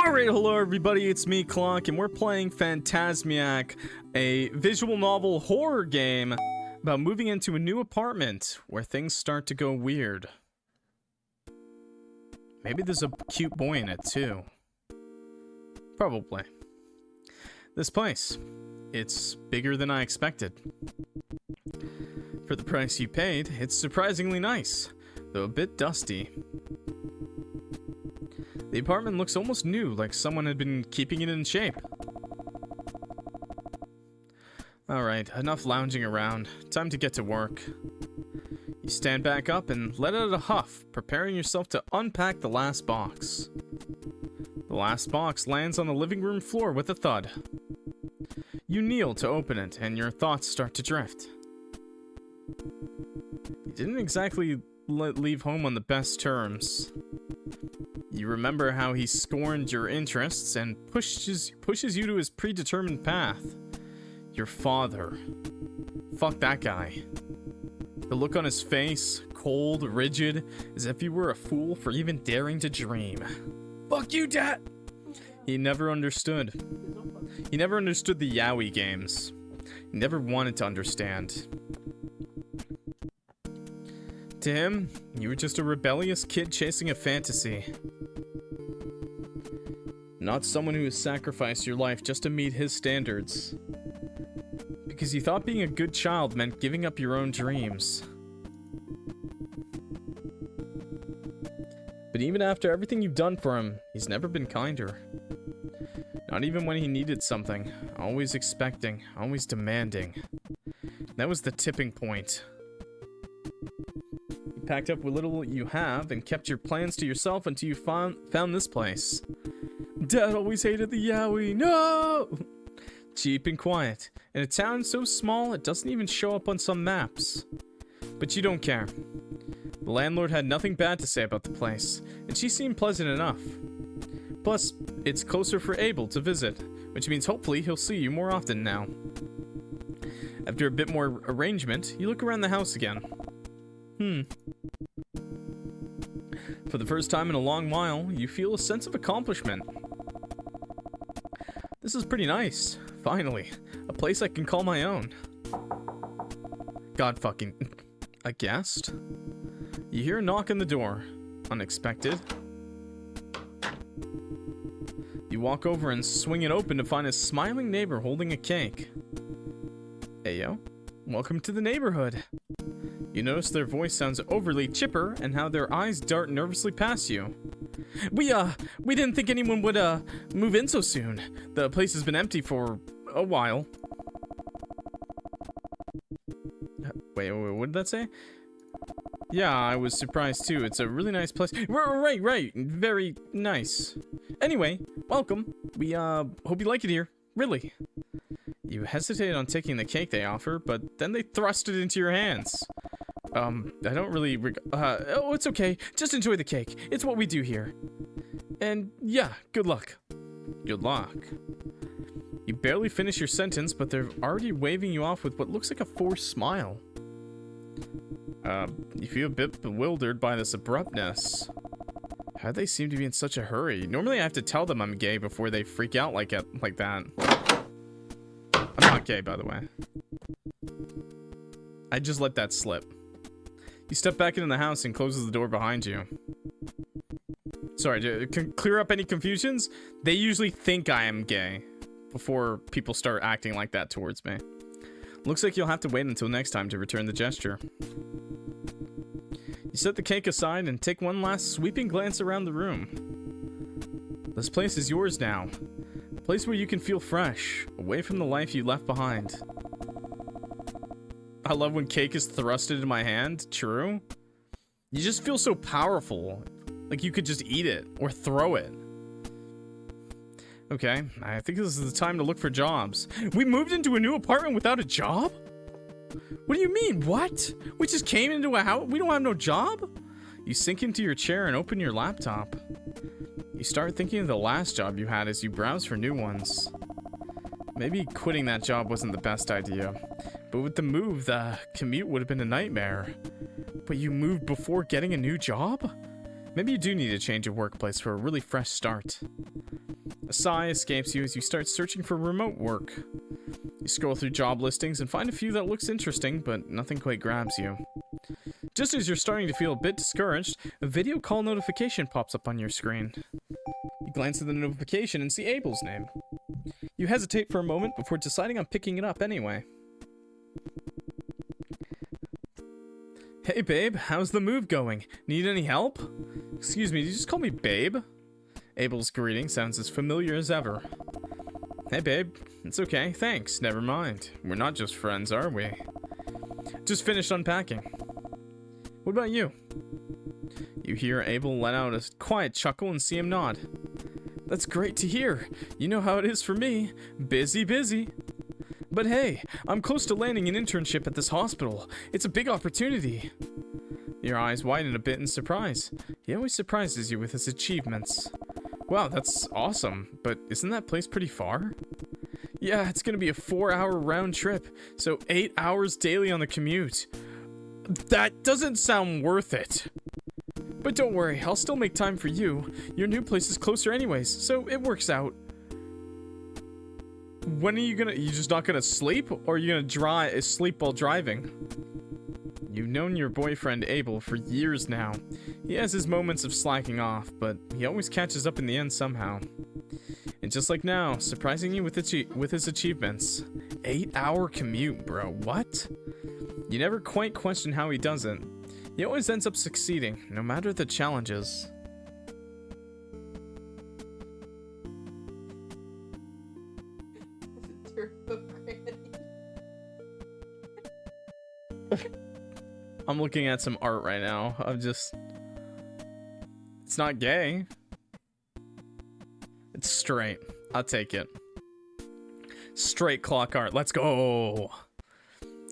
Alright, hello everybody, it's me, Clock, and we're playing Phantasmiac, a visual novel horror game about moving into a new apartment where things start to go weird. Maybe there's a cute boy in it too. Probably. This place, it's bigger than I expected. For the price you paid, it's surprisingly nice, though a bit dusty. The apartment looks almost new, like someone had been keeping it in shape. Alright, enough lounging around. Time to get to work. You stand back up and let out a huff, preparing yourself to unpack the last box. The last box lands on the living room floor with a thud. You kneel to open it, and your thoughts start to drift. You didn't exactly leave home on the best terms. You remember how he scorned your interests and pushes you to his predetermined path. Your father. Fuck that guy. The look on his face, cold, rigid, as if you were a fool for even daring to dream. Fuck you, Dad! He never understood. He never understood the Yowie games. He never wanted to understand. To him, you were just a rebellious kid chasing a fantasy. Not someone who has sacrificed your life just to meet his standards. Because you thought being a good child meant giving up your own dreams. But even after everything you've done for him, he's never been kinder. Not even when he needed something. Always expecting, always demanding. That was the tipping point. You packed up what little you have and kept your plans to yourself until you found this place. Dad always hated the Yowie. No! Cheap and quiet. In a town so small it doesn't even show up on some maps. But you don't care. The landlord had nothing bad to say about the place, and she seemed pleasant enough. Plus, it's closer for Abel to visit, which means hopefully he'll see you more often now. After a bit more arrangement, you look around the house again. For the first time in a long while, you feel a sense of accomplishment. This is pretty nice. Finally, a place I can call my own. God fucking... a guest? You hear a knock on the door. Unexpected. You walk over and swing it open to find a smiling neighbor holding a cake. Ayo, welcome to the neighborhood. You notice their voice sounds overly chipper and how their eyes dart nervously past you. We didn't think anyone would, move in so soon. The place has been empty for a while. Wait, what did that say? Yeah, I was surprised too. It's a really nice place. Right. Very nice. Anyway, welcome. We, hope you like it here. Really. You hesitated on taking the cake they offer, but then they thrust it into your hands. I don't really oh, it's okay. Just enjoy the cake. It's what we do here. And yeah, good luck. Good luck. You barely finish your sentence, but they're already waving you off with what looks like a forced smile. You feel a bit bewildered by this abruptness. How do they seem to be in such a hurry? Normally I have to tell them I'm gay before they freak out like that. I'm not gay, by the way. I just let that slip. You step back into the house and closes the door behind you. Sorry, to clear up any confusions, they usually think I am gay before people start acting like that towards me. Looks like you'll have to wait until next time to return the gesture. You set the cake aside and take one last sweeping glance around the room. This place is yours now. A place where you can feel fresh, away from the life you left behind. I love when cake is thrusted into my hand. True. You just feel so powerful. Like you could just eat it or throw it. Okay, I think this is the time to look for jobs. We moved into a new apartment without a job? What do you mean? What? We just came into a house? We don't have no job? You sink into your chair and open your laptop. You start thinking of the last job you had as you browse for new ones. Maybe quitting that job wasn't the best idea. But with the move, the commute would have been a nightmare. But you moved before getting a new job? Maybe you do need a change of workplace for a really fresh start. A sigh escapes you as you start searching for remote work. You scroll through job listings and find a few that looks interesting, but nothing quite grabs you. Just as you're starting to feel a bit discouraged, a video call notification pops up on your screen. You glance at the notification and see Abel's name. You hesitate for a moment before deciding on picking it up anyway. Hey babe, how's the move going? Need any help? Excuse me, did you just call me babe? Abel's greeting sounds as familiar as ever. Hey babe, it's okay, thanks, never mind. We're not just friends, are we? Just finished unpacking. What about you? You hear Abel let out a quiet chuckle and see him nod. That's great to hear. You know how it is for me. Busy, busy. But hey, I'm close to landing an internship at this hospital. It's a big opportunity. Your eyes widen a bit in surprise. He always surprises you with his achievements. Wow, that's awesome, but isn't that place pretty far? Yeah, it's gonna be a 4-hour round trip, so 8 hours daily on the commute. That doesn't sound worth it. But don't worry, I'll still make time for you. Your new place is closer anyways, so it works out. When are you just not gonna sleep? Or are you gonna sleep while driving? You've known your boyfriend Abel for years now. He has his moments of slacking off, but he always catches up in the end somehow. And just like now, surprising you with his achievements. 8-hour commute, bro, what? You never quite question how he does it. He always ends up succeeding, no matter the challenges. I'm looking at some art right now. It's not gay. It's straight. I'll take it. Straight clock art. Let's go.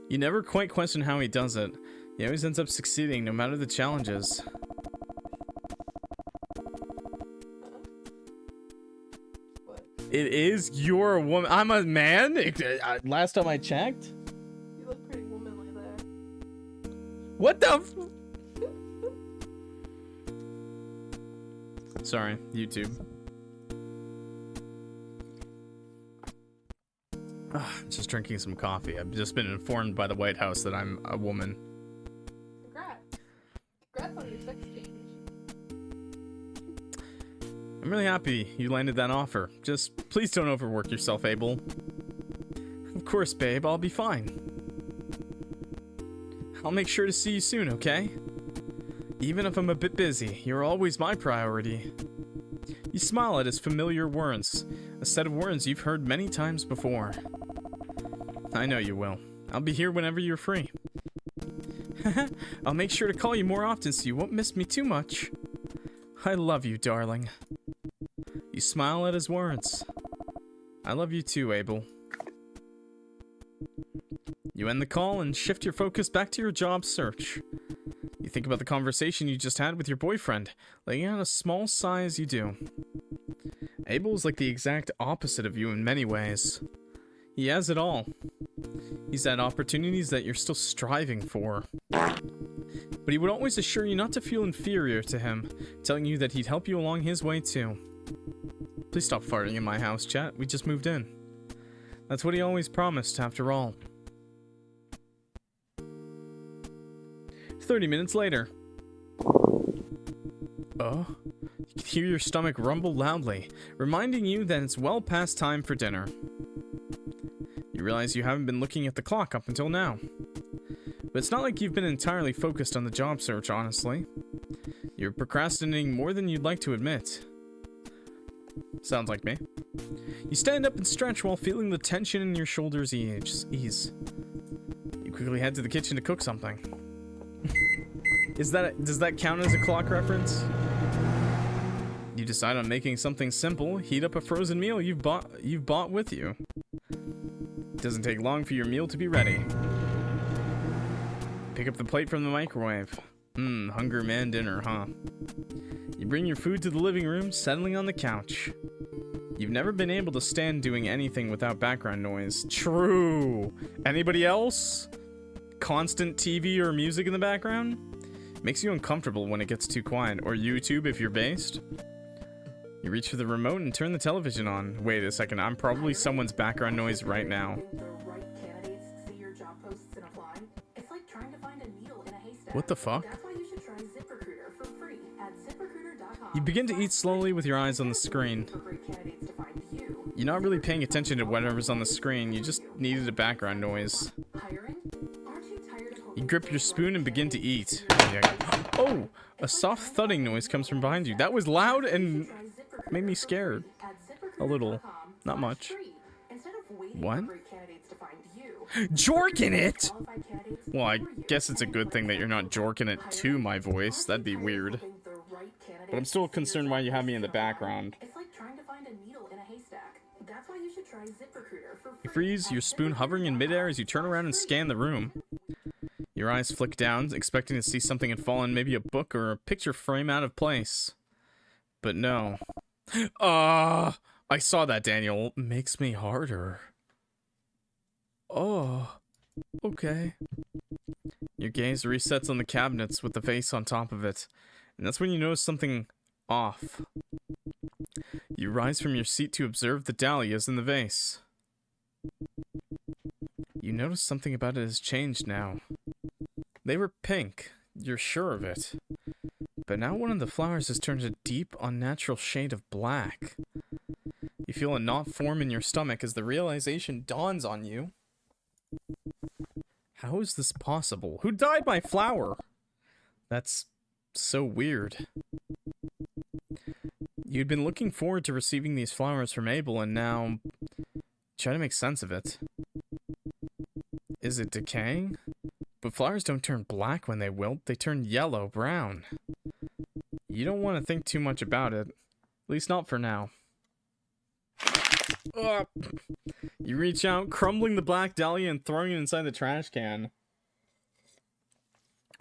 You never quite question how he does it. He always ends up succeeding no matter the challenges. What? It is your woman. I'm a man? Last time I checked? You look pretty womanly there. What the Sorry, YouTube. Just drinking some coffee. I've just been informed by the White House that I'm a woman. Congrats. Congrats on your sex change. I'm really happy you landed that offer. Just please don't overwork yourself, Abel. Of course, babe, I'll be fine. I'll make sure to see you soon, okay? Even if I'm a bit busy, you're always my priority. You smile at his familiar words, a set of words you've heard many times before. I know you will. I'll be here whenever you're free. I'll make sure to call you more often so you won't miss me too much. I love you, darling. You smile at his words. I love you too, Abel. You end the call and shift your focus back to your job search. You think about the conversation you just had with your boyfriend, letting out a small sigh as you do. Abel is like the exact opposite of you in many ways. He has it all. He's had opportunities that you're still striving for. But he would always assure you not to feel inferior to him, telling you that he'd help you along his way too. Please stop farting in my house, chat. We just moved in. That's what he always promised, after all. 30 minutes later. Oh? You can hear your stomach rumble loudly, reminding you that it's well past time for dinner. You realize you haven't been looking at the clock up until now. But it's not like you've been entirely focused on the job search, honestly. You're procrastinating more than you'd like to admit. Sounds like me. You stand up and stretch while feeling the tension in your shoulders ease. You quickly head to the kitchen to cook something. Does that count as a clock reference? You decide on making something simple, heat up a frozen meal you've bought with you. It doesn't take long for your meal to be ready. Pick up the plate from the microwave. Hunger man dinner, huh? You bring your food to the living room, settling on the couch. You've never been able to stand doing anything without background noise. True. Anybody else? Constant TV or music in the background? Makes you uncomfortable when it gets too quiet. Or YouTube if you're based. You reach for the remote and turn the television on. Wait a second, I'm probably someone's background noise right now. What the fuck? You begin to eat slowly with your eyes on the screen. You're not really paying attention to whatever's on the screen, you just needed a background noise. You grip your spoon and begin to eat. Oh! A soft thudding noise comes from behind you. That was loud and made me scared. A little. Not much. What? Jorking it?! Well, I guess it's a good thing that you're not jorking it to my voice. That'd be weird. But I'm still concerned why you have me in the background. You freeze, your spoon hovering in midair as you turn around and scan the room. Your eyes flick down, expecting to see something had fallen, maybe a book or a picture frame out of place. But no. I saw that, Daniel. Makes me harder. Oh, okay. Your gaze resets on the cabinets with the vase on top of it, and that's when you notice something off. You rise from your seat to observe the dahlias in the vase. You notice something about it has changed now. They were pink, you're sure of it. But now one of the flowers has turned a deep, unnatural shade of black. You feel a knot form in your stomach as the realization dawns on you. How is this possible? Who dyed my flower? That's so weird. You'd been looking forward to receiving these flowers from Abel, and now try to make sense of it. Is it decaying? But flowers don't turn black when they wilt, they turn yellow, brown. You don't want to think too much about it. At least not for now. Ugh. You reach out, crumbling the black dahlia and throwing it inside the trash can.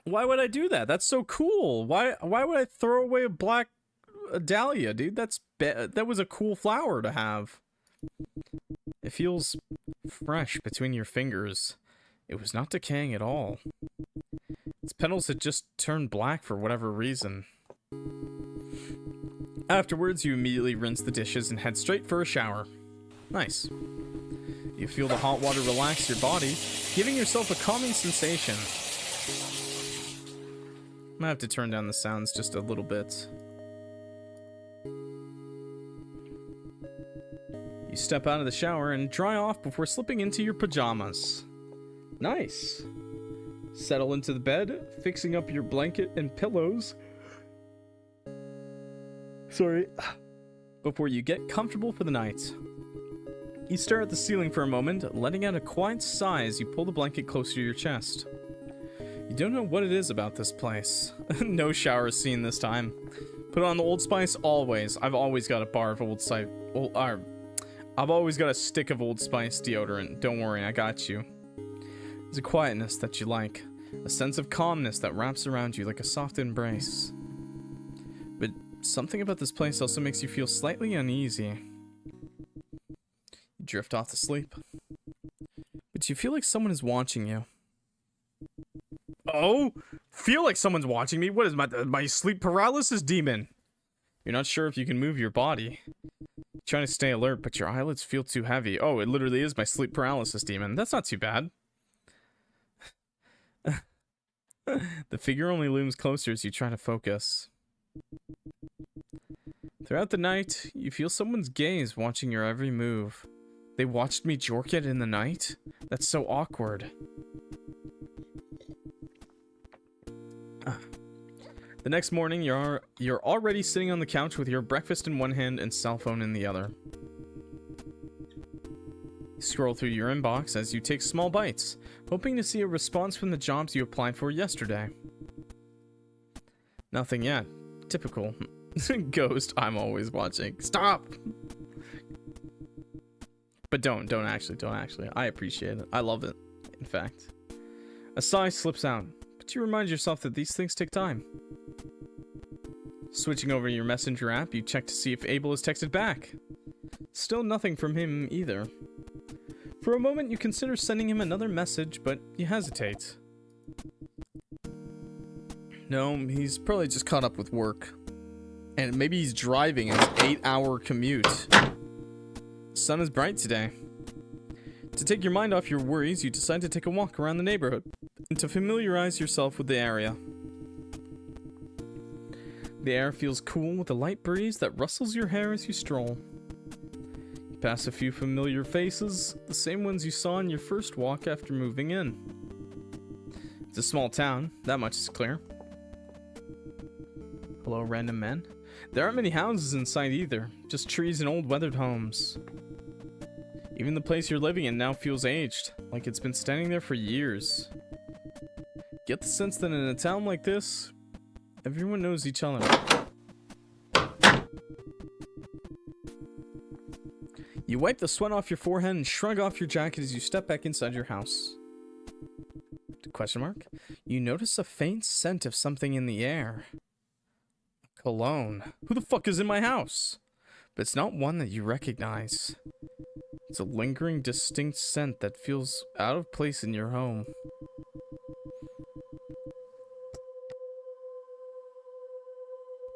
Why would I do that? That's so cool. Why would I throw away a dahlia, dude? That was a cool flower to have. It feels fresh between your fingers. It was not decaying at all. Its petals had just turned black for whatever reason. Afterwards, you immediately rinse the dishes and head straight for a shower. Nice. You feel the hot water relax your body, giving yourself a calming sensation. I'm gonna have to turn down the sounds just a little bit. You step out of the shower and dry off before slipping into your pajamas. Nice. Settle into the bed, fixing up your blanket and pillows. Sorry. Before you get comfortable for the night. You stare at the ceiling for a moment, letting out a quiet sigh as you pull the blanket closer to your chest. You don't know what it is about this place. No shower scene this time. Put on the Old Spice always. I've always got a bar of Old Spice. I've always got a stick of Old Spice deodorant. Don't worry, I got you. There's a quietness that you like. A sense of calmness that wraps around you like a soft embrace. But something about this place also makes you feel slightly uneasy. You drift off to sleep. But you feel like someone is watching you. Oh? Feel like someone's watching me? What is my sleep paralysis demon? You're not sure if you can move your body. You're trying to stay alert, but your eyelids feel too heavy. Oh, it literally is my sleep paralysis demon. That's not too bad. The figure only looms closer as you try to focus. Throughout the night, you feel someone's gaze watching your every move. They watched me jork it in the night? That's so awkward. The next morning, you're already sitting on the couch with your breakfast in one hand and cell phone in the other. You scroll through your inbox as you take small bites, hoping to see a response from the jobs you applied for yesterday. Nothing yet. Typical. Ghost, I'm always watching. Stop! But don't actually. I appreciate it. I love it, in fact. A sigh slips out, but you remind yourself that these things take time. Switching over to your messenger app, you check to see if Abel has texted back. Still nothing from him either. For a moment, you consider sending him another message, but you hesitate. No, he's probably just caught up with work. And maybe he's driving his 8-hour commute. The sun is bright today. To take your mind off your worries, you decide to take a walk around the neighborhood and to familiarize yourself with the area. The air feels cool with a light breeze that rustles your hair as you stroll. You pass a few familiar faces, the same ones you saw on your first walk after moving in. It's a small town, that much is clear. Hello, random man. There aren't many houses in sight either, just trees and old weathered homes. Even the place you're living in now feels aged, like it's been standing there for years. Get the sense that in a town like this, everyone knows each other. You wipe the sweat off your forehead and shrug off your jacket as you step back inside your house. Question mark? You notice a faint scent of something in the air. Cologne. Who the fuck is in my house? But it's not one that you recognize. It's a lingering, distinct scent that feels out of place in your home.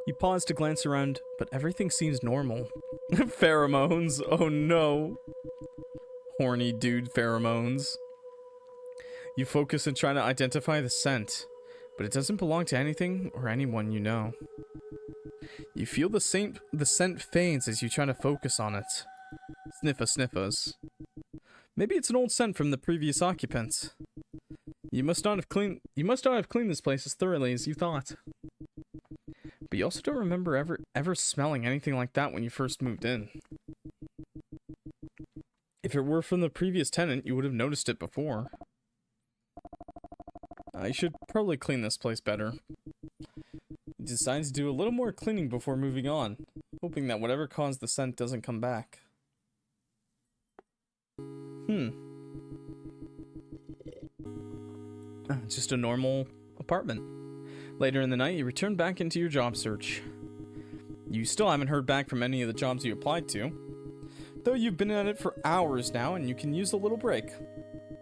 You pause to glance around, but everything seems normal. Pheromones, oh no. Horny dude pheromones. You focus and try to identify the scent, but it doesn't belong to anything or anyone you know. You feel the scent fades as you try to focus on it. Sniffa-sniffas. Maybe it's an old scent from the previous occupants. You must not have cleaned this place as thoroughly as you thought. But you also don't remember ever smelling anything like that when you first moved in. If it were from the previous tenant, you would have noticed it before. I should probably clean this place better. He decides to do a little more cleaning before moving on, hoping that whatever caused the scent doesn't come back. Just a normal apartment. Later in the night, you return back into your job search. You still haven't heard back from any of the jobs you applied to, though you've been at it for hours now and you can use a little break.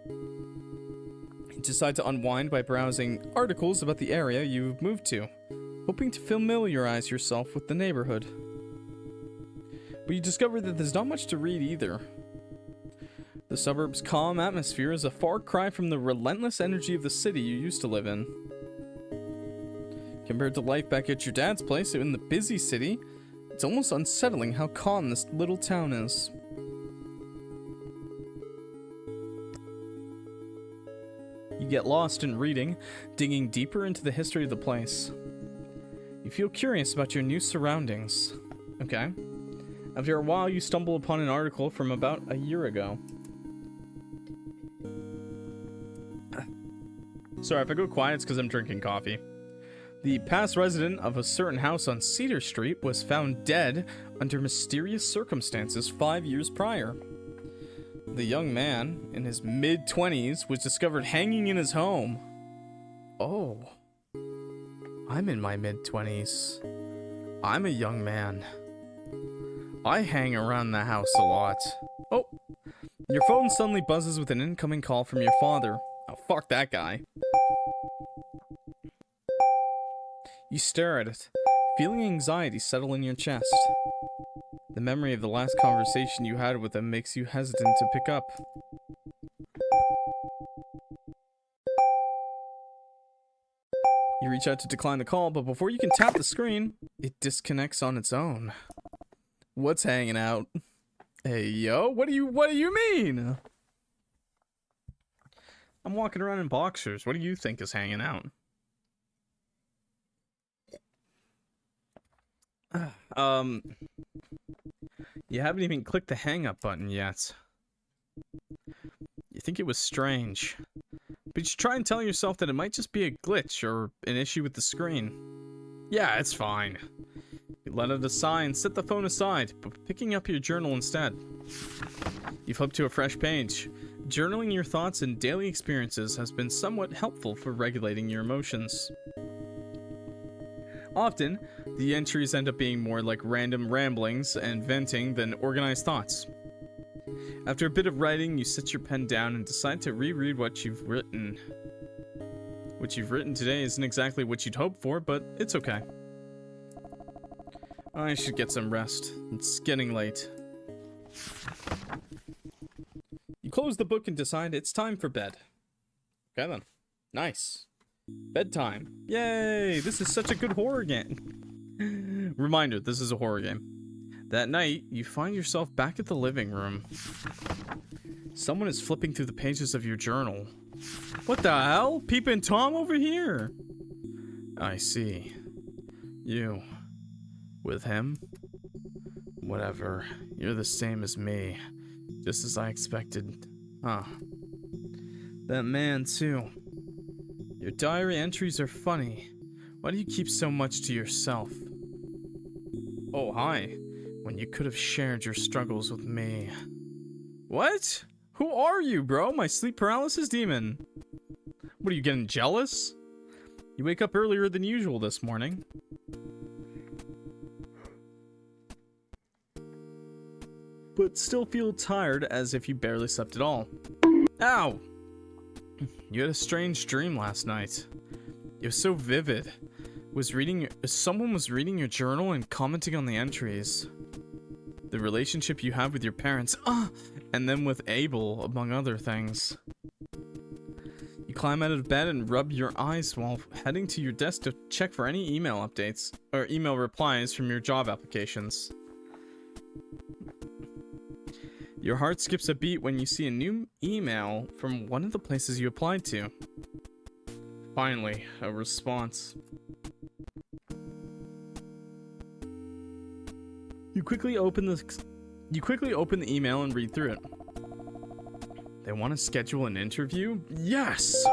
You decide to unwind by browsing articles about the area you've moved to, hoping to familiarize yourself with the neighborhood. But you discover that there's not much to read either. The suburb's calm atmosphere is a far cry from the relentless energy of the city you used to live in. Compared to life back at your dad's place in the busy city, it's almost unsettling how calm this little town is. You get lost in reading, digging deeper into the history of the place. You feel curious about your new surroundings. Okay. After a while, you stumble upon an article from about a year ago. Sorry, if I go quiet, it's because I'm drinking coffee. The past resident of a certain house on Cedar Street was found dead under mysterious circumstances 5 years prior. The young man, in his mid-20s, was discovered hanging in his home. Oh. I'm in my mid-20s. I'm a young man. I hang around the house a lot. Oh. Your phone suddenly buzzes with an incoming call from your father. Oh, fuck that guy. You stare at it, feeling anxiety settle in your chest. The memory of the last conversation you had with him makes you hesitant to pick up. You reach out to decline the call, but before you can tap the screen, it disconnects on its own. What's hanging out? Hey, yo, what do you mean? I'm walking around in boxers. What do you think is hanging out? You haven't even clicked the hang up button yet. You think it was strange, but you should try and tell yourself that it might just be a glitch or an issue with the screen. Yeah, it's fine. You let out a sigh and set the phone aside, but picking up your journal instead. You flip to a fresh page. Journaling your thoughts and daily experiences has been somewhat helpful for regulating your emotions. Often, the entries end up being more like random ramblings and venting than organized thoughts. After a bit of writing, you set your pen down and decide to reread what you've written. What you've written today isn't exactly what you'd hoped for, but it's okay. I should get some rest. It's getting late. You close the book and decide it's time for bed. Okay then. Nice. Bedtime. Yay! This is such a good horror game. Reminder, this is a horror game. That night, you find yourself back at the living room. Someone is flipping through the pages of your journal. What the hell? Peep and Tom over here. I see. You. With him? Whatever. You're the same as me. Just as I expected. Huh. That man, too. Your diary entries are funny. Why do you keep so much to yourself? Oh, hi. When you could have shared your struggles with me. What? Who are you, bro? My sleep paralysis demon? What, are you getting jealous? You wake up earlier than usual this morning. But still feel tired as if you barely slept at all. Ow! You had a strange dream last night. It was so vivid. Someone was reading your journal and commenting on the entries. The relationship you have with your parents, and then with Abel, among other things. You climb out of bed and rub your eyes while heading to your desk to check for any email updates, or email replies from your job applications. Your heart skips a beat when you see a new email from one of the places you applied to. Finally, a response. You quickly open the email and read through it. They want to schedule an interview? Yes!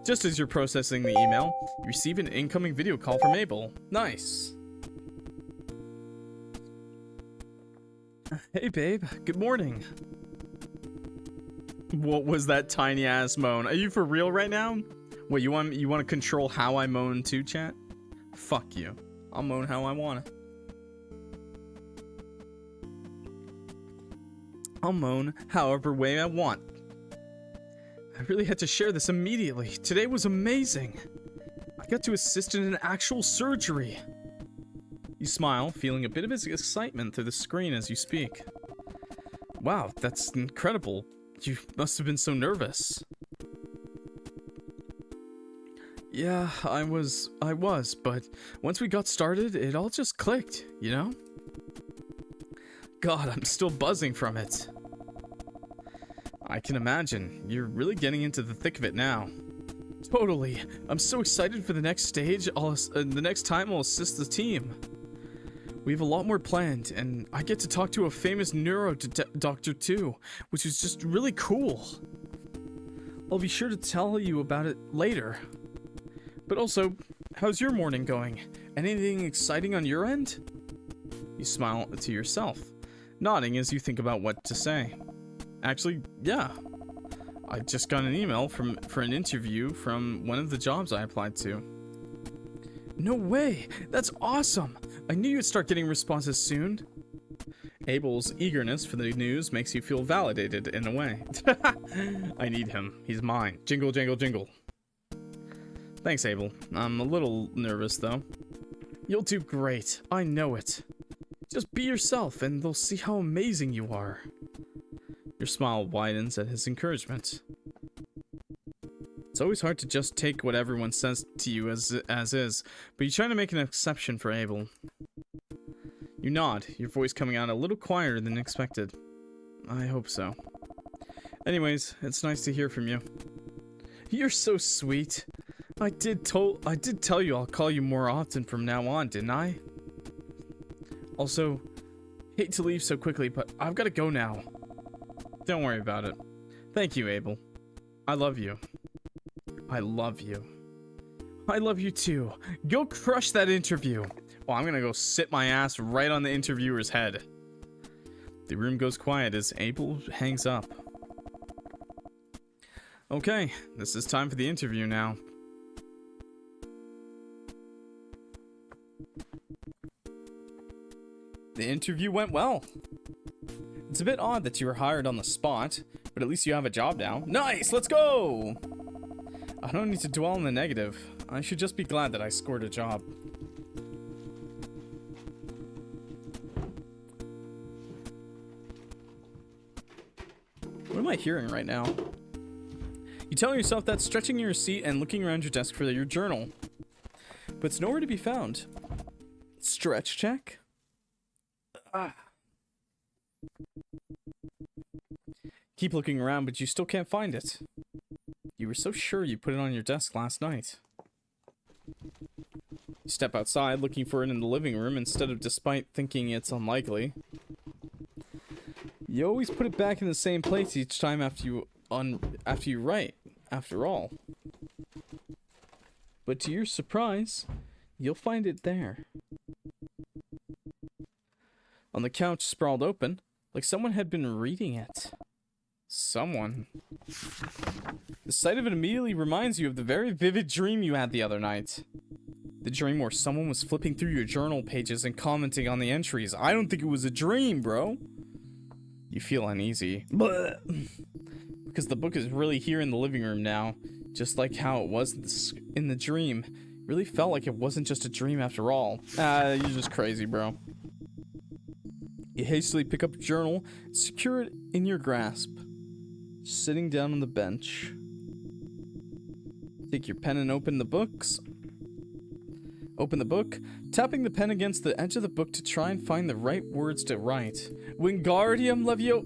Just as you're processing the email, you receive an incoming video call from Abel. Nice. Hey babe, good morning. What was that tiny ass moan? Are you for real right now? Wait, you want to control how I moan too, chat? Fuck you. I'll moan how I want to. I'll moan however way I want. I really had to share this immediately. Today was amazing. I got to assist in an actual surgery. You smile, feeling a bit of excitement through the screen as you speak. Wow, that's incredible. You must have been so nervous. Yeah, I was, but once we got started, it all just clicked, you know? God, I'm still buzzing from it. I can imagine. You're really getting into the thick of it now. Totally. I'm so excited for the next stage. The next time I'll assist the team. We have a lot more planned, and I get to talk to a famous neuro doctor too, which is just really cool. I'll be sure to tell you about it later. But also, how's your morning going? Anything exciting on your end? You smile to yourself, nodding as you think about what to say. Actually, yeah. I just got an email for an interview from one of the jobs I applied to. No way! That's awesome! I knew you'd start getting responses soon. Abel's eagerness for the news makes you feel validated in a way. I need him. He's mine. Jingle, jangle, jingle. Thanks, Abel. I'm a little nervous, though. You'll do great. I know it. Just be yourself, and they'll see how amazing you are. Your smile widens at his encouragement. It's always hard to just take what everyone says to you as is, but you try to make an exception for Abel. You nod, your voice coming out a little quieter than expected. I hope so. Anyways, it's nice to hear from you. You're so sweet. I did tell you I'll call you more often from now on, didn't I? Also, hate to leave so quickly, but I've got to go now. Don't worry about it. Thank you, Abel. I love you. I love you. I love you too. Go crush that interview. Well, I'm gonna go sit my ass right on the interviewer's head. The room goes quiet as Abel hangs up. Okay, this is time for the interview now. The interview went well. It's a bit odd that you were hired on the spot, but at least you have a job now. Nice, let's go! I don't need to dwell on the negative. I should just be glad that I scored a job. What am I hearing right now? You tell yourself that, stretching your seat and looking around your desk for your journal. But it's nowhere to be found. Stretch check? Ah. Keep looking around, but you still can't find it. You were so sure you put it on your desk last night. You step outside looking for it in the living room instead of despite thinking it's unlikely. You always put it back in the same place each time after you write, after all. But to your surprise, you'll find it there. On the couch sprawled open, like someone had been reading it. Someone. The sight of it immediately reminds you of the very vivid dream you had the other night. The dream where someone was flipping through your journal pages and commenting on the entries. I don't think it was a dream, bro. You feel uneasy. Because the book is really here in the living room now. Just like how it was in the dream. It really felt like it wasn't just a dream after all. You're just crazy, bro. You hastily pick up a journal, secure it in your grasp. Sitting down on the bench. Take your pen and open the books. Open the book, tapping the pen against the edge of the book to try and find the right words to write. Wingardium Levio.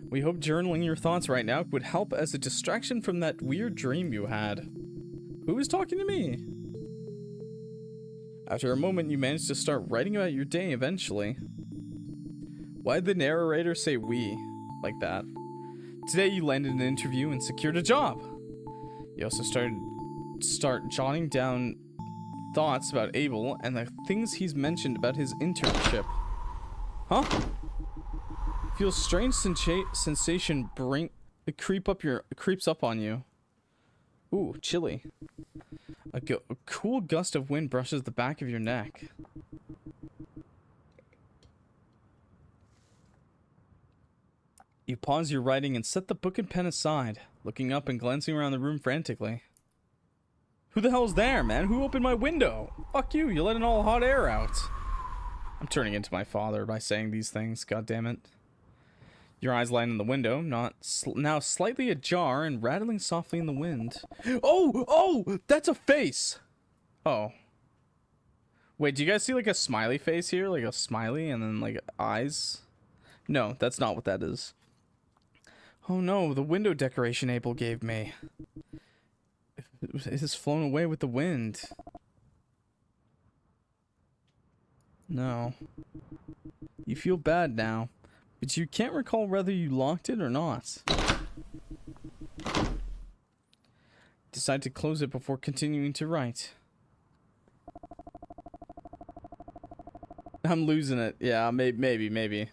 We hope journaling your thoughts right now would help as a distraction from that weird dream you had. Who is talking to me? After a moment, you manage to start writing about your day eventually. Why'd the narrator say we like that? Today you landed an interview and secured a job. You also start jotting down thoughts about Abel and the things he's mentioned about his internship. Huh? Feels strange sensation creeps up on you. Ooh, chilly. A cool gust of wind brushes the back of your neck. You pause your writing and set the book and pen aside, looking up and glancing around the room frantically. Who the hell's there, man? Who opened my window? Fuck you, you're letting all the hot air out. I'm turning into my father by saying these things, goddammit. Your eyes light on the window, now slightly ajar and rattling softly in the wind. Oh, that's a face! Oh. Wait, do you guys see like a smiley face here? Like a smiley and then like eyes? No, that's not what that is. Oh no, the window decoration Abel gave me. It has flown away with the wind. No. You feel bad now, but you can't recall whether you locked it or not. Decide to close it before continuing to write. I'm losing it. Yeah, maybe.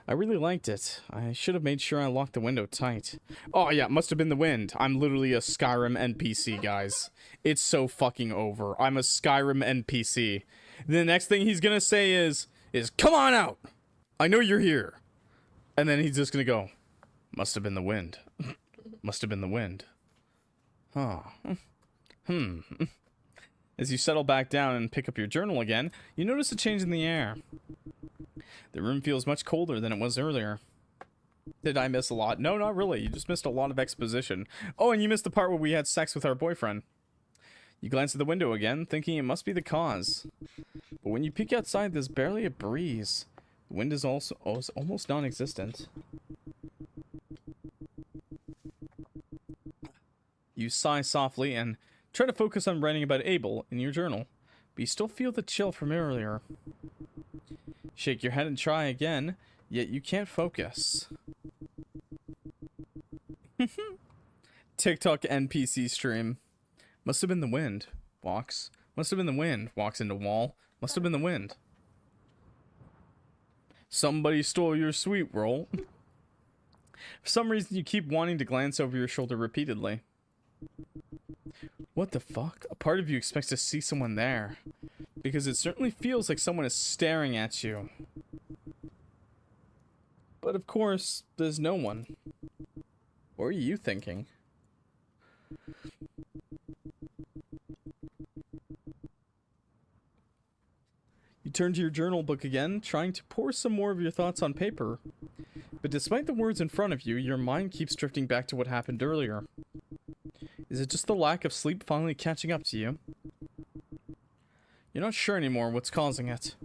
I really liked it. I should have made sure I locked the window tight. Oh yeah, it must have been the wind. I'm literally a Skyrim NPC, guys. It's so fucking over. I'm a Skyrim NPC. The next thing he's gonna say is come on out! I know you're here. And then he's just gonna go, must have been the wind. Must have been the wind. Huh. As you settle back down and pick up your journal again, you notice a change in the air. The room feels much colder than it was earlier. Did I miss a lot? No, not really. You just missed a lot of exposition. Oh, and you missed the part where we had sex with our boyfriend. You glance at the window again, thinking it must be the cause. But when you peek outside, there's barely a breeze. The wind is also almost non-existent. You sigh softly and try to focus on writing about Abel in your journal, but you still feel the chill from earlier. Shake your head and try again, yet you can't focus. TikTok NPC stream. Must have been the wind. Walks. Must have been the wind. Walks into wall. Must have been the wind. Somebody stole your sweet roll. For some reason, you keep wanting to glance over your shoulder repeatedly. What the fuck? A part of you expects to see someone there, because it certainly feels like someone is staring at you. But of course, there's no one. What are you thinking? You turn to your journal book again, trying to pour some more of your thoughts on paper. But despite the words in front of you, your mind keeps drifting back to what happened earlier. Is it just the lack of sleep finally catching up to you? You're not sure anymore what's causing it.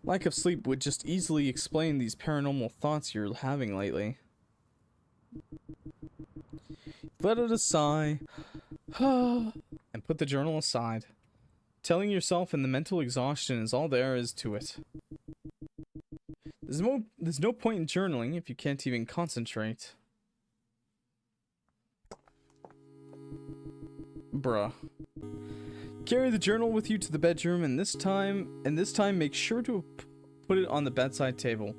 Lack of sleep would just easily explain these paranormal thoughts you're having lately. Let out a sigh, and put the journal aside. Telling yourself and the mental exhaustion is all there is to it. There's no point in journaling if you can't even concentrate. Bruh. Carry the journal with you to the bedroom, and this time make sure to put it on the bedside table.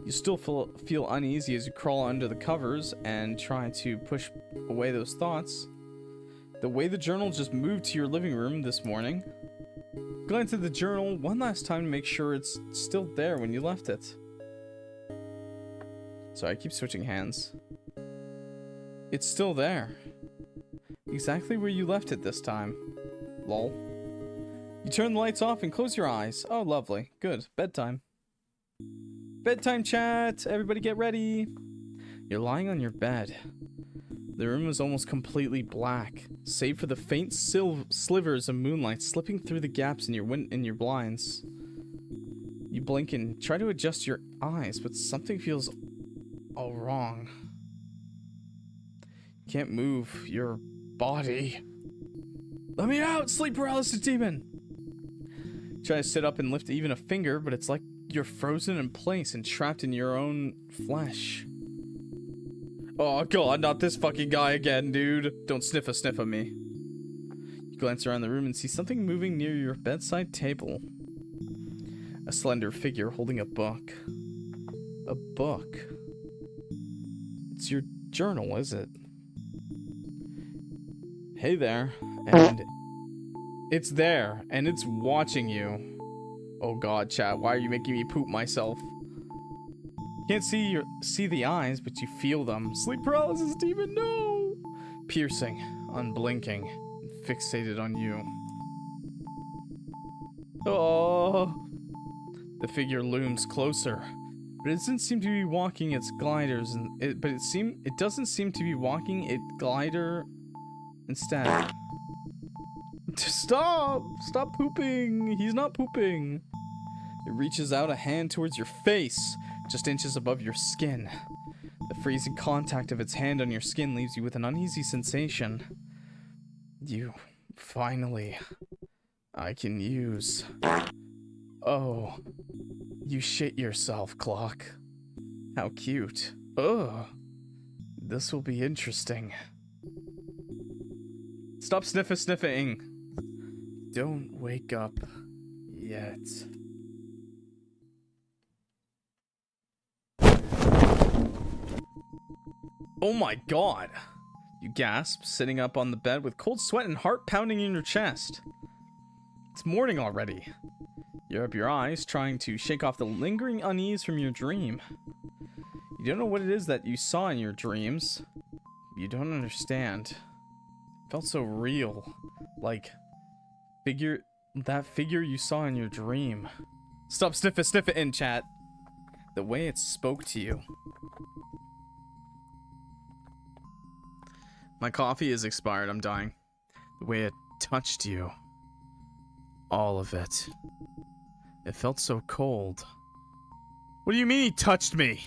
You still feel uneasy as you crawl under the covers and try to push away those thoughts. The way the journal just moved to your living room this morning. Glance at the journal one last time to make sure it's still there when you left it. Sorry, I keep switching hands. It's still there. Exactly where you left it this time. Lol. You turn the lights off and close your eyes. Oh, lovely. Good. Bedtime. Bedtime chat! Everybody get ready! You're lying on your bed. The room was almost completely black, save for the faint slivers of moonlight slipping through the gaps in your blinds. You blink and try to adjust your eyes, but something feels all wrong. You can't move your body. Let me out, sleep paralysis demon! Try to sit up and lift even a finger, but it's like you're frozen in place and trapped in your own flesh. Oh god, not this fucking guy again, dude. Don't sniff a me. You glance around the room and see something moving near your bedside table. A slender figure holding a book. A book. It's your journal, is it? Hey there. And it's there, and it's watching you. Oh god, chat, why are you making me poop myself? Can't see the eyes, but you feel them. Sleep paralysis demon, no! Piercing, unblinking, and fixated on you. Oh! The figure looms closer, but it doesn't seem to be walking its gliders, it doesn't seem to be walking its glider instead. Stop! Stop pooping! He's not pooping! It reaches out a hand towards your face, just inches above your skin. The freezing contact of its hand on your skin leaves you with an uneasy sensation. You, finally, I can use. Oh, you shit yourself, Clock. How cute. Ugh, this will be interesting. Stop sniffing. Don't wake up yet. Oh my god! You gasp, sitting up on the bed with cold sweat and heart pounding in your chest. It's morning already. You rub your eyes, trying to shake off the lingering unease from your dream. You don't know what it is that you saw in your dreams. You don't understand. It felt so real. Like, that figure you saw in your dream. Stop sniff it in, chat. The way it spoke to you. My coffee is expired, I'm dying. The way it touched you. All of it. It felt so cold. What do you mean he touched me?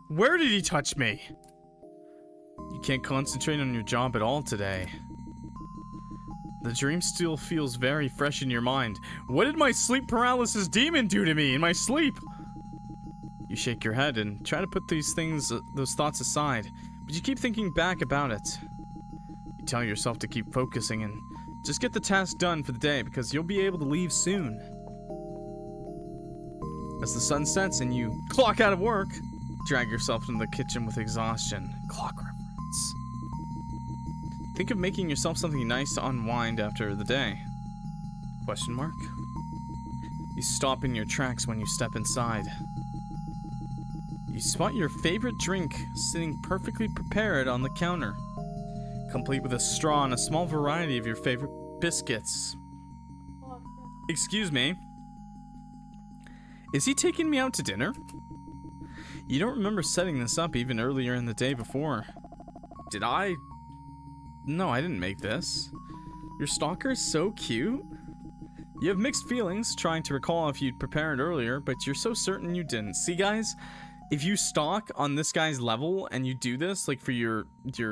Where did he touch me? You can't concentrate on your job at all today. The dream still feels very fresh in your mind. What did my sleep paralysis demon do to me in my sleep? You shake your head and try to put those thoughts aside, but you keep thinking back about it. You tell yourself to keep focusing and just get the task done for the day because you'll be able to leave soon. As the sun sets and you clock out of work, drag yourself into the kitchen with exhaustion. Clock reference. Think of making yourself something nice to unwind after the day. Question mark? You stop in your tracks when you step inside. You spot your favorite drink sitting perfectly prepared on the counter, complete with a straw and a small variety of your favorite biscuits. Excuse me. Is he taking me out to dinner? You don't remember setting this up even earlier in the day before. Did I? No, I didn't make this. Your stalker is so cute. You have mixed feelings, trying to recall if you'd prepared earlier, but you're so certain you didn't. See, guys, if you stalk on this guy's level and you do this, like for your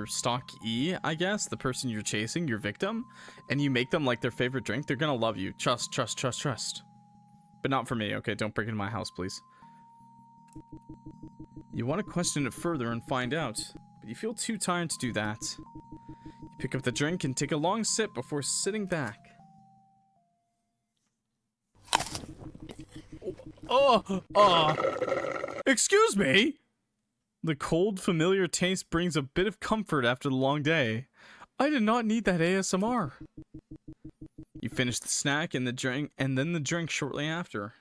stalk E, I guess, the person you're chasing, your victim, and you make them like their favorite drink, they're gonna love you. Trust, trust, trust, trust. But not for me, okay? Don't break into my house, please. You want to question it further and find out, but you feel too tired to do that. You pick up the drink and take a long sip before sitting back. Excuse me? The cold, familiar taste brings a bit of comfort after the long day. I did not need that ASMR. You finish the snack and the drink, and then the drink shortly after.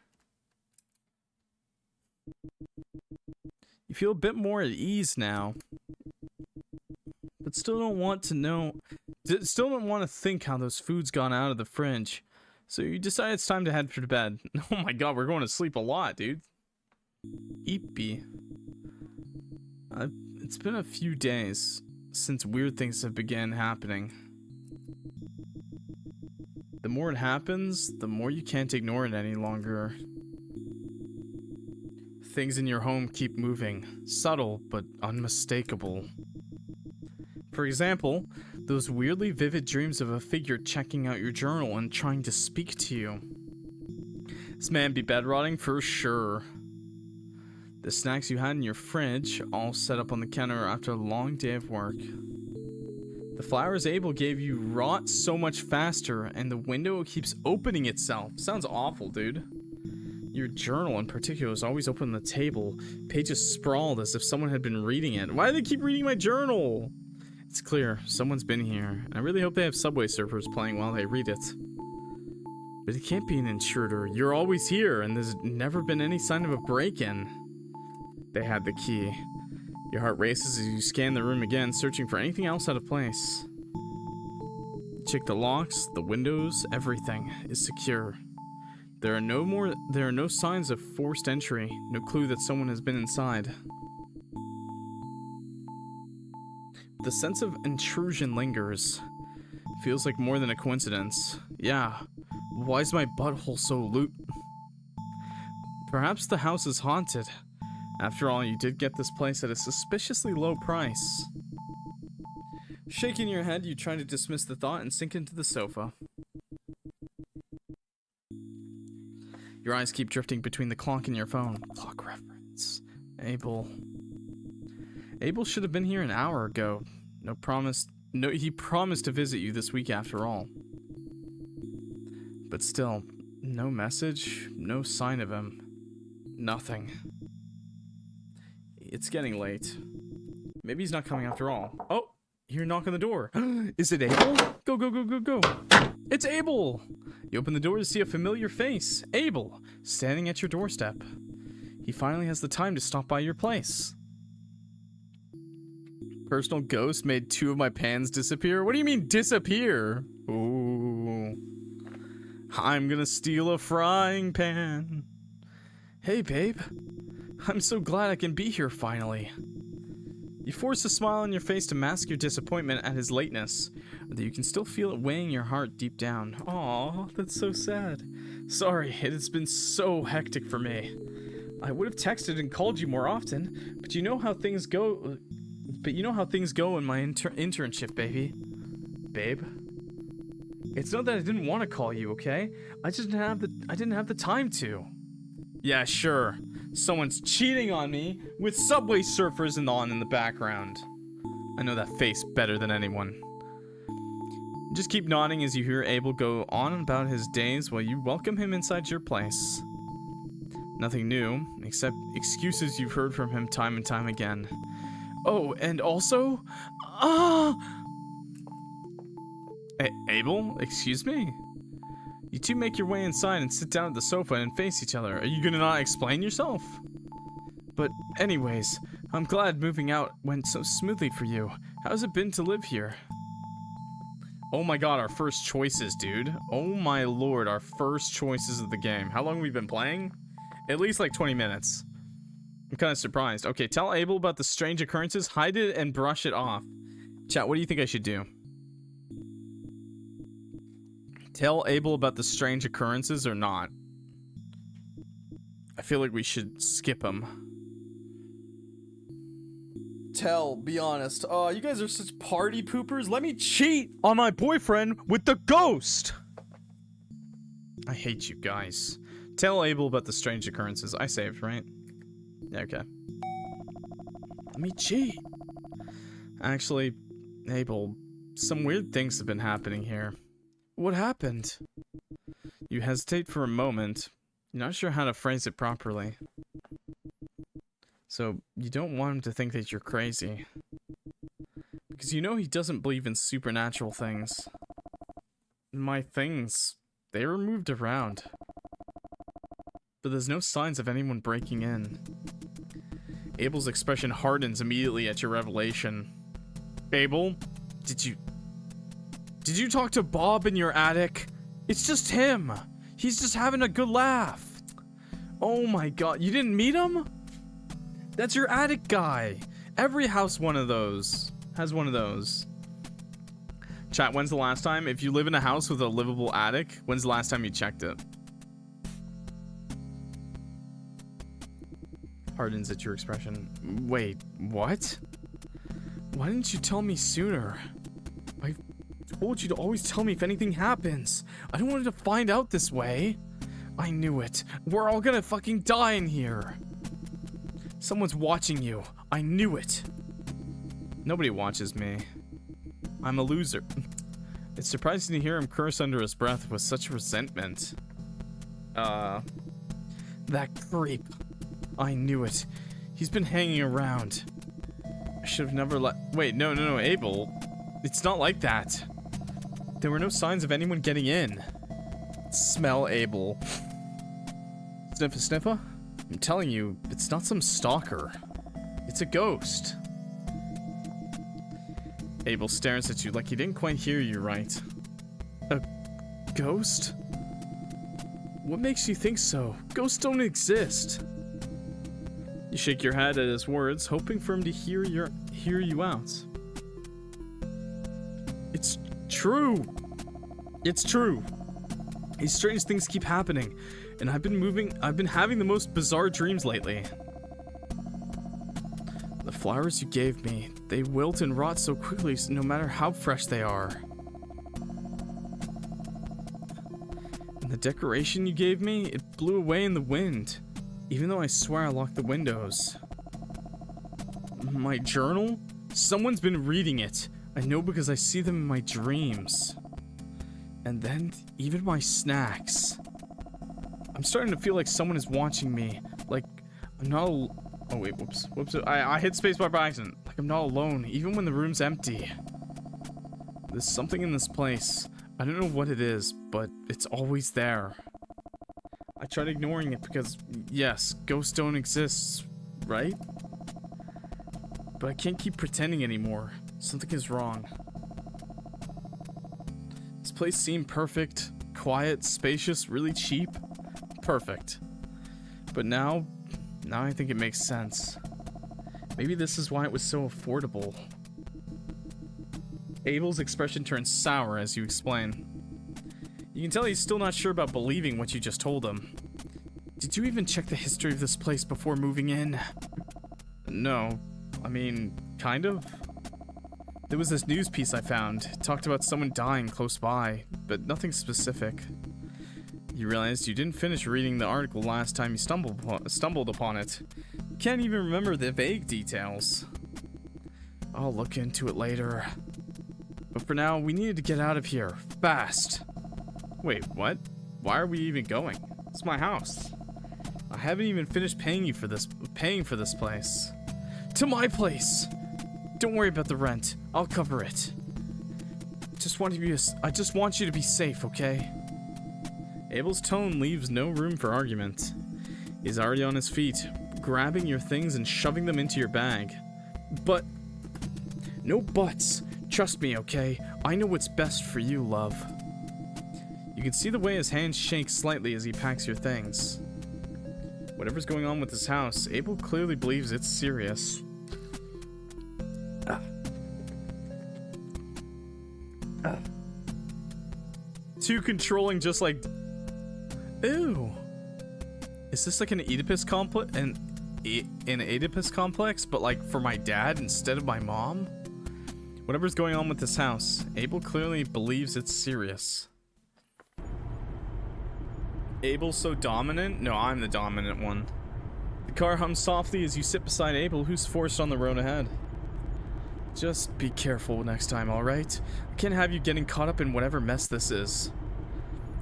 You feel a bit more at ease now, but still don't want to think how those foods got out of the fridge. So you decide it's time to head for bed. Oh my god, we're going to sleep a lot, dude. Eepy. It's been a few days since weird things have begun happening. The more it happens, the more you can't ignore it any longer. Things in your home keep moving, subtle but unmistakable. For example, those weirdly vivid dreams of a figure checking out your journal and trying to speak to you. This man be bedrotting for sure. The snacks you had in your fridge, all set up on the counter after a long day of work. The flowers Abel gave you rot so much faster, and the window keeps opening itself. Sounds awful, dude. Your journal in particular is always open on the table, pages sprawled as if someone had been reading it. Why do they keep reading my journal? It's clear, someone's been here. I really hope they have Subway Surfers playing while they read it. But it can't be an intruder. You're always here, and there's never been any sign of a break-in. They had the key. Your heart races as you scan the room again, searching for anything else out of place. Check the locks, the windows, everything is secure. There are no signs of forced entry, no clue that someone has been inside. The sense of intrusion lingers. Feels like more than a coincidence. Yeah, why is my butthole so loot? Perhaps the house is haunted. After all, you did get this place at a suspiciously low price. Shaking your head, you try to dismiss the thought and sink into the sofa. Your eyes keep drifting between the clock and your phone. Clock reference. Abel. Abel should have been here an hour ago. He promised to visit you this week after all. But still, no message, no sign of him. Nothing. It's getting late. Maybe he's not coming after all. Oh, you hear a knock on the door. Is it Abel? Go, go, go, go, go. It's Abel! You open the door to see a familiar face. Abel, standing at your doorstep. He finally has the time to stop by your place. Personal ghost made 2 of my pans disappear? What do you mean disappear? Ooh. I'm gonna steal a frying pan. Hey, babe. I'm so glad I can be here finally. You force a smile on your face to mask your disappointment at his lateness, although you can still feel it weighing your heart deep down. Aw, that's so sad. Sorry, it has been so hectic for me. I would have texted and called you more often, but you know how things go. In my internship, baby. Babe. It's not that I didn't want to call you, okay? I didn't have the time to. Yeah, sure. Someone's cheating on me with Subway Surfers on in the background. I know that face better than anyone. Just keep nodding as you hear Abel go on about his days while you welcome him inside your place. Nothing new, except excuses you've heard from him time and time again. Oh, and also... Abel, excuse me? You two make your way inside and sit down at the sofa and face each other. Are you gonna not explain yourself? But anyways, I'm glad moving out went so smoothly for you. How's it been to live here? Oh my god, our first choices, dude. Oh my lord, our first choices of the game. How long have we been playing? At least like 20 minutes. I'm kind of surprised. Okay, tell Abel about the strange occurrences, hide it, and brush it off. Chat, what do you think I should do? Tell Abel about the strange occurrences or not? I feel like we should skip them. Be honest. You guys are such party poopers. Let me cheat on my boyfriend with the ghost. I hate you guys. Tell Abel about the strange occurrences. I saved, right? Yeah, okay. Let me cheat. Actually, Abel, some weird things have been happening here. What happened? You hesitate for a moment. You're not sure how to phrase it properly. So, you don't want him to think that you're crazy. Because you know he doesn't believe in supernatural things. My things, they were moved around. But there's no signs of anyone breaking in. Abel's expression hardens immediately at your revelation. Abel, did you talk to Bob in your attic? It's just him. He's just having a good laugh. Oh my god, you didn't meet him? That's your attic guy. Every house has one of those. Chat, when's the last time? If you live in a house with a livable attic, when's the last time you checked it? Hardens at your expression. Wait, what? Why didn't you tell me sooner? I told you to always tell me if anything happens. I don't want to find out this way. I knew it. We're all gonna fucking die in here. Someone's watching you. I knew it. Nobody watches me. I'm a loser. It's surprising to hear him curse under his breath with such resentment. That creep. I knew it. He's been hanging around. I should have never let... Wait, no, Abel. It's not like that. There were no signs of anyone getting in. Smell Abel. Sniffa sniffa? I'm telling you, it's not some stalker. It's a ghost. Abel stares at you like he didn't quite hear you right. A ghost? What makes you think so? Ghosts don't exist. You shake your head at his words, hoping for him to hear you out. It's true. It's true. These strange things keep happening, and I've been having the most bizarre dreams lately. The flowers you gave me, they wilt and rot so quickly no matter how fresh they are. And the decoration you gave me, it blew away in the wind, even though I swear I locked the windows. My journal? Someone's been reading it. I know because I see them in my dreams. And then, even my snacks. I'm starting to feel like someone is watching me. Like, I'm not oh wait, whoops. I hit spacebar by accident. Like I'm not alone, even when the room's empty. There's something in this place. I don't know what it is, but it's always there. I tried ignoring it because, yes, ghosts don't exist, right? But I can't keep pretending anymore. Something is wrong. This place seemed perfect, quiet, spacious, really cheap. Perfect. But now I think it makes sense. Maybe this is why it was so affordable. Abel's expression turns sour as you explain. You can tell he's still not sure about believing what you just told him. Did you even check the history of this place before moving in? No. I mean, kind of. There was this news piece I found. It talked about someone dying close by, but nothing specific. You realized you didn't finish reading the article last time you stumbled upon it. You can't even remember the vague details. I'll look into it later. But for now, we needed to get out of here. Fast. Wait, what? Why are we even going? It's my house. I haven't even finished paying for this place. To my place! Don't worry about the rent. I'll cover it. I just want you to be safe, okay? Abel's tone leaves no room for argument. He's already on his feet, grabbing your things and shoving them into your bag. But... no buts. Trust me, okay? I know what's best for you, love. You can see the way his hands shake slightly as he packs your things. Whatever's going on with his house, Abel clearly believes it's serious. Too controlling, just like... Ew. Is this like an Oedipus complex? An Oedipus complex, but like for my dad instead of my mom? Whatever's going on with this house, Abel clearly believes it's serious. Abel's so dominant? No, I'm the dominant one. The car hums softly as you sit beside Abel, who's forced on the road ahead. Just be careful next time, alright? I can't have you getting caught up in whatever mess this is.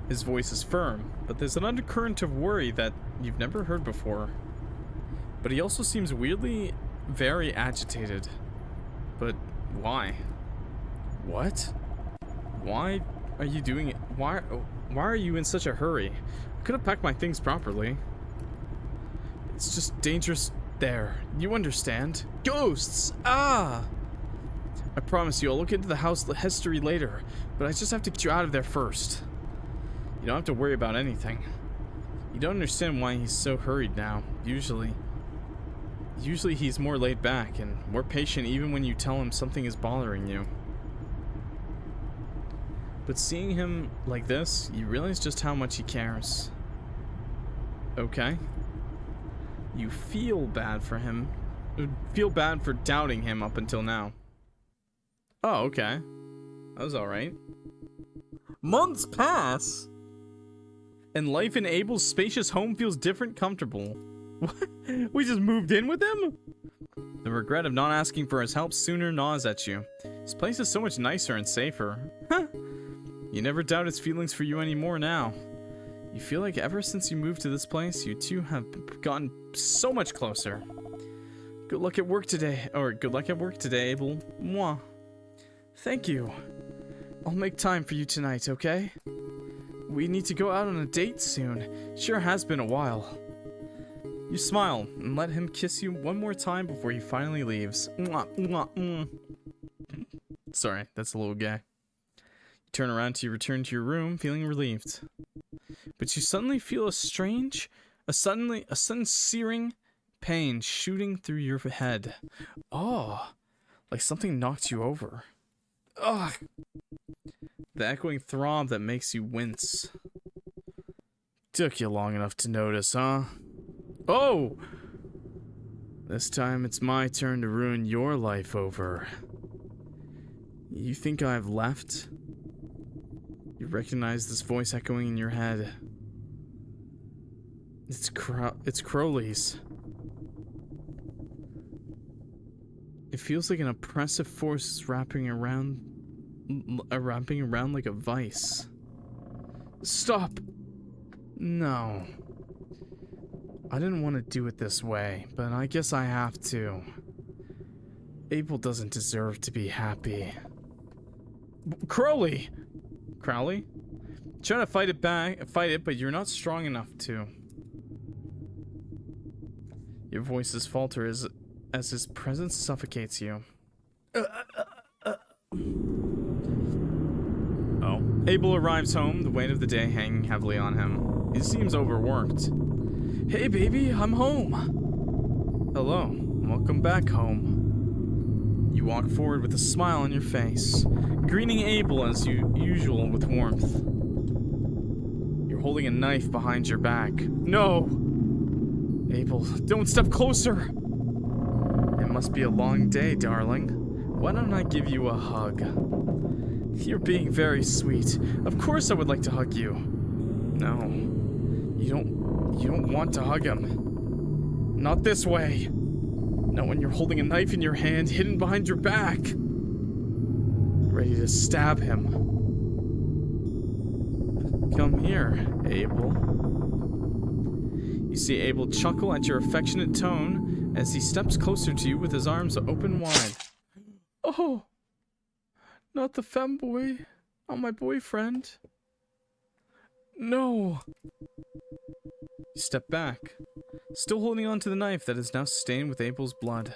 His voice is firm, but there's an undercurrent of worry that you've never heard before. But he also seems weirdly very agitated. But why? What? Why are you doing it? Why are you in such a hurry? I could have packed my things properly. It's just dangerous there. You understand? Ghosts! Ah! I promise you, I'll look into the house history later, but I just have to get you out of there first. You don't have to worry about anything. You don't understand why he's so hurried now. Usually he's more laid back and more patient even when you tell him something is bothering you. But seeing him like this, you realize just how much he cares. Okay. You feel bad for him. Feel bad for doubting him up until now. Oh, okay. That was alright. Months pass! And life in Abel's spacious home feels different, comfortable. What? We just moved in with him? The regret of not asking for his help sooner gnaws at you. This place is so much nicer and safer. Huh? You never doubt his feelings for you anymore now. You feel like ever since you moved to this place, you two have gotten so much closer. Good luck at work today. Or good luck at work today, Abel. Mwah. Thank you. I'll make time for you tonight, okay? We need to go out on a date soon. Sure has been a while. You smile and let him kiss you one more time before he finally leaves. Mwah, mwah, mwah. Sorry, that's a little gay. You turn around to return to your room, feeling relieved. But you suddenly feel a sudden searing pain shooting through your head. Oh, like something knocked you over. Ugh. The echoing throb that makes you wince. Took you long enough to notice, huh? Oh! This time it's my turn to ruin your life over. You think I've left? You recognize this voice echoing in your head. It's Crowley's. It feels like an oppressive force is wrapping around like a vice. Stop! No. I didn't want to do it this way, but I guess I have to. Abel doesn't deserve to be happy. Crowley! Crowley? Try to fight it, but you're not strong enough to. Your voices falter as his presence suffocates you. Oh. Abel arrives home, the weight of the day hanging heavily on him. He seems overworked. Hey baby, I'm home. Hello, welcome back home. You walk forward with a smile on your face, greeting Abel as usual with warmth. You're holding a knife behind your back. No! Abel, don't step closer! It must be a long day, darling. Why don't I give you a hug? You're being very sweet. Of course I would like to hug you. No. You don't want to hug him. Not this way. Not when you're holding a knife in your hand, hidden behind your back. Ready to stab him. Come here, Abel. You see Abel chuckle at your affectionate tone as he steps closer to you with his arms open wide. Oh, not the femboy, not my boyfriend. No. You step back, still holding on to the knife that is now stained with Abel's blood.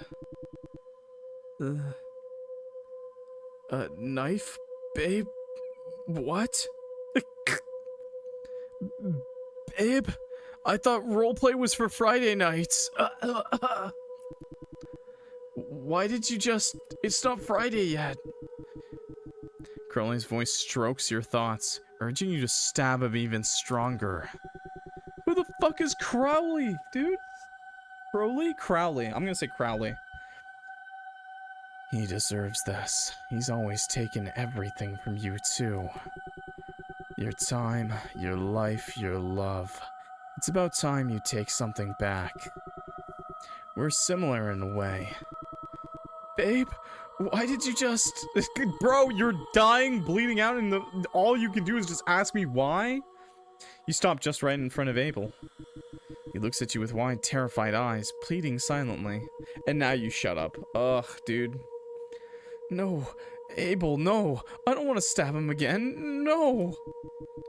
A knife, babe? What? Babe? I thought roleplay was for Friday nights. Why did you just... It's not Friday yet. Crowley's voice strokes your thoughts, urging you to stab him even stronger. Who the fuck is Crowley, dude? Crowley? Crowley. I'm gonna say Crowley. He deserves this. He's always taken everything from you, too. Your time, your life, your love. It's about time you take something back. We're similar in a way. Babe, why did you just... Bro, you're dying, bleeding out, and all you can do is just ask me why? You stop just right in front of Abel. He looks at you with wide, terrified eyes, pleading silently. And now you shut up. Ugh, dude. No, Abel, no. I don't want to stab him again. No.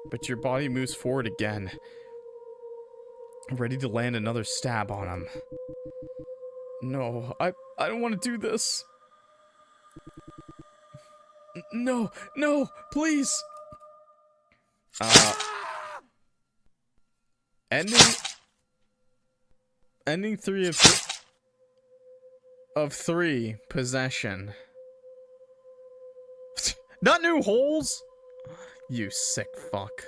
But your body moves forward again, ready to land another stab on him. No, I don't want to do this. No, no, please. Ending 3 of 3 possession. Not new holes. You sick fuck.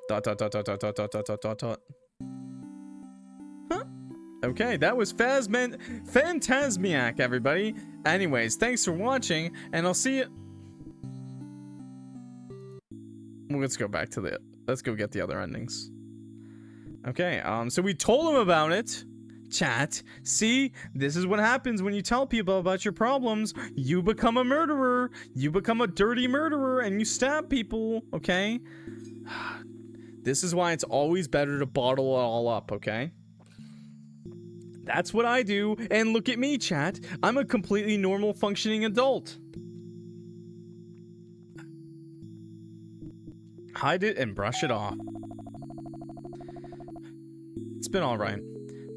Dot dot dot dot dot dot dot dot dot dot. Huh? Okay, that was Phantasmiac, everybody. Anyways, thanks for watching, and I'll see you. Let's go back to let's go get the other endings. Okay, so we told him about it. Chat. See, this is what happens when you tell people about your problems. You become a murderer. You become a dirty murderer, and you stab people, okay? This is why it's always better to bottle it all up, okay? That's what I do, and look at me, chat. I'm a completely normal, functioning adult. Hide it and brush it off. It's been alright.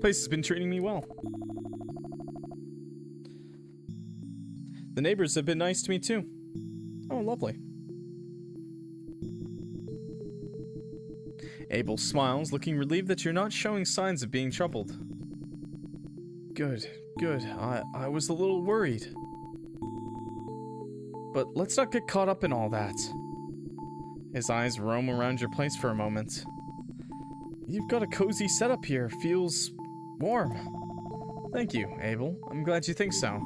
Place has been treating me well. The neighbors have been nice to me too. Oh, lovely. Abel smiles, looking relieved that you're not showing signs of being troubled. Good, good. I was a little worried. But let's not get caught up in all that. His eyes roam around your place for a moment. You've got a cozy setup here. Feels warm. Thank you, Abel. I'm glad you think so.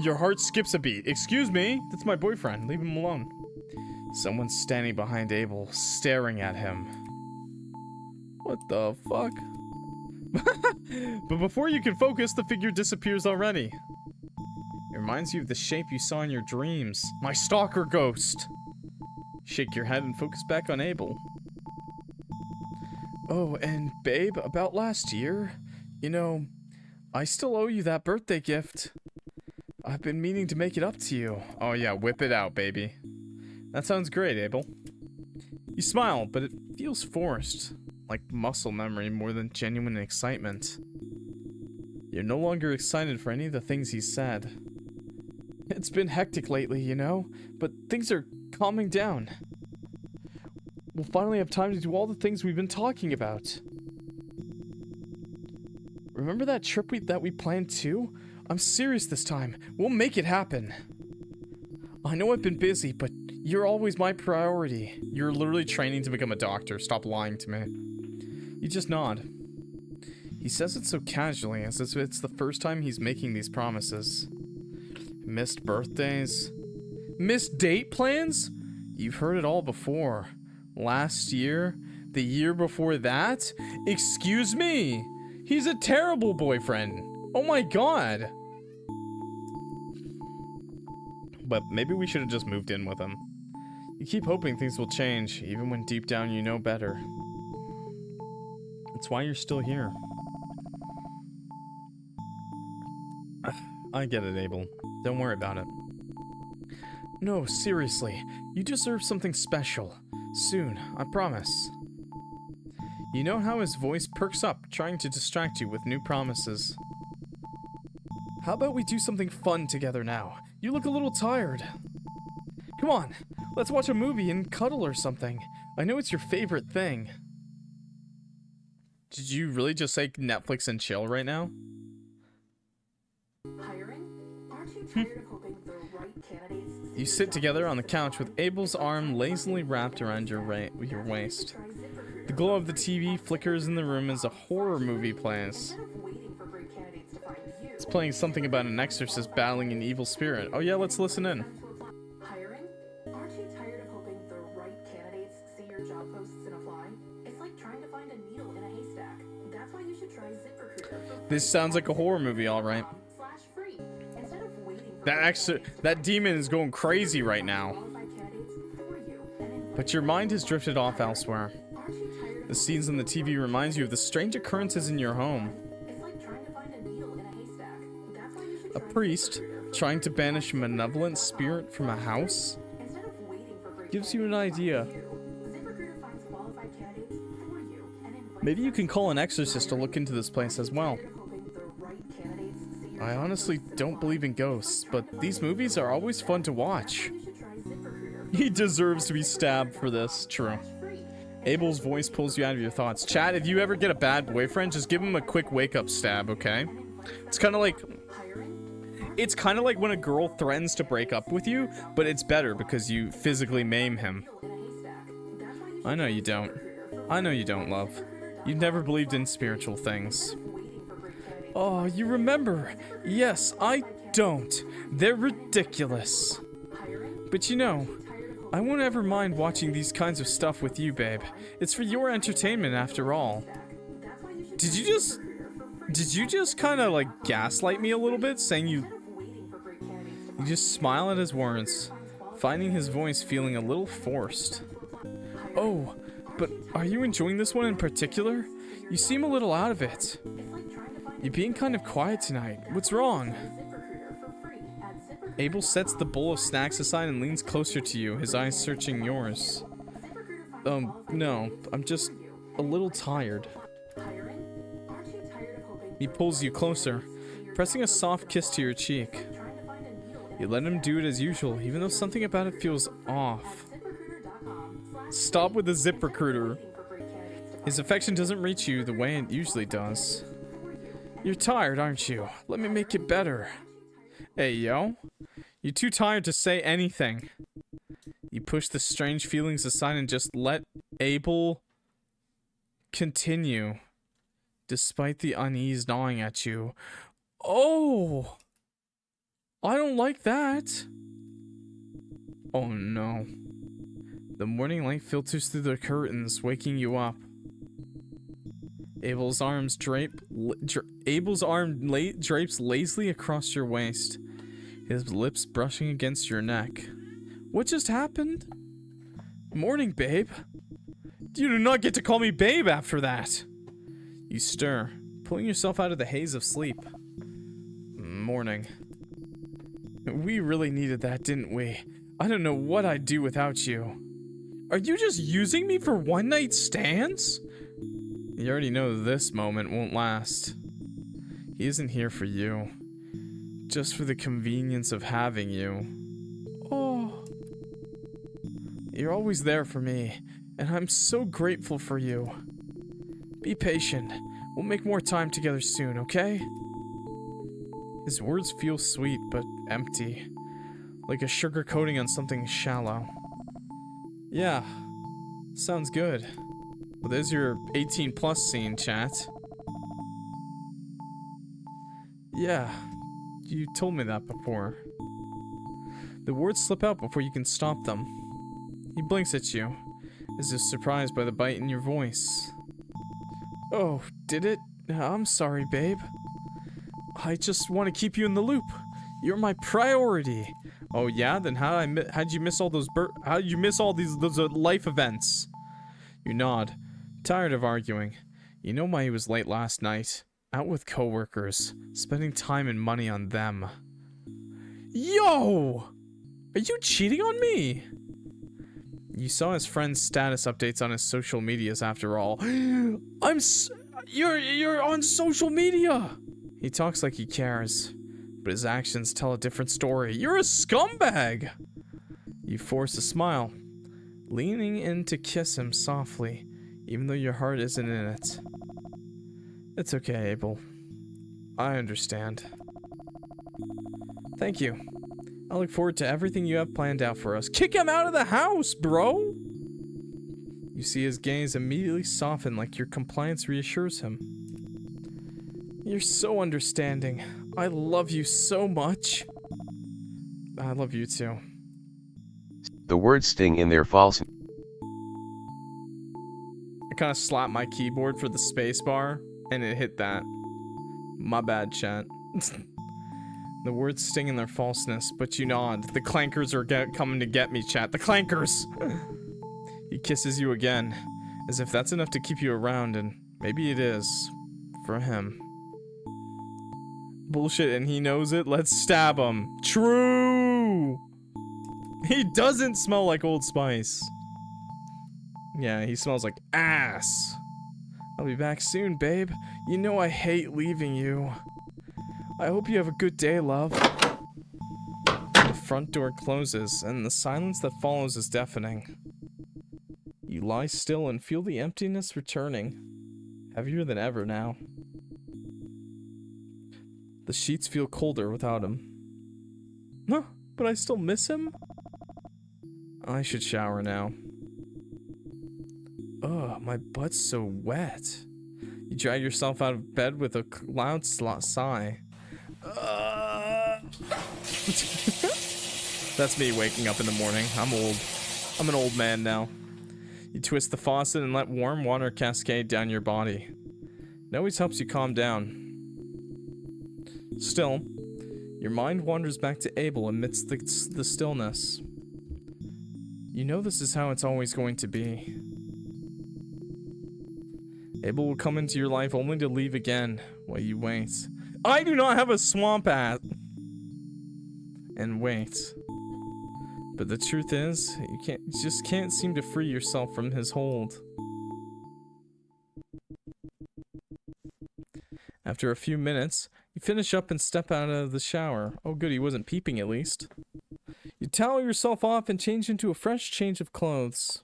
Your heart skips a beat. Excuse me? That's my boyfriend. Leave him alone. Someone's standing behind Abel, staring at him. What the fuck? But before you can focus, the figure disappears already. It reminds you of the shape you saw in your dreams. My stalker ghost. Shake your head and focus back on Abel. Oh, and babe, about last year, you know, I still owe you that birthday gift. I've been meaning to make it up to you. Oh yeah, whip it out, baby. That sounds great, Abel. You smile, but it feels forced, like muscle memory more than genuine excitement. You're no longer excited for any of the things he said. It's been hectic lately, you know, but things are calming down. We'll finally have time to do all the things we've been talking about. Remember that trip that we planned too? I'm serious this time. We'll make it happen. I know I've been busy, but you're always my priority. You're literally training to become a doctor. Stop lying to me. You just nod. He says it so casually, as if it's the first time he's making these promises. Missed birthdays? Missed date plans? You've heard it all before. Last year? The year before that? Excuse me! He's a terrible boyfriend! Oh my god! But maybe we should have just moved in with him. You keep hoping things will change, even when deep down you know better. That's why you're still here. I get it, Abel. Don't worry about it. No, seriously. You deserve something special. Soon, I promise. You know how his voice perks up, trying to distract you with new promises. How about we do something fun together now? You look a little tired. Come on, let's watch a movie and cuddle or something. I know it's your favorite thing. Did you really just say Netflix and chill right now? Hiring? Aren't you tired of hoping the right candidates You sit together on the couch with Abel's arm lazily wrapped around your waist. The glow of the TV flickers in the room as a horror movie plays. It's playing something about an exorcist battling an evil spirit. Oh yeah, let's listen in. Hiring? Aren't you tired of hoping the right candidates see your job posts and apply? It's like trying to find a needle in a haystack. That's why you should try ZipRecruiter. This sounds like a horror movie, alright. That demon is going crazy right now. But your mind has drifted off elsewhere. The scenes on the TV reminds you of the strange occurrences in your home. A priest trying to banish a malevolent spirit from a house gives you an idea. Maybe you can call an exorcist to look into this place as well. I honestly don't believe in ghosts, but these movies are always fun to watch. He deserves to be stabbed for this. True. Abel's voice pulls you out of your thoughts. Chat, if you ever get a bad boyfriend, just give him a quick wake-up stab, okay? It's kind of like when a girl threatens to break up with you, but it's better because you physically maim him. I know you don't. I know you don't, love. You've never believed in spiritual things. Oh, you remember. Yes, I don't. They're ridiculous. But you know, I won't ever mind watching these kinds of stuff with you, babe. It's for your entertainment after all. Did you just kind of like gaslight me a little bit, saying you just smile at his words, finding his voice feeling a little forced. Oh, but are you enjoying this one in particular? You seem a little out of it. You're being kind of quiet tonight. What's wrong? Abel sets the bowl of snacks aside and leans closer to you, his eyes searching yours. No, I'm just a little tired. He pulls you closer, pressing a soft kiss to your cheek. You let him do it as usual, even though something about it feels off. Stop with the ZipRecruiter. His affection doesn't reach you the way it usually does. You're tired, aren't you? Let me make it better. Hey, yo. You're too tired to say anything. You push the strange feelings aside and just let Abel continue, despite the unease gnawing at you. Oh! I don't like that. Oh no. The morning light filters through the curtains, waking you up. Abel's arm drapes lazily across your waist, his lips brushing against your neck. What just happened? Morning, babe. You do not get to call me babe after that. You stir, pulling yourself out of the haze of sleep. Morning. We really needed that, didn't we? I don't know what I'd do without you. Are you just using me for one-night stands? You already know this moment won't last. He isn't here for you. Just for the convenience of having you. Oh. You're always there for me, and I'm so grateful for you. Be patient. We'll make more time together soon, okay? His words feel sweet, but empty. Like a sugar coating on something shallow. Yeah. Sounds good. Well, there's your 18 plus scene, chat. Yeah. You told me that before. The words slip out before you can stop them. He blinks at you, as if surprised by the bite in your voice. Oh, did it? I'm sorry, babe. I just want to keep you in the loop. You're my priority. Oh yeah? Then how'd you miss all those how'd you miss all those life events? You nod, tired of arguing. You know why he was late last night. Out with coworkers, spending time and money on them. Yo! Are you cheating on me? You saw his friend's status updates on his social medias after all. You're on social media! He talks like he cares, but his actions tell a different story. You're a scumbag! You force a smile, leaning in to kiss him softly, even though your heart isn't in it. It's okay, Abel. I understand. Thank you. I look forward to everything you have planned out for us. Kick him out of the house, bro! You see his gaze immediately soften like your compliance reassures him. You're so understanding. I love you so much. I love you too. The words sting in their false. I kind of slapped my keyboard for the space bar, and it hit that. My bad, chat. The words sting in their falseness, but you nod. The clankers are coming to get me, chat. The clankers! He kisses you again, as if that's enough to keep you around, and maybe it is. For him. Bullshit, and he knows it? Let's stab him. True! He doesn't smell like Old Spice. Yeah, he smells like ass. I'll be back soon, babe. You know I hate leaving you. I hope you have a good day, love. The front door closes, and the silence that follows is deafening. You lie still and feel the emptiness returning, heavier than ever now. The sheets feel colder without him. Huh, but I still miss him? I should shower now. Ugh, my butt's so wet. You drag yourself out of bed with a loud sigh. That's me waking up in the morning. I'm old. I'm an old man now. You twist the faucet and let warm water cascade down your body. It always helps you calm down. Still, your mind wanders back to Abel amidst the stillness. You know this is how it's always going to be. Abel will come into your life only to leave again while you wait. I do not have a swamp hat! And wait. But the truth is, you just can't seem to free yourself from his hold. After a few minutes, you finish up and step out of the shower. Oh good, he wasn't peeping at least. You towel yourself off and change into a fresh change of clothes.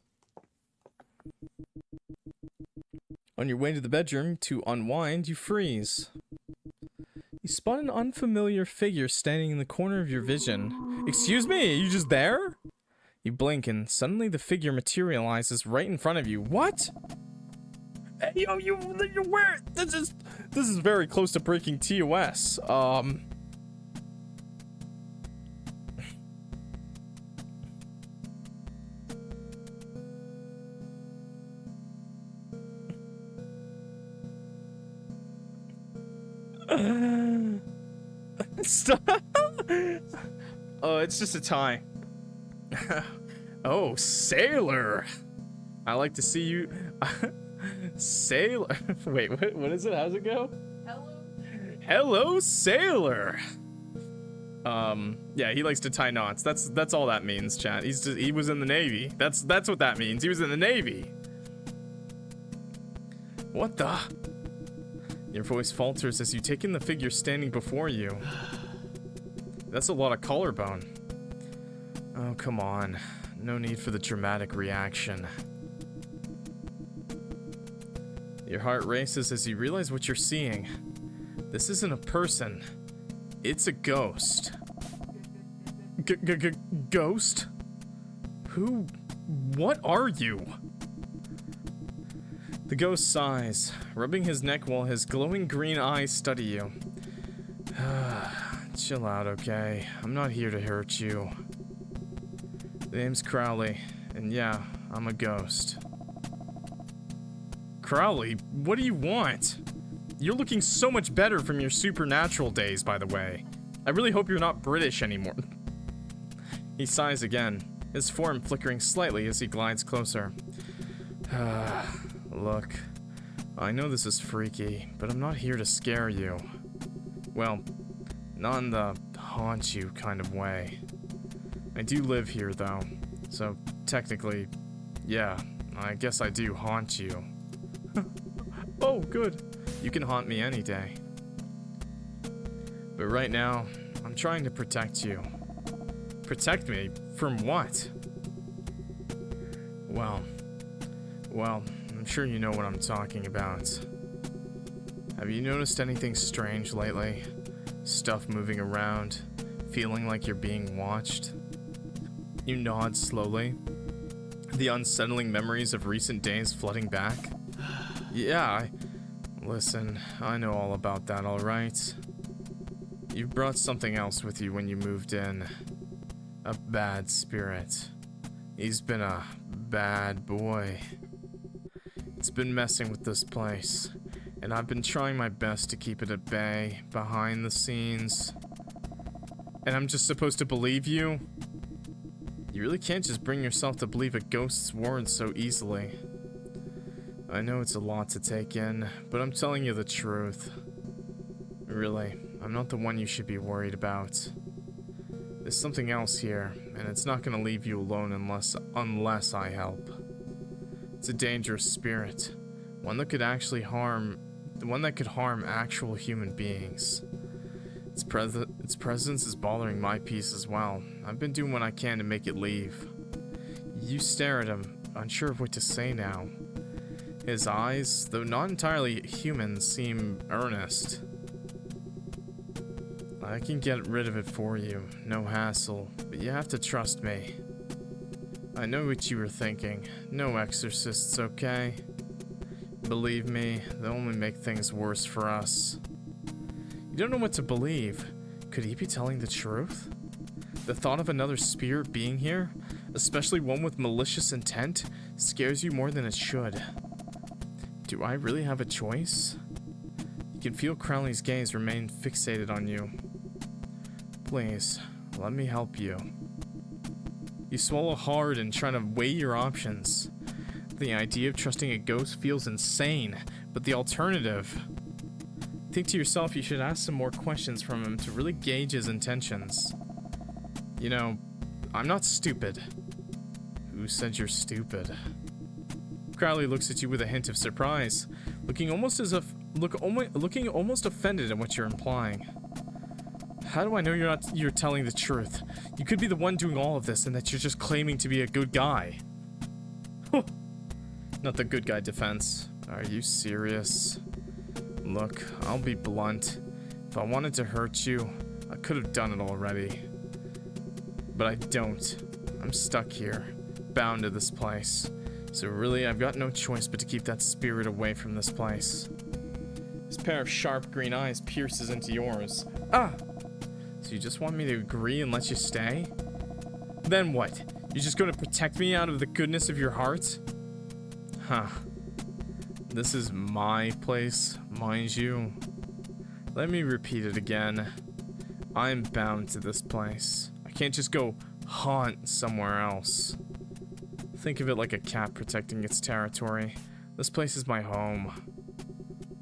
On your way to the bedroom to unwind, you freeze. You spot an unfamiliar figure standing in the corner of your vision. Excuse me, are you just there? You blink and suddenly the figure materializes right in front of you. What? Hey, yo, you're where? This is very close to breaking TOS. Stop. Oh, it's just a tie. Oh, sailor. I like to see you. Sailor. Wait, what is it? How's it go? Hello, sailor. Yeah, he likes to tie knots. That's all that means, chat. He was in the Navy. That's what that means. He was in the Navy. What the? Your voice falters as you take in the figure standing before you. That's a lot of collarbone. Oh, come on. No need for the dramatic reaction. Your heart races as you realize what you're seeing. This isn't a person. It's a ghost. Ghost? Who? What are you? The ghost sighs, rubbing his neck while his glowing green eyes study you. Chill out, okay? I'm not here to hurt you. The name's Crowley, and yeah, I'm a ghost. Crowley, what do you want? You're looking so much better from your supernatural days, by the way. I really hope you're not British anymore. He sighs again, his form flickering slightly as he glides closer. Look, I know this is freaky, but I'm not here to scare you. Well, not in the haunt you kind of way. I do live here, though, so technically, Yeah, I guess I do haunt you. Oh, good. You can haunt me any day. But right now, I'm trying to protect you. Protect me? From what? Well, I'm sure you know what I'm talking about. Have you noticed anything strange lately? Stuff moving around, feeling like you're being watched? You nod slowly, the unsettling memories of recent days flooding back. Yeah, listen, I know all about that, alright? You brought something else with you when you moved in. A bad spirit. He's been a bad boy. It's been messing with this place, and I've been trying my best to keep it at bay, behind the scenes. And I'm just supposed to believe you? You really can't just bring yourself to believe a ghost's words so easily. I know it's a lot to take in, but I'm telling you the truth. Really, I'm not the one you should be worried about. There's something else here, and it's not gonna leave you alone unless I help. It's a dangerous spirit, one that could harm actual human beings. Its presence is bothering my peace as well. I've been doing what I can to make it leave. You stare at him, unsure of what to say now. His eyes, though not entirely human, seem earnest. I can get rid of it for you, no hassle, but you have to trust me. I know what you were thinking. No exorcists, okay? Believe me, they'll only make things worse for us. You don't know what to believe. Could he be telling the truth? The thought of another spirit being here, especially one with malicious intent, scares you more than it should. Do I really have a choice? You can feel Crowley's gaze remain fixated on you. Please, let me help you. You swallow hard and try to weigh your options. The idea of trusting a ghost feels insane, but the alternative... Think to yourself you should ask some more questions from him to really gauge his intentions. You know, I'm not stupid. Who said you're stupid? Crowley looks at you with a hint of surprise, looking almost offended at what you're implying. How do I know you're telling the truth? You could be the one doing all of this and that you're just claiming to be a good guy. Not the good guy defense. Are you serious? Look, I'll be blunt. If I wanted to hurt you, I could have done it already. But I don't. I'm stuck here, bound to this place. So really, I've got no choice but to keep that spirit away from this place. His pair of sharp green eyes pierces into yours. Ah! So you just want me to agree and let you stay? Then what? You're just going to protect me out of the goodness of your heart? Huh. This is my place, mind you. Let me repeat it again. I'm bound to this place. I can't just go haunt somewhere else. Think of it like a cat protecting its territory. This place is my home.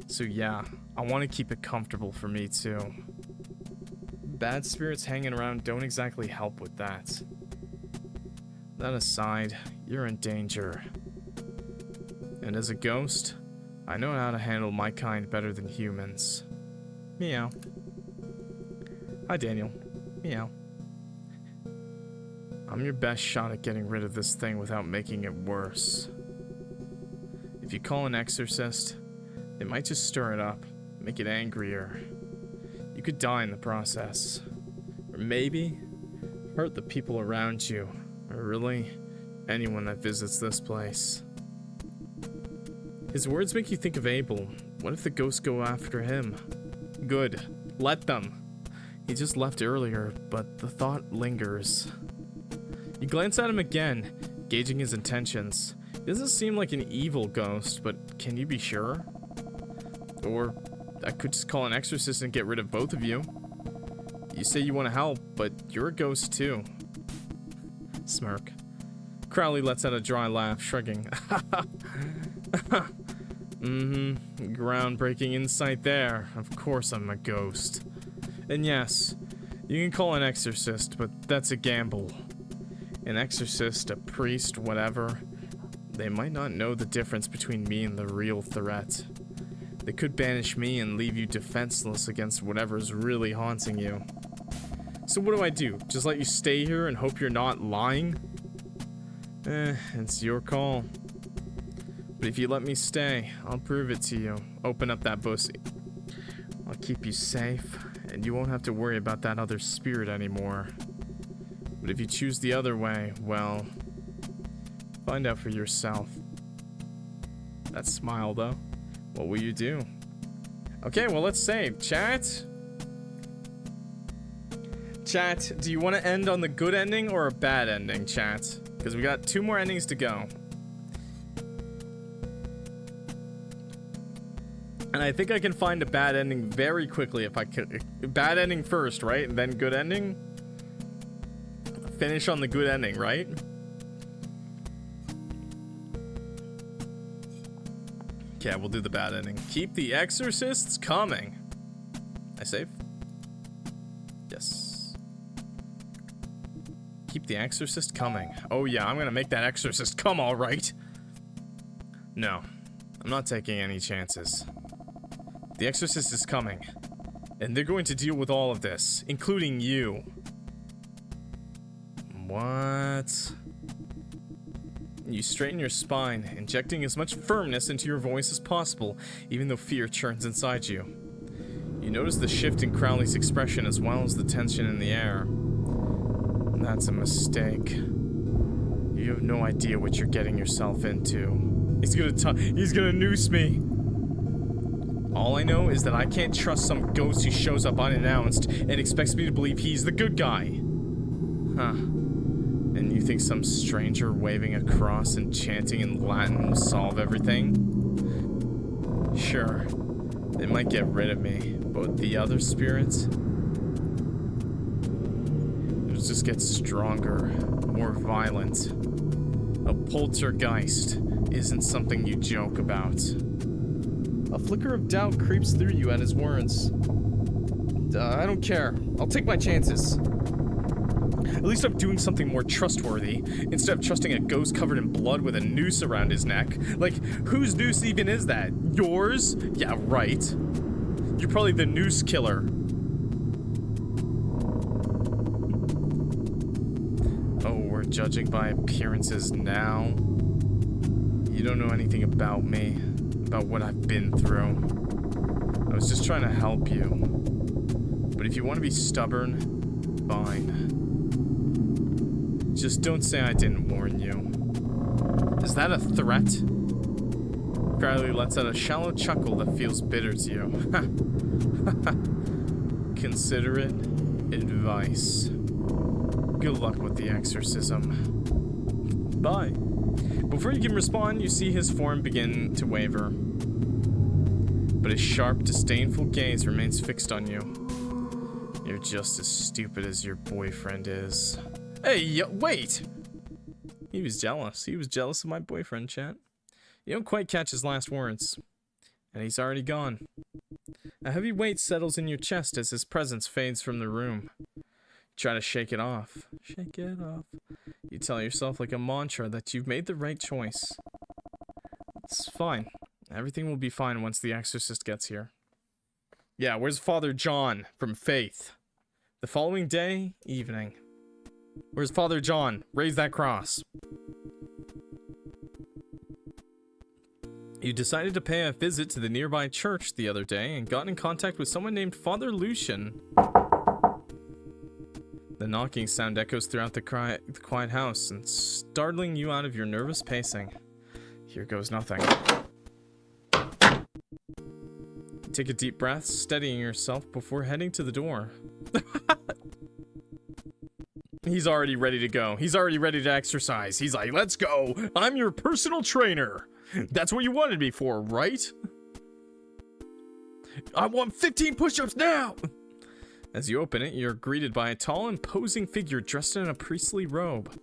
So yeah, I want to keep it comfortable for me too. Bad spirits hanging around don't exactly help with that. That aside, you're in danger. And as a ghost, I know how to handle my kind better than humans. Meow. Hi, Daniel. Meow. I'm your best shot at getting rid of this thing without making it worse. If you call an exorcist, they might just stir it up, make it angrier. You could die in the process. Or maybe hurt the people around you, or really anyone that visits this place. His words make you think of Abel. What if the ghosts go after him? Good. Let them. He just left earlier, but the thought lingers. You glance at him again, gauging his intentions. He doesn't seem like an evil ghost, but can you be sure? Or I could just call an exorcist and get rid of both of you. You say you want to help, but you're a ghost too. Smirk. Crowley lets out a dry laugh, shrugging. Groundbreaking insight there. Of course I'm a ghost. And yes, you can call an exorcist, but that's a gamble. An exorcist, a priest, whatever. They might not know the difference between me and the real threat. They could banish me and leave you defenseless against whatever's really haunting you. So what do I do? Just let you stay here and hope you're not lying? It's your call. But if you let me stay, I'll prove it to you. Open up that pussy. I'll keep you safe, and you won't have to worry about that other spirit anymore. But if you choose the other way, well, find out for yourself. That smile, though. What will you do? Okay, well, let's save. Chat? Chat, do you want to end on the good ending or a bad ending, chat? Because we got 2 more endings to go. And I think I can find a bad ending very quickly if I could. Bad ending first, right? And then good ending? Finish on the good ending, right? Okay, we'll do the bad ending. Keep the exorcists coming. I save? Yes. Keep the exorcist coming. Oh yeah, I'm gonna make that exorcist come all right. No, I'm not taking any chances. The exorcist is coming, and they're going to deal with all of this, including you. What? You straighten your spine, injecting as much firmness into your voice as possible, even though fear churns inside you. You notice the shift in Crowley's expression as well as the tension in the air. That's a mistake. You have no idea what you're getting yourself into. He's gonna noose me. All I know is that I can't trust some ghost who shows up unannounced and expects me to believe he's the good guy. Huh. And you think some stranger waving a cross and chanting in Latin will solve everything? Sure, they might get rid of me, but the other spirits? It'll just get stronger, more violent. A poltergeist isn't something you joke about. A flicker of doubt creeps through you at his words. I don't care. I'll take my chances. At least I'm doing something more trustworthy, instead of trusting a ghost covered in blood with a noose around his neck. Like, whose noose even is that? Yours? Yeah, right. You're probably the noose killer. Oh, we're judging by appearances now? You don't know anything about me, about what I've been through. I was just trying to help you. But if you want to be stubborn, fine. Just don't say I didn't warn you. Is that a threat? Crowley lets out a shallow chuckle that feels bitter to you. Considerate advice. Good luck with the exorcism. Bye. Before you can respond, you see his form begin to waver. But his sharp, disdainful gaze remains fixed on you. You're just as stupid as your boyfriend is. Hey, wait! He was jealous. He was jealous of my boyfriend, chat. You don't quite catch his last words. And he's already gone. A heavy weight settles in your chest as his presence fades from the room. You try to shake it off. Shake it off. You tell yourself like a mantra that you've made the right choice. It's fine. Everything will be fine once the exorcist gets here. Yeah, where's Father John from Faith? The following day, evening. Where's Father John? Raise that cross. You decided to pay a visit to the nearby church the other day and got in contact with someone named Father Lucian. The knocking sound echoes throughout the quiet house and startling you out of your nervous pacing. Here goes nothing. Take a deep breath, steadying yourself before heading to the door. He's already ready to go. He's already ready to exercise. He's like, let's go. I'm your personal trainer. That's what you wanted me for, right? I want 15 push-ups now. As you open it, you're greeted by a tall, imposing figure dressed in a priestly robe.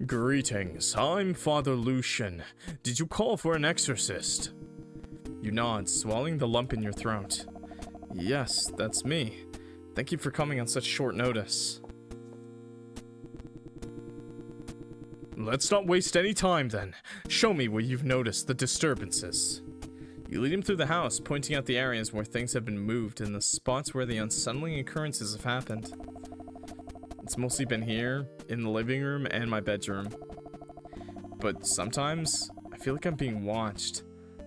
Greetings. I'm Father Lucian. Did you call for an exorcist? You nod, swallowing the lump in your throat. Yes, that's me. Thank you for coming on such short notice. Let's not waste any time then. Show me where you've noticed the disturbances. You lead him through the house, pointing out the areas where things have been moved and the spots where the unsettling occurrences have happened. It's mostly been here, in the living room, and my bedroom. But sometimes, I feel like I'm being watched.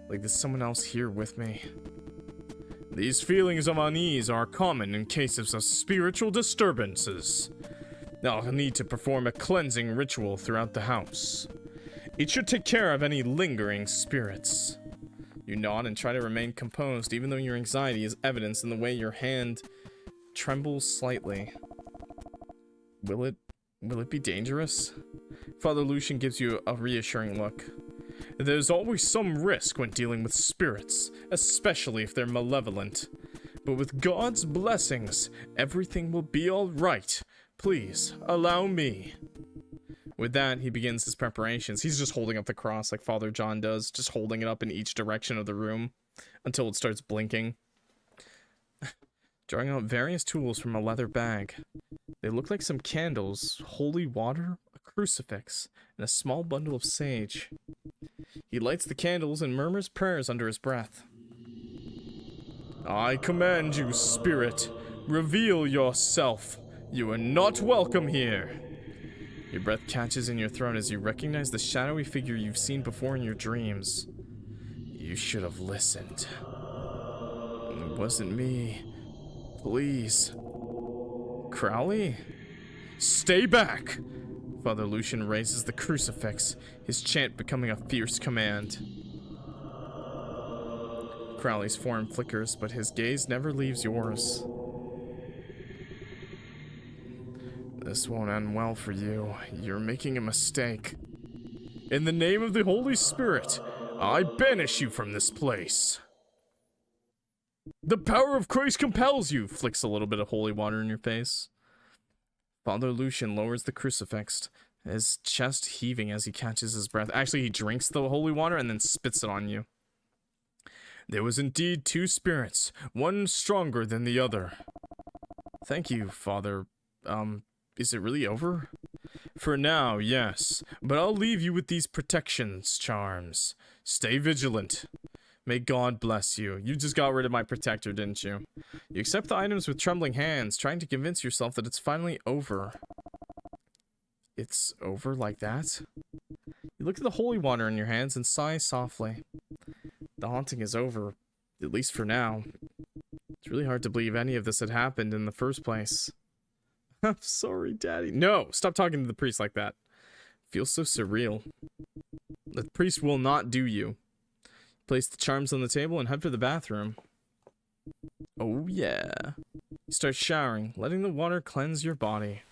Like there's someone else here with me. These feelings of unease are common in cases of spiritual disturbances. I'll need to perform a cleansing ritual throughout the house. It should take care of any lingering spirits. You nod and try to remain composed, even though your anxiety is evidenced in the way your hand trembles slightly. Will it be dangerous? Father Lucian gives you a reassuring look. There's always some risk when dealing with spirits, especially if they're malevolent. But with God's blessings, everything will be all right. Please, allow me. With that, he begins his preparations. He's just holding up the cross like Father John does, just holding it up in each direction of the room until it starts blinking. Drawing out various tools from a leather bag. They look like some candles, holy water, a crucifix, and a small bundle of sage. He lights the candles and murmurs prayers under his breath. I command you, spirit, reveal yourself. You are not welcome here. Your breath catches in your throat as you recognize the shadowy figure you've seen before in your dreams. You should have listened. It wasn't me. Please. Crowley? Stay back! Father Lucian raises the crucifix, his chant becoming a fierce command. Crowley's form flickers, but his gaze never leaves yours. This won't end well for you. You're making a mistake. In the name of the Holy Spirit, I banish you from this place. The power of Christ compels you, flicks a little bit of holy water in your face. Father Lucian lowers the crucifix, his chest heaving as he catches his breath. Actually, he drinks the holy water and then spits it on you. There was indeed two spirits, one stronger than the other. Thank you, Father. Is it really over? For now, yes, but I'll leave you with these protections charms. Stay vigilant. May God bless you. You just got rid of my protector, didn't you? You accept the items with trembling hands, trying to convince yourself that it's finally over. It's over like that? You look at the holy water in your hands and sigh softly. The haunting is over, at least for now. It's really hard to believe any of this had happened in the first place. I'm sorry, Daddy. No, stop talking to the priest like that. Feels so surreal. The priest will not do you. Place the charms on the table and head for the bathroom. Oh yeah. You start showering, letting the water cleanse your body.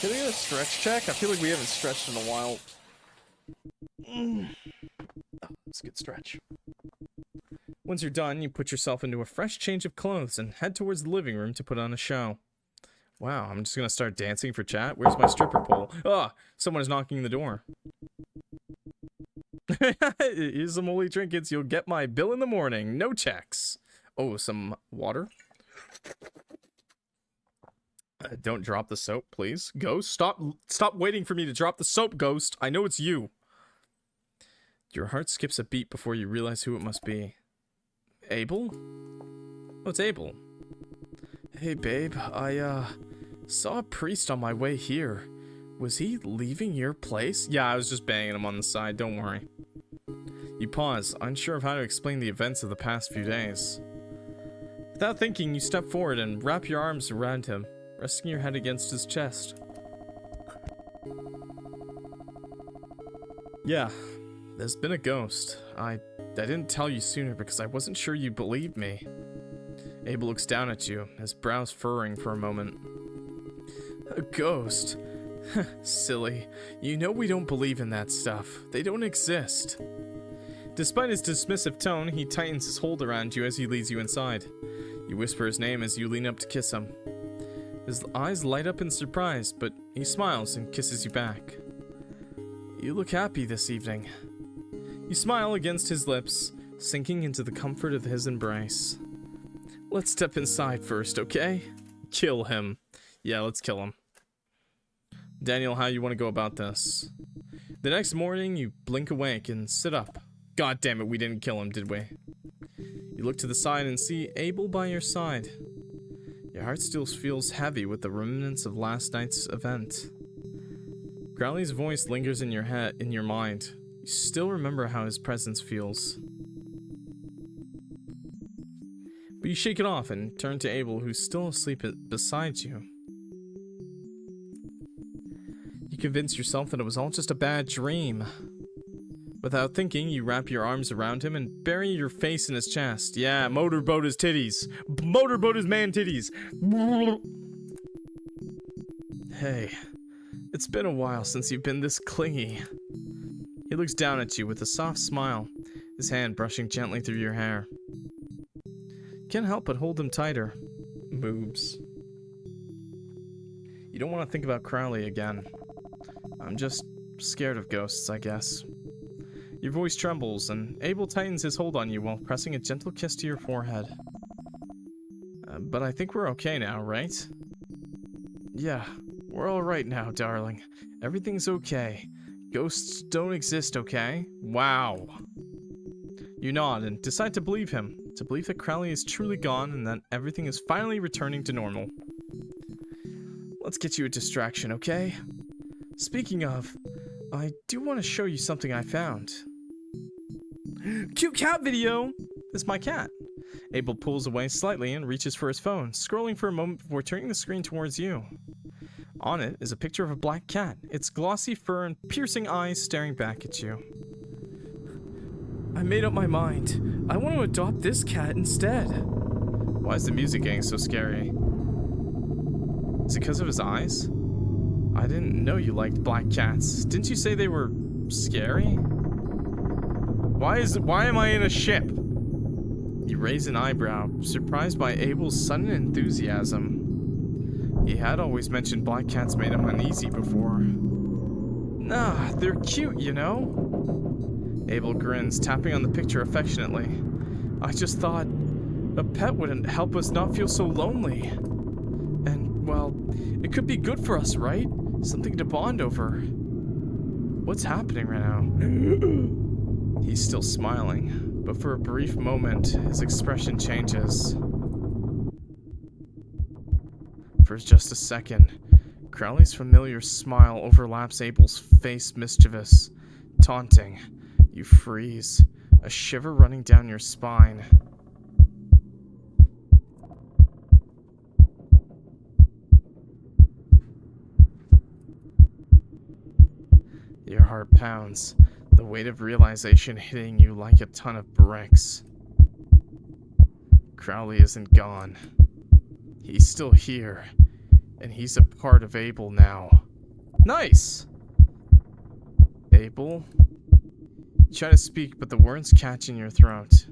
Can we get a stretch check? I feel like we haven't stretched in a while. Oh, that's a good stretch. Once you're done, you put yourself into a fresh change of clothes and head towards the living room to put on a show. Wow, I'm just gonna start dancing for chat? Where's my stripper pole? Ah, someone is knocking the door. Here's some holy trinkets. You'll get my bill in the morning. No checks. Oh, some water? Don't drop the soap, please. Ghost, stop waiting for me to drop the soap, Ghost. I know it's you. Your heart skips a beat before you realize who it must be. Abel? Oh, it's Abel. Hey, babe. I, saw a priest on my way here. Was he leaving your place? Yeah, I was just banging him on the side. Don't worry. You pause, unsure of how to explain the events of the past few days. Without thinking, you step forward and wrap your arms around him, resting your head against his chest. Yeah, there's been a ghost. I didn't tell you sooner because I wasn't sure you'd believe me. Abel looks down at you, his brows furrowing for a moment. A ghost? Silly. You know we don't believe in that stuff. They don't exist. Despite his dismissive tone, he tightens his hold around you as he leads you inside. You whisper his name as you lean up to kiss him. His eyes light up in surprise, but he smiles and kisses you back. You look happy this evening. You smile against his lips, sinking into the comfort of his embrace. Let's step inside first, okay? Kill him. Yeah, let's kill him. Daniel, how you want to go about this? The next morning, you blink awake and sit up. God damn it, we didn't kill him, did we? You look to the side and see Abel by your side. Your heart still feels heavy with the remnants of last night's event. Crowley's voice lingers in your mind. You still remember how his presence feels. But you shake it off and turn to Abel, who's still asleep beside you. You convince yourself that it was all just a bad dream. Without thinking, you wrap your arms around him and bury your face in his chest. Yeah, motorboat his titties. Motorboat his man titties. Hey, it's been a while since you've been this clingy. He looks down at you with a soft smile, his hand brushing gently through your hair. Can't help but hold him tighter. Moves. You don't want to think about Crowley again. I'm just scared of ghosts, I guess. Your voice trembles, and Abel tightens his hold on you while pressing a gentle kiss to your forehead. But I think we're okay now, right? Yeah, we're alright now, darling. Everything's okay. Ghosts don't exist, okay? Wow. You nod and decide to believe him, to believe that Crowley is truly gone and that everything is finally returning to normal. Let's get you a distraction, okay? Speaking of, I do want to show you something I found. Cute cat video! It's my cat. Abel pulls away slightly and reaches for his phone, scrolling for a moment before turning the screen towards you. On it is a picture of a black cat, its glossy fur and piercing eyes staring back at you. I made up my mind. I want to adopt this cat instead. Why is the music getting so scary? Is it because of his eyes? I didn't know you liked black cats. Didn't you say they were scary? Why am I in a ship? You raise an eyebrow, surprised by Abel's sudden enthusiasm. He had always mentioned black cats made him uneasy before. Nah, they're cute, you know? Abel grins, tapping on the picture affectionately. I just thought a pet wouldn't help us not feel so lonely. And, well, it could be good for us, right? Something to bond over. What's happening right now? He's still smiling, but for a brief moment, his expression changes. For just a second, Crowley's familiar smile overlaps Abel's face, mischievous, taunting. You freeze, a shiver running down your spine. Your heart pounds, the weight of realization hitting you like a ton of bricks. Crowley isn't gone. He's still here, and he's a part of Abel now. Nice! Abel? You try to speak, but the words catch in your throat.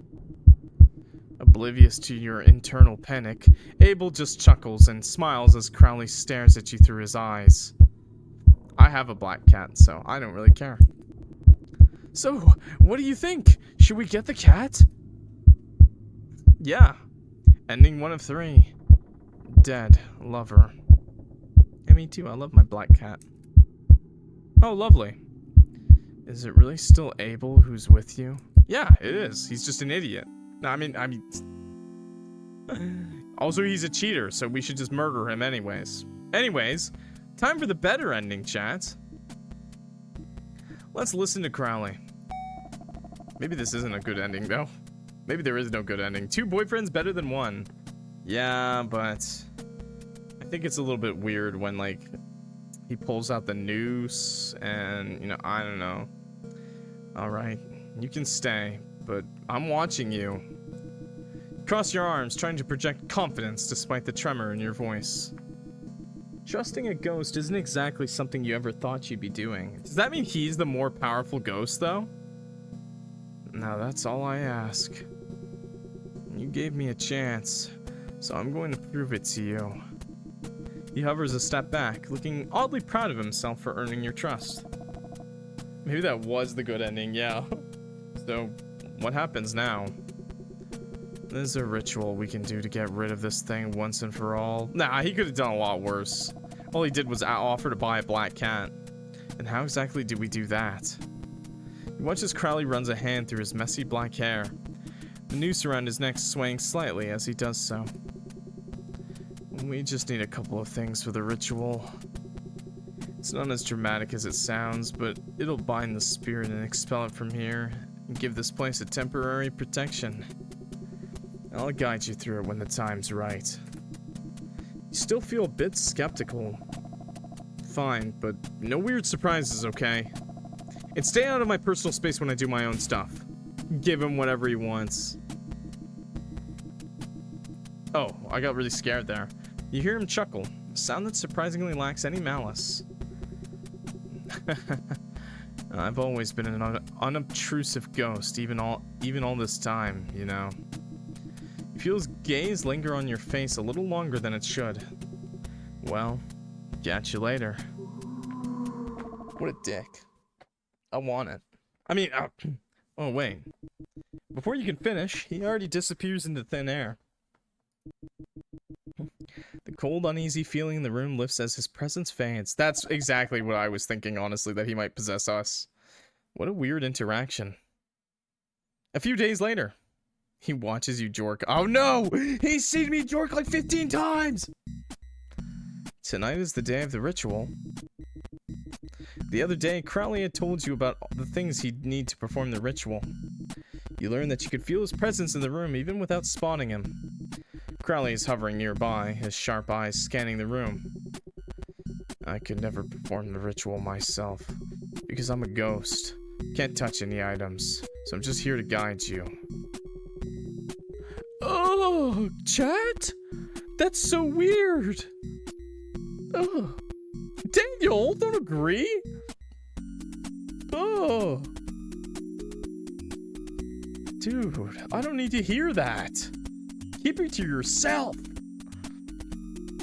Oblivious to your internal panic, Abel just chuckles and smiles as Crowley stares at you through his eyes. I have a black cat, so I don't really care. So, what do you think? Should we get the cat? Yeah. Ending 1 of 3. Dead. Lover. Yeah, me too. I love my black cat. Oh, lovely. Is it really still Abel who's with you? Yeah, it is. He's just an idiot. No, I mean... Also, he's a cheater, so we should just murder him anyways. Anyways, time for the better ending, chat. Let's listen to Crowley. Maybe this isn't a good ending, though. Maybe there is no good ending. 2 boyfriends better than 1. Yeah, but... I think it's a little bit weird when, like, he pulls out the noose and, you know, I don't know. Alright, you can stay, but I'm watching you. Cross your arms, trying to project confidence despite the tremor in your voice. Trusting a ghost isn't exactly something you ever thought you'd be doing. Does that mean he's the more powerful ghost, though? Now that's all I ask. You gave me a chance, so I'm going to prove it to you. He hovers a step back, looking oddly proud of himself for earning your trust. Maybe that was the good ending, yeah. So, what happens now? There's a ritual we can do to get rid of this thing once and for all. Nah, he could have done a lot worse. All he did was offer to buy a black cat. And how exactly do we do that? He watches Crowley runs a hand through his messy black hair, the noose around his neck swaying slightly as he does so. We just need a couple of things for the ritual. It's not as dramatic as it sounds, but it'll bind the spirit and expel it from here, and give this place a temporary protection. I'll guide you through it when the time's right. You still feel a bit skeptical. Fine, but no weird surprises, okay? And stay out of my personal space when I do my own stuff. Give him whatever he wants. Oh, I got really scared there. You hear him chuckle, a sound that surprisingly lacks any malice. I've always been an unobtrusive ghost, even all this time, you know. You feel his gaze linger on your face a little longer than it should. Well, catch you later. What a dick. I want it. I mean, oh wait. Before you can finish, he already disappears into thin air. The cold, uneasy feeling in the room lifts as his presence fades. That's exactly what I was thinking, honestly, that he might possess us. What a weird interaction. A few days later, he watches you jork. Oh no! He's seen me jork like 15 times! Tonight is the day of the ritual. The other day, Crowley had told you about the things he'd need to perform the ritual. You learned that you could feel his presence in the room even without spotting him. Crowley is hovering nearby, his sharp eyes scanning the room. I could never perform the ritual myself, because I'm a ghost. Can't touch any items, so I'm just here to guide you. Oh, chat? That's so weird. Oh. Daniel, don't agree. Oh. Dude, I don't need to hear that. Keep it to yourself.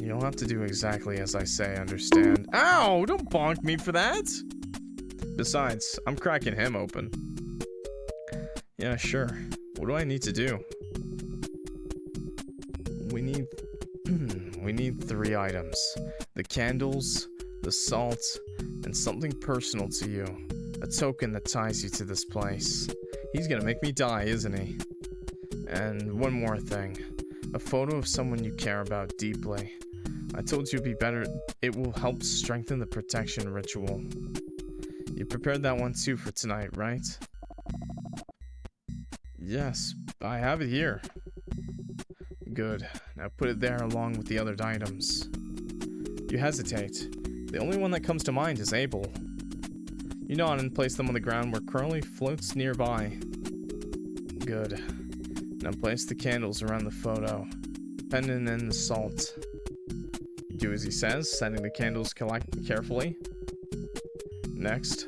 You'll have to do exactly as I say, understand? Ow, don't bonk me for that. Besides, I'm cracking him open. Yeah, sure. What do I need to do? We need 3 items. The candles, the salt, and something personal to you. A token that ties you to this place. He's gonna make me die, isn't he? And one more thing. A photo of someone you care about deeply. I told you it'd be better. It will help strengthen the protection ritual. You prepared that one too for tonight, right? Yes, I have it here. Good. Now put it there along with the other items. You hesitate. The only one that comes to mind is Abel. You nod and place them on the ground where Crowley floats nearby. Good. Now place the candles around the photo, the pendant and the salt. You do as he says, setting the candles carefully. Next,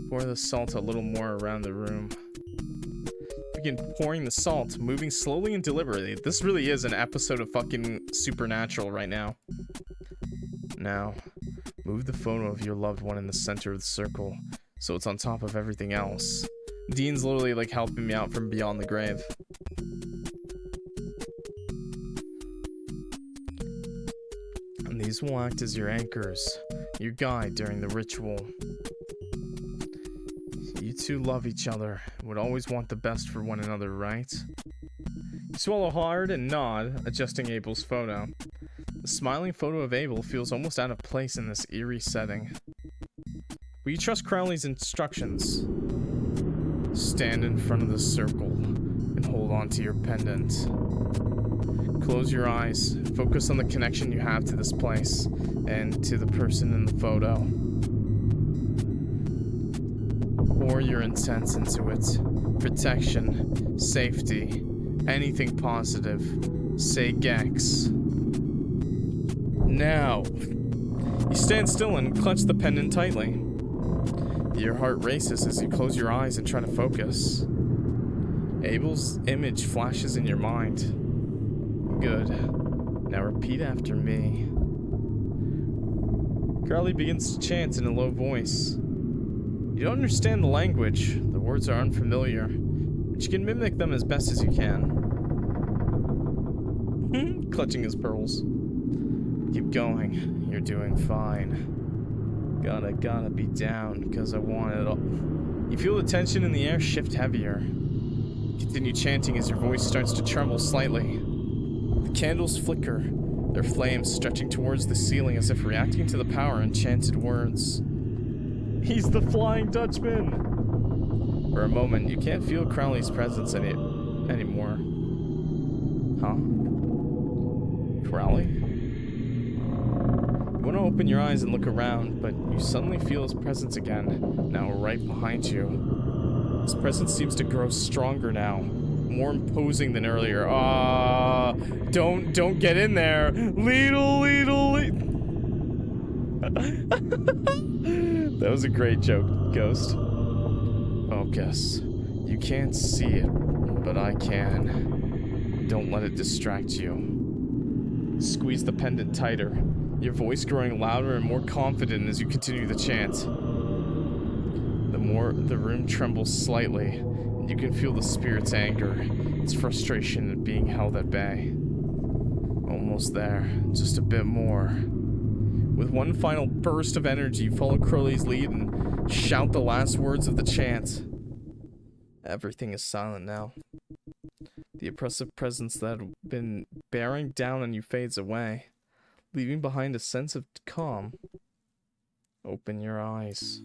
pour the salt a little more around the room. Begin pouring the salt, moving slowly and deliberately. This really is an episode of fucking Supernatural right now. Now, move the photo of your loved one in the center of the circle, so it's on top of everything else. Dean's literally like helping me out from beyond the grave. And these will act as your anchors, your guide during the ritual. You two love each other, would always want the best for one another, right? You swallow hard and nod, adjusting Abel's photo. The smiling photo of Abel feels almost out of place in this eerie setting. Will you trust Crowley's instructions? Stand in front of the circle and hold on to your pendant. Close your eyes, focus on the connection you have to this place and to the person in the photo. Pour your intent into it. Protection, safety, anything positive. Say Gex. Now. You stand still and clutch the pendant tightly. Your heart races as you close your eyes and try to focus. Abel's image flashes in your mind. Good. Now repeat after me. Crowley begins to chant in a low voice. You don't understand the language, the words are unfamiliar, but you can mimic them as best as you can. Clutching his pearls. Keep going. You're doing fine. Gotta be down, because I want it all. You feel the tension in the air shift heavier. Continue chanting as your voice starts to tremble slightly. The candles flicker, their flames stretching towards the ceiling as if reacting to the power in chanted words. He's the Flying Dutchman! For a moment, you can't feel Crowley's presence anymore. Huh? Crowley? You want to open your eyes and look around, but you suddenly feel his presence again, now right behind you. His presence seems to grow stronger now, more imposing than earlier. Don't get in there! Leedle. That was a great joke, Ghost. Focus. You can't see it, but I can. Don't let it distract you. Squeeze the pendant tighter, your voice growing louder and more confident as you continue the chant. The more the room trembles slightly, and you can feel the spirit's anger, its frustration at being held at bay. Almost there, just a bit more. With one final burst of energy, you follow Crowley's lead and shout the last words of the chant. Everything is silent now. The oppressive presence that had been bearing down on you fades away, leaving behind a sense of calm. Open your eyes.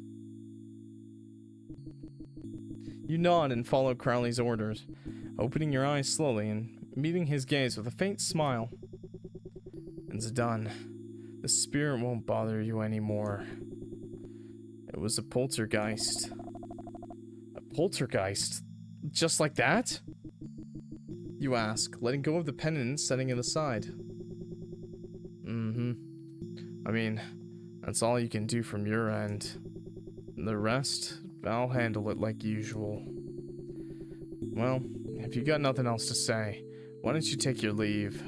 You nod and follow Crowley's orders, opening your eyes slowly and meeting his gaze with a faint smile. It's done. The spirit won't bother you anymore. It was a poltergeist. A poltergeist? Just like that? You ask, letting go of the pendant and setting it aside. I mean, that's all you can do from your end. The rest, I'll handle it like usual. Well, if you got nothing else to say, why don't you take your leave?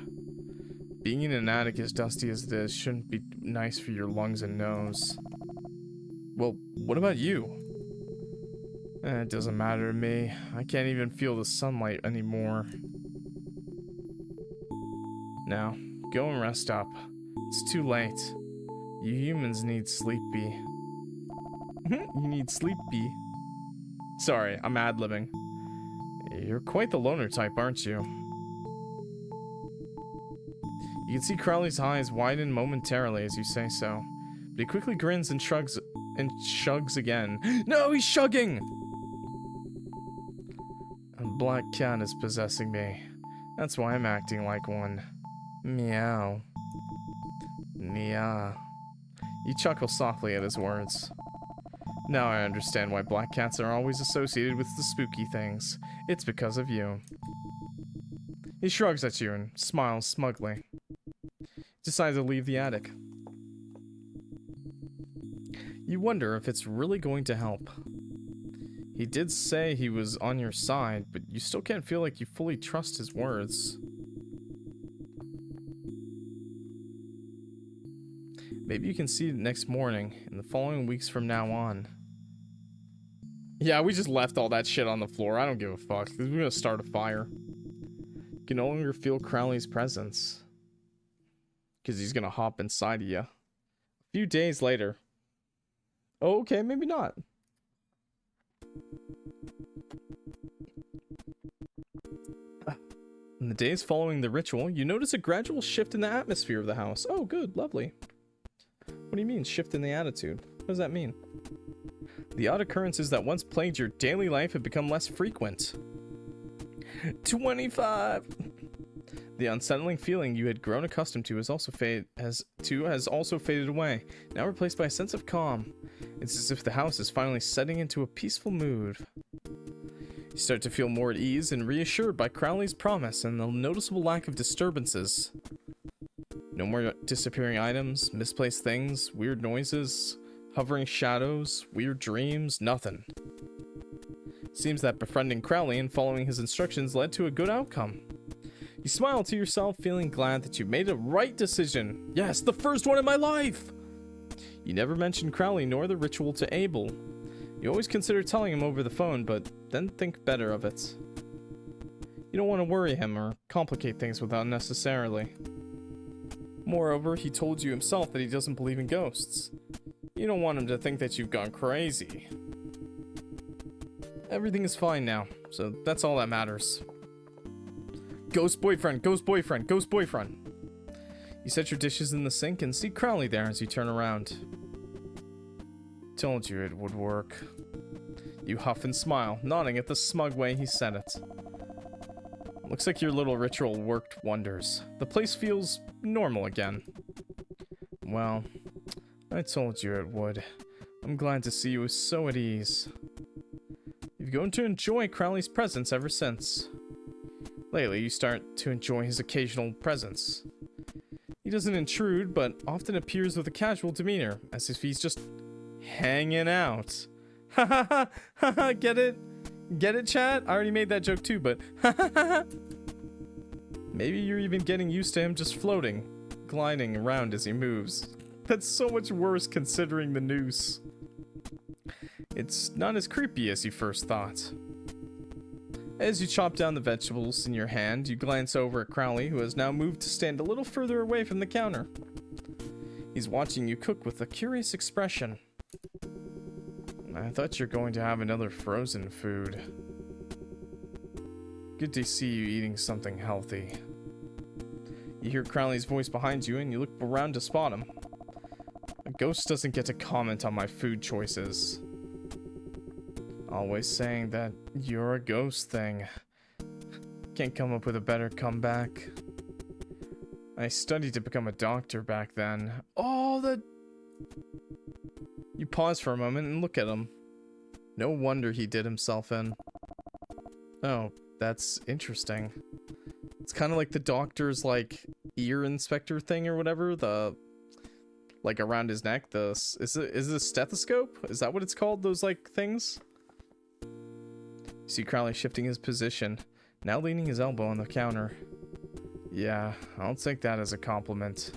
Being in an attic as dusty as it is shouldn't be nice for your lungs and nose. Well, what about you? It doesn't matter to me. I can't even feel the sunlight anymore. Now, go and rest up. It's too late. You humans need sleepy. You need sleepy. Sorry, I'm ad-libbing. You're quite the loner type, aren't you? You can see Crowley's eyes widen momentarily as you say so, but he quickly grins and shrugs again. No, he's shugging! A black cat is possessing me. That's why I'm acting like one. Meow. Meow. You chuckle softly at his words. Now I understand why black cats are always associated with the spooky things. It's because of you. He shrugs at you and smiles smugly. Decides to leave the attic. You wonder if it's really going to help. He did say he was on your side, but you still can't feel like you fully trust his words. Maybe you can see it next morning, in the following weeks from now on. Yeah, we just left all that shit on the floor. I don't give a fuck. We're gonna start a fire. You can no longer feel Crowley's presence. Because he's gonna hop inside of you. A few days later. Oh, okay, maybe not. In the days following the ritual, you notice a gradual shift in the atmosphere of the house. Oh, good, lovely. What do you mean, shift in the attitude? What does that mean? The odd occurrences that once plagued your daily life have become less frequent. 25! The unsettling feeling you had grown accustomed to has also faded away, now replaced by a sense of calm. It's as if the house is finally setting into a peaceful mood. You start to feel more at ease and reassured by Crowley's promise and the noticeable lack of disturbances. No more disappearing items, misplaced things, weird noises, hovering shadows, weird dreams, nothing. Seems that befriending Crowley and following his instructions led to a good outcome. You smile to yourself, feeling glad that you made a right decision. Yes, the first one in my life! You never mentioned Crowley nor the ritual to Abel. You always consider telling him over the phone, but then think better of it. You don't want to worry him or complicate things without unnecessarily. Moreover, he told you himself that he doesn't believe in ghosts. You don't want him to think that you've gone crazy. Everything is fine now, so that's all that matters. Ghost boyfriend, ghost boyfriend, ghost boyfriend. You set your dishes in the sink and see Crowley there as you turn around. Told you it would work. You huff and smile, nodding at the smug way he said it. Looks like your little ritual worked wonders. The place feels normal again. Well, I told you it would. I'm glad to see you so at ease. You've grown to enjoy Crowley's presence ever since. Lately, you start to enjoy his occasional presence. He doesn't intrude, but often appears with a casual demeanor, as if he's just hanging out. Ha ha ha ha ha, get it? Get it, chat? I already made that joke too, but ha ha ha. Maybe you're even getting used to him just floating, gliding around as he moves. That's so much worse considering the noose. It's not as creepy as you first thought. As you chop down the vegetables in your hand, you glance over at Crowley, who has now moved to stand a little further away from the counter. He's watching you cook with a curious expression. I thought you're going to have another frozen food. Good to see you eating something healthy. You hear Crowley's voice behind you and you look around to spot him. A ghost doesn't get to comment on my food choices. Always saying that you're a ghost thing. Can't come up with a better comeback. I studied to become a doctor back then. Oh, You pause for a moment and look at him. No wonder he did himself in. Oh, that's interesting. It's kind of like the doctor's, like, ear inspector thing or whatever. Like, around his neck. Is it a stethoscope? Is that what it's called? Those, like, things? You see Crowley shifting his position, now leaning his elbow on the counter. Yeah, I'll take that as a compliment.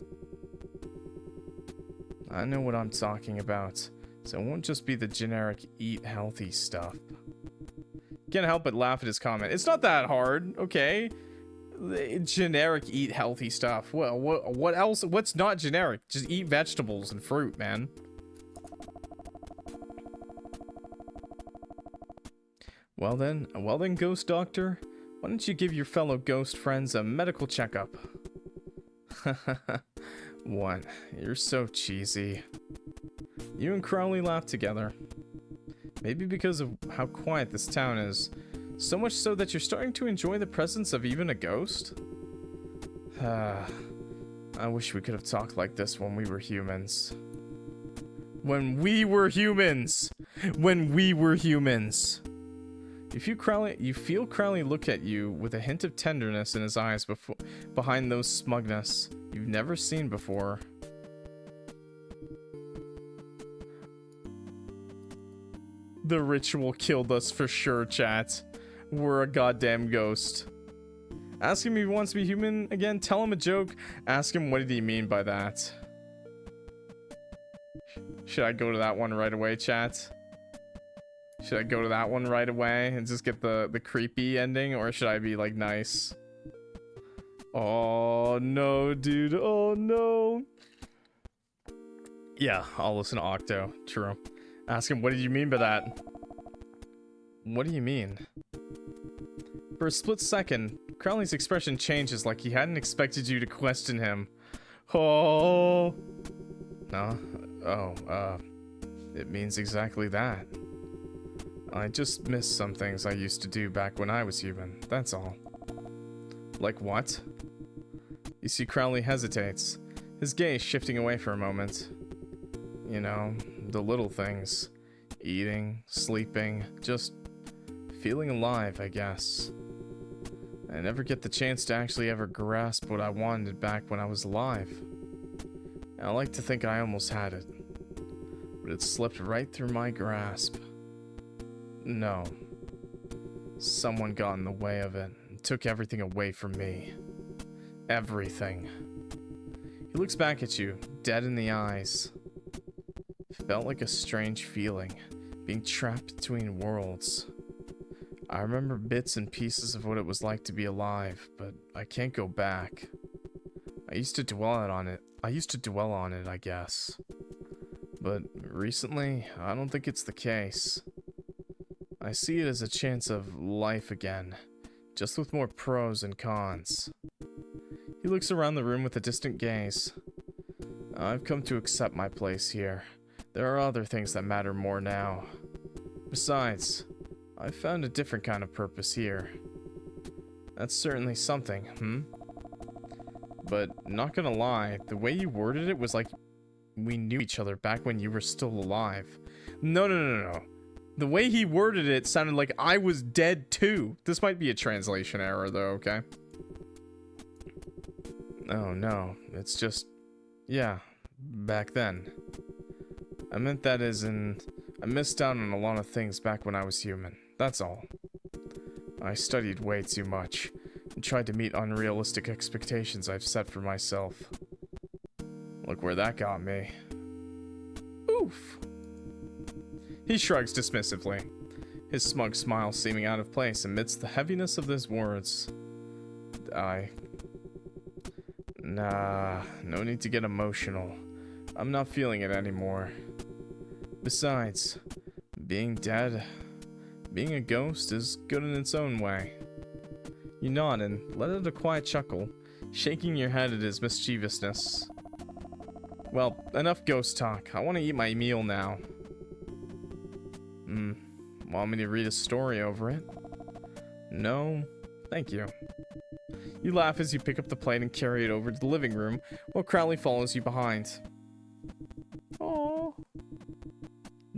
I know what I'm talking about, so it won't just be the generic eat healthy stuff. Can't help but laugh at his comment. It's not that hard, okay? Generic eat healthy stuff. Well, what else? What's not generic? Just eat vegetables and fruit, man. Well then, Ghost Doctor, why don't you give your fellow ghost friends a medical checkup? What? You're so cheesy. You and Crowley laugh together. Maybe because of how quiet this town is. So much so that you're starting to enjoy the presence of even a ghost? I wish we could have talked like this when we were humans. When we were humans! When we were humans! You feel Crowley look at you with a hint of tenderness in his eyes behind those smugness you've never seen before. The ritual killed us for sure, chat. We're a goddamn ghost. Ask him if he wants to be human again. Tell him a joke. Ask him what did he mean by that. Should I go to that one right away, chat? Should I go to that one right away and just get the creepy ending, or should I be like nice? Oh no, dude. Oh no. Yeah, I'll listen to Octo. True. Ask him, what did you mean by that? What do you mean? For a split second, Crowley's expression changes like he hadn't expected you to question him. Oh. No. Oh, it means exactly that. I just miss some things I used to do back when I was human, that's all. Like what? You see Crowley hesitates, his gaze shifting away for a moment. You know, the little things. Eating, sleeping, just feeling alive, I guess. I never get the chance to actually ever grasp what I wanted back when I was alive. I like to think I almost had it, but it slipped right through my grasp. No. Someone got in the way of it and took everything away from me. Everything. He looks back at you, dead in the eyes. Felt like a strange feeling, being trapped between worlds. I remember bits and pieces of what it was like to be alive, but I can't go back. I used to dwell on it, I guess. But recently, I don't think it's the case. I see it as a chance of life again, just with more pros and cons. He looks around the room with a distant gaze. I've come to accept my place here. There are other things that matter more now. Besides, I've found a different kind of purpose here. That's certainly something, But not gonna lie, the way you worded it was like we knew each other back when you were still alive. No. The way he worded it sounded like I was dead too. This might be a translation error though, okay? Oh no, it's just, yeah, back then. I meant that as in, I missed out on a lot of things back when I was human. That's all. I studied way too much and tried to meet unrealistic expectations I've set for myself. Look where that got me. Oof. He shrugs dismissively, his smug smile seeming out of place amidst the heaviness of his words. Nah, no need to get emotional. I'm not feeling it anymore. Besides, being dead, being a ghost is good in its own way. You nod and let out a quiet chuckle, shaking your head at his mischievousness. Well, enough ghost talk. I want to eat my meal now. Want me to read a story over it? No, thank you. You laugh as you pick up the plate and carry it over to the living room, while Crowley follows you behind. Aww.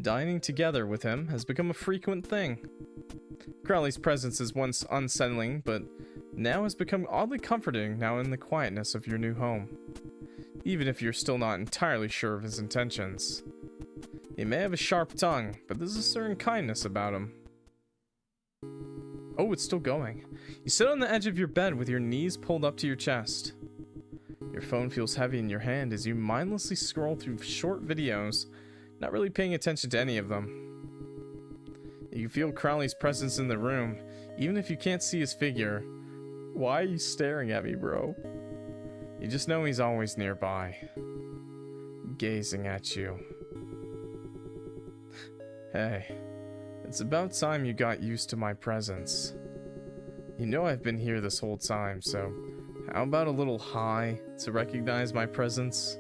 Dining together with him has become a frequent thing. Crowley's presence is once unsettling, but now has become oddly comforting now in the quietness of your new home. Even if you're still not entirely sure of his intentions. He may have a sharp tongue, but there's a certain kindness about him. Oh, it's still going. You sit on the edge of your bed with your knees pulled up to your chest. Your phone feels heavy in your hand as you mindlessly scroll through short videos, not really paying attention to any of them. You can feel Crowley's presence in the room, even if you can't see his figure. Why are you staring at me, bro? You just know he's always nearby, gazing at you. Hey, it's about time you got used to my presence. You know I've been here this whole time, so how about a little hi to recognize my presence?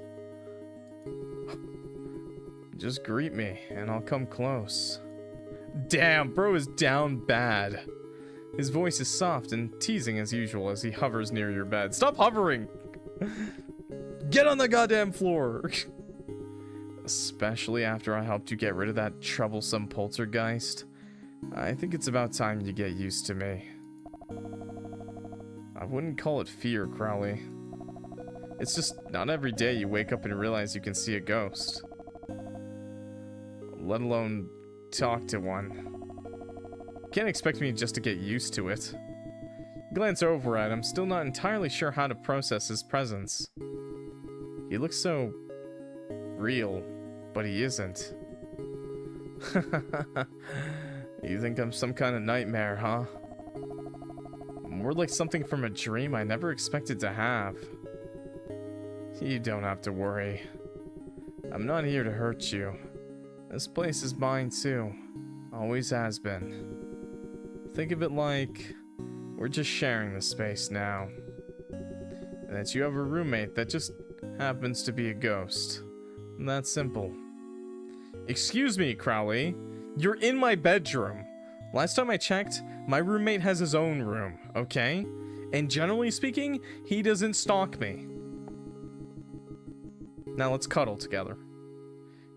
Just greet me, and I'll come close. Damn, bro is down bad. His voice is soft and teasing as usual as he hovers near your bed. Stop hovering! Get on the goddamn floor! Especially after I helped you get rid of that troublesome poltergeist. I think it's about time you get used to me. I wouldn't call it fear, Crowley. It's just not every day you wake up and realize you can see a ghost. Let alone talk to one. Can't expect me just to get used to it. Glance over at him, still not entirely sure how to process his presence. He looks so real, but he isn't. You think I'm some kind of nightmare, huh? More like something from a dream I never expected to have. You don't have to worry. I'm not here to hurt you. This place is mine too. Always has been. Think of it like we're just sharing the space now. And that you have a roommate that just happens to be a ghost. And that's simple. Excuse me, Crowley. You're in my bedroom. Last time I checked, my roommate has his own room, okay? And generally speaking, he doesn't stalk me. Now let's cuddle together.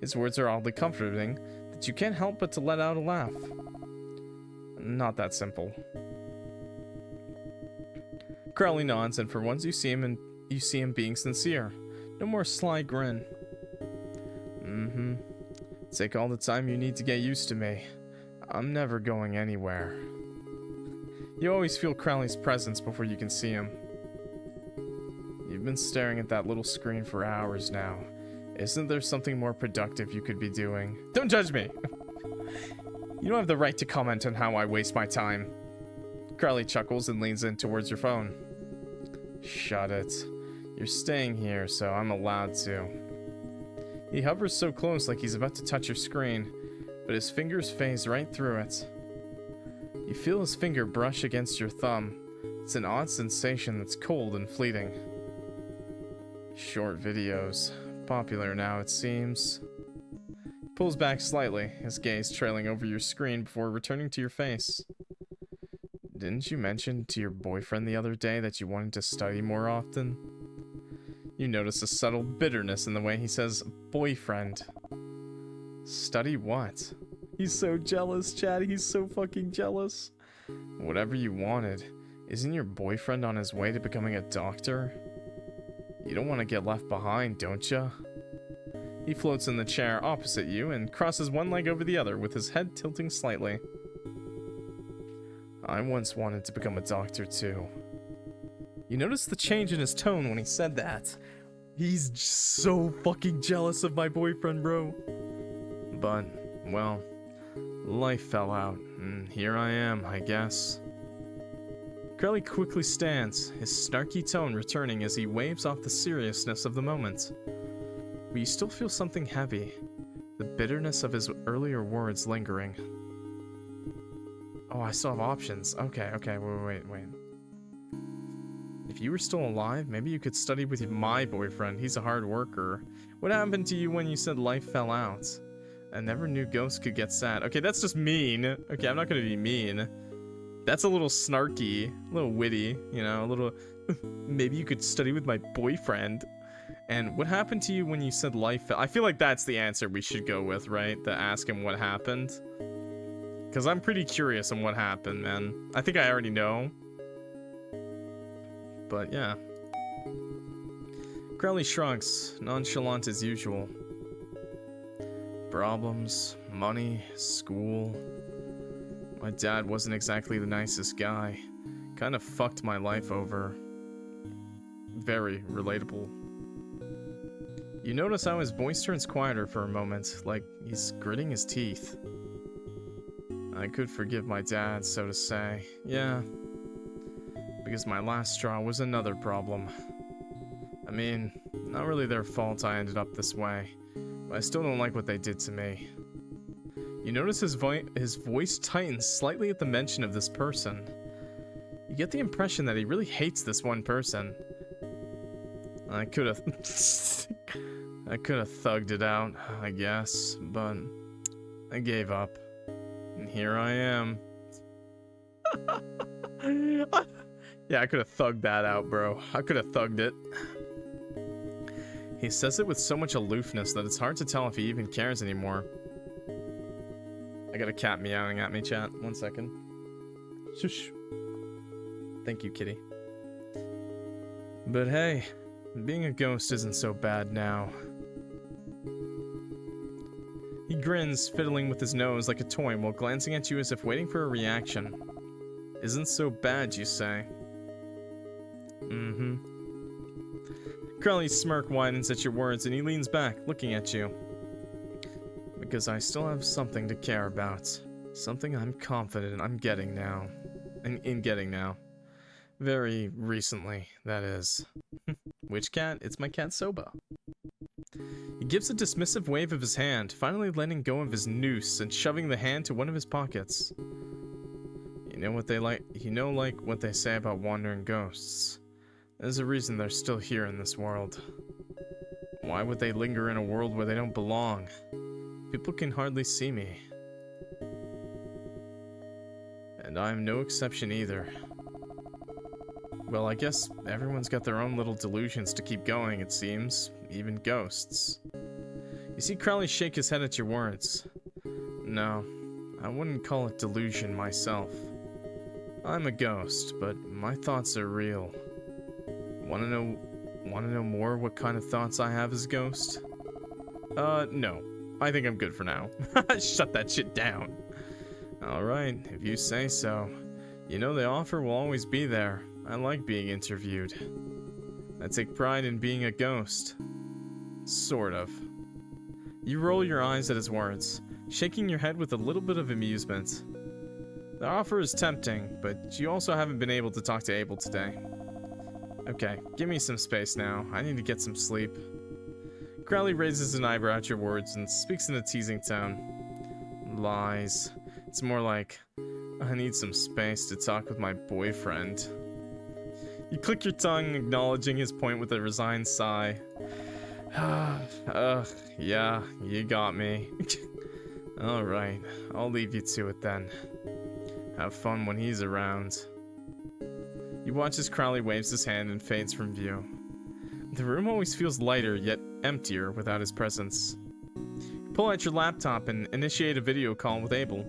His words are oddly comforting that you can't help but to let out a laugh. Not that simple. Crowley nods, and for once you see him being sincere. No more sly grin. Take all the time you need to get used to me. I'm never going anywhere. You always feel Crowley's presence before you can see him. You've been staring at that little screen for hours now. Isn't there something more productive you could be doing? Don't judge me! You don't have the right to comment on how I waste my time. Crowley chuckles and leans in towards your phone. Shut it. You're staying here, so I'm allowed to. He hovers so close like he's about to touch your screen, but his fingers phase right through it. You feel his finger brush against your thumb. It's an odd sensation that's cold and fleeting. Short videos. Popular now, it seems. He pulls back slightly, his gaze trailing over your screen before returning to your face. Didn't you mention to your boyfriend the other day that you wanted to study more often? You notice a subtle bitterness in the way he says boyfriend. Study what? He's so jealous, Chad. He's so fucking jealous. Whatever you wanted. Isn't your boyfriend on his way to becoming a doctor? You don't want to get left behind, don't ya? He floats in the chair opposite you and crosses one leg over the other with his head tilting slightly. I once wanted to become a doctor too. You notice the change in his tone when he said that. He's so fucking jealous of my boyfriend, bro. But, well, life fell out, and here I am, I guess. Crowley quickly stands, his snarky tone returning as he waves off the seriousness of the moment. But you still feel something heavy, the bitterness of his earlier words lingering. Oh, I still have options. Okay, wait. If you were still alive, maybe you could study with my boyfriend. He's a hard worker. What happened to you when you said life fell out? I never knew ghosts could get sad. Okay, that's just mean. Okay, I'm not gonna be mean. That's a little snarky, a little witty, you know, a little... Maybe you could study with my boyfriend. And what happened to you when you said life fell... I feel like that's the answer we should go with, right? To ask him what happened. Because I'm pretty curious on what happened, man. I think I already know. But yeah. Crowley shrugs, nonchalant as usual. Problems, money, school. My dad wasn't exactly the nicest guy. Kind of fucked my life over. Very relatable. You notice how his voice turns quieter for a moment, like he's gritting his teeth. I could forgive my dad, so to say. Yeah. Because my last straw was another problem. I mean, not really their fault I ended up this way, but I still don't like what they did to me. You notice his voice tightens slightly at the mention of this person. You get the impression that he really hates this one person. I could have thugged it out, I guess, but I gave up. And here I am. Yeah, I could have thugged that out, bro. I could have thugged it. He says it with so much aloofness that it's hard to tell if he even cares anymore. I got a cat meowing at me, chat. 1 second. Shush. Thank you, kitty. But hey, being a ghost isn't so bad now. He grins, fiddling with his nose like a toy while glancing at you as if waiting for a reaction. Isn't so bad, you say? Mm-hmm. Crowley's smirk widens at your words and he leans back, looking at you. Because I still have something to care about. Something I'm confident I'm getting now. In getting now. Very recently, that is. Which cat? It's my cat Soba. He gives a dismissive wave of his hand, finally letting go of his noose and shoving the hand to one of his pockets. You know what they say about wandering ghosts. There's a reason they're still here in this world. Why would they linger in a world where they don't belong? People can hardly see me. And I'm no exception either. Well, I guess everyone's got their own little delusions to keep going, it seems. Even ghosts. You see Crowley shake his head at your words. No, I wouldn't call it delusion myself. I'm a ghost, but my thoughts are real. Wanna know more what kind of thoughts I have as a ghost? No. I think I'm good for now. Shut that shit down. Alright, if you say so. You know the offer will always be there. I like being interviewed. I take pride in being a ghost. Sort of. You roll your eyes at his words, shaking your head with a little bit of amusement. The offer is tempting, but you also haven't been able to talk to Abel today. Okay, give me some space now. I need to get some sleep. Crowley raises an eyebrow at your words and speaks in a teasing tone. Lies. It's more like, I need some space to talk with my boyfriend. You click your tongue, acknowledging his point with a resigned sigh. Yeah, you got me. Alright, I'll leave you to it then. Have fun when he's around. You watch as Crowley waves his hand and fades from view. The room always feels lighter, yet emptier without his presence. Pull out your laptop and initiate a video call with Abel.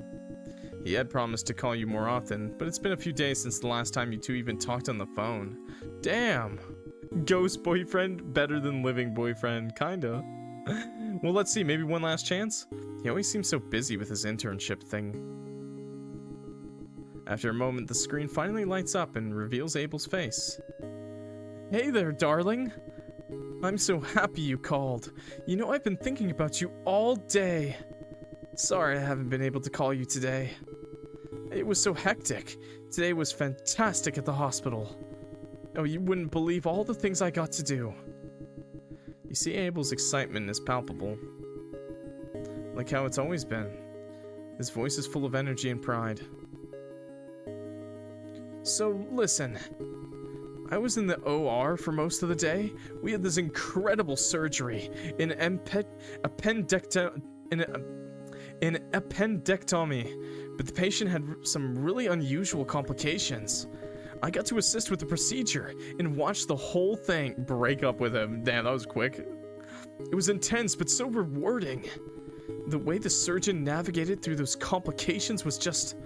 He had promised to call you more often, but it's been a few days since the last time you two even talked on the phone. Damn! Ghost boyfriend, better than living boyfriend, kinda. Well, let's see, maybe one last chance? He always seems so busy with his internship thing. After a moment, the screen finally lights up and reveals Abel's face. Hey there, darling! I'm so happy you called. You know, I've been thinking about you all day. Sorry I haven't been able to call you today. It was so hectic. Today was fantastic at the hospital. Oh, you wouldn't believe all the things I got to do. You see Abel's excitement is palpable. Like how it's always been. His voice is full of energy and pride. So, listen. I was in the OR for most of the day. We had this incredible surgery. An appendectomy. But the patient had some really unusual complications. I got to assist with the procedure and watch the whole thing. Break up with him. Damn, that was quick. It was intense, but so rewarding. The way the surgeon navigated through those complications was just...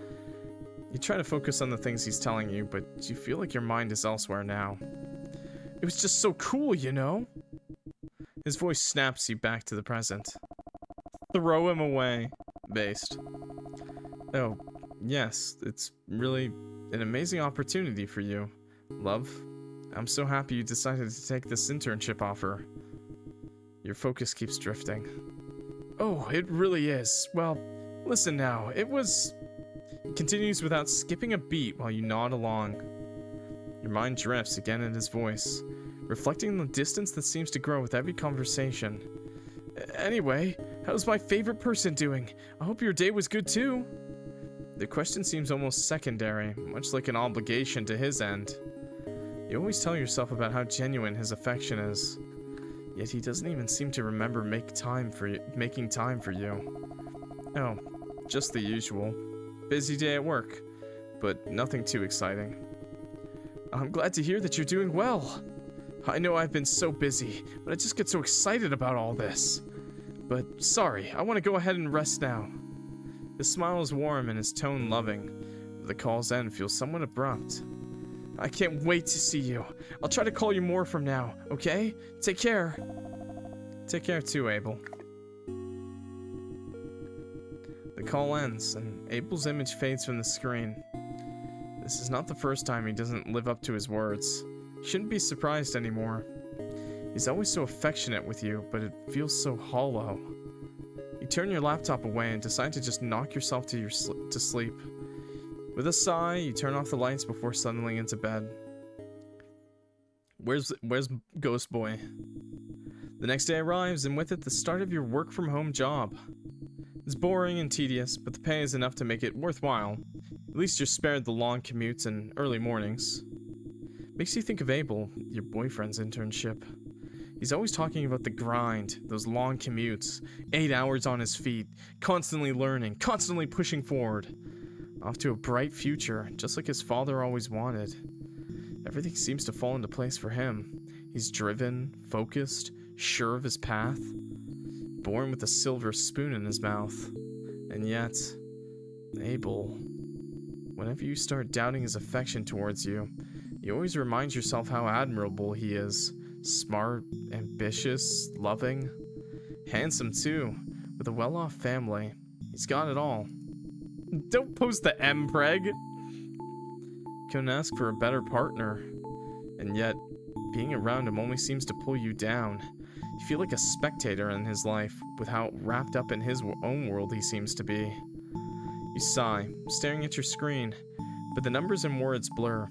You try to focus on the things he's telling you, but you feel like your mind is elsewhere now. It was just so cool, you know? His voice snaps you back to the present. Throw him away. Based. Oh, yes, it's really an amazing opportunity for you, love. I'm so happy you decided to take this internship offer. Your focus keeps drifting. Oh, it really is. Well, listen now, it was... It continues without skipping a beat while you nod along. Your mind drifts again at his voice, reflecting the distance that seems to grow with every conversation. Anyway, how's my favorite person doing? I hope your day was good too. The question seems almost secondary, much like an obligation to his end. You always tell yourself about how genuine his affection is, yet he doesn't even seem to remember making time for you. Oh, just the usual. Busy day at work, but nothing too exciting. I'm glad to hear that you're doing well. I know I've been so busy, but I just get so excited about all this. But sorry, I want to go ahead and rest now. His smile is warm and his tone loving, but the call's end feels somewhat abrupt. I can't wait to see you. I'll try to call you more from now, okay? Take care. Take care too, Abel. The call ends, and Abel's image fades from the screen. This is not the first time he doesn't live up to his words. You shouldn't be surprised anymore. He's always so affectionate with you, but it feels so hollow. You turn your laptop away and decide to just knock yourself to sleep. With a sigh, you turn off the lights before settling into bed. Where's Ghost Boy? The next day arrives, and with it the start of your work-from-home job. It's boring and tedious, but the pay is enough to make it worthwhile. At least you're spared the long commutes and early mornings. Makes you think of Abel, your boyfriend's internship. He's always talking about the grind, those long commutes, 8 hours on his feet, constantly learning, constantly pushing forward. Off to a bright future, just like his father always wanted. Everything seems to fall into place for him. He's driven, focused, sure of his path. Born with a silver spoon in his mouth. And yet, Abel, whenever you start doubting his affection towards you, you always remind yourself how admirable he is. Smart, ambitious, loving, handsome too, with a well-off family. He's got it all. Don't post the M, Preg! Couldn't ask for a better partner. And yet, being around him only seems to pull you down. You feel like a spectator in his life, with how wrapped up in his own world he seems to be. You sigh, staring at your screen, but the numbers and words blur.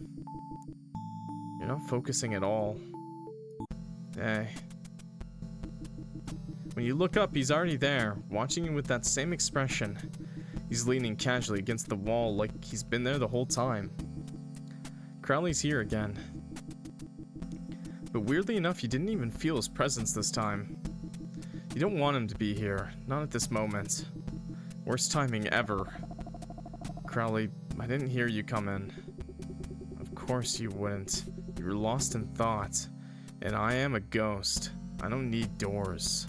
You're not focusing at all. Hey. When you look up, he's already there, watching you with that same expression. He's leaning casually against the wall like he's been there the whole time. Crowley's here again. But weirdly enough, you didn't even feel his presence this time. You don't want him to be here, not at this moment. Worst timing ever. Crowley, I didn't hear you come in. Of course you wouldn't. You were lost in thought. And I am a ghost. I don't need doors.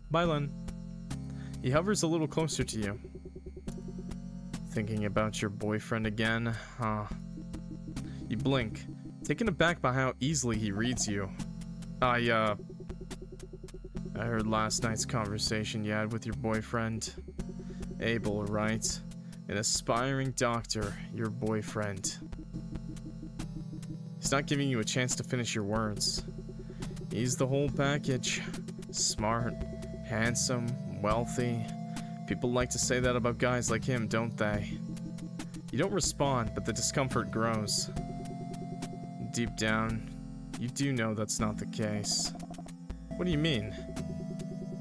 Bye, Len. He hovers a little closer to you. Thinking about your boyfriend again, huh? You blink, taken aback by how easily he reads you. I heard last night's conversation you had with your boyfriend. Abel, right? An aspiring doctor, your boyfriend. He's not giving you a chance to finish your words. He's the whole package. Smart, handsome, wealthy. People like to say that about guys like him, don't they? You don't respond, but the discomfort grows. Deep down, you do know that's not the case. What do you mean?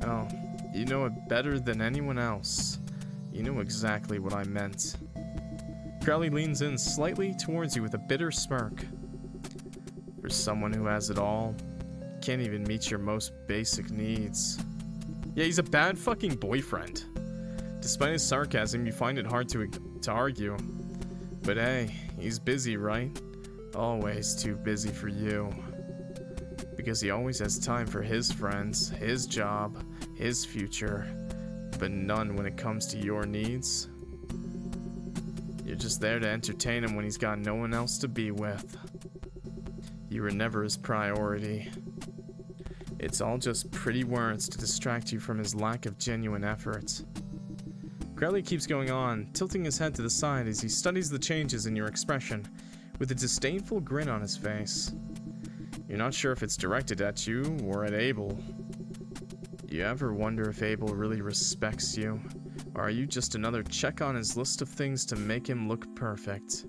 Oh, you know it better than anyone else. You know exactly what I meant. Crowley leans in slightly towards you with a bitter smirk. For someone who has it all, can't even meet your most basic needs. Yeah, he's a bad fucking boyfriend. Despite his sarcasm, you find it hard to argue. But hey, he's busy, right? Always too busy for you. Because he always has time for his friends, his job, his future, but none when it comes to your needs. You're just there to entertain him when he's got no one else to be with. You were never his priority. It's all just pretty words to distract you from his lack of genuine effort. Crowley keeps going on, tilting his head to the side as he studies the changes in your expression, with a disdainful grin on his face. You're not sure if it's directed at you or at Abel. You ever wonder if Abel really respects you, or are you just another check on his list of things to make him look perfect?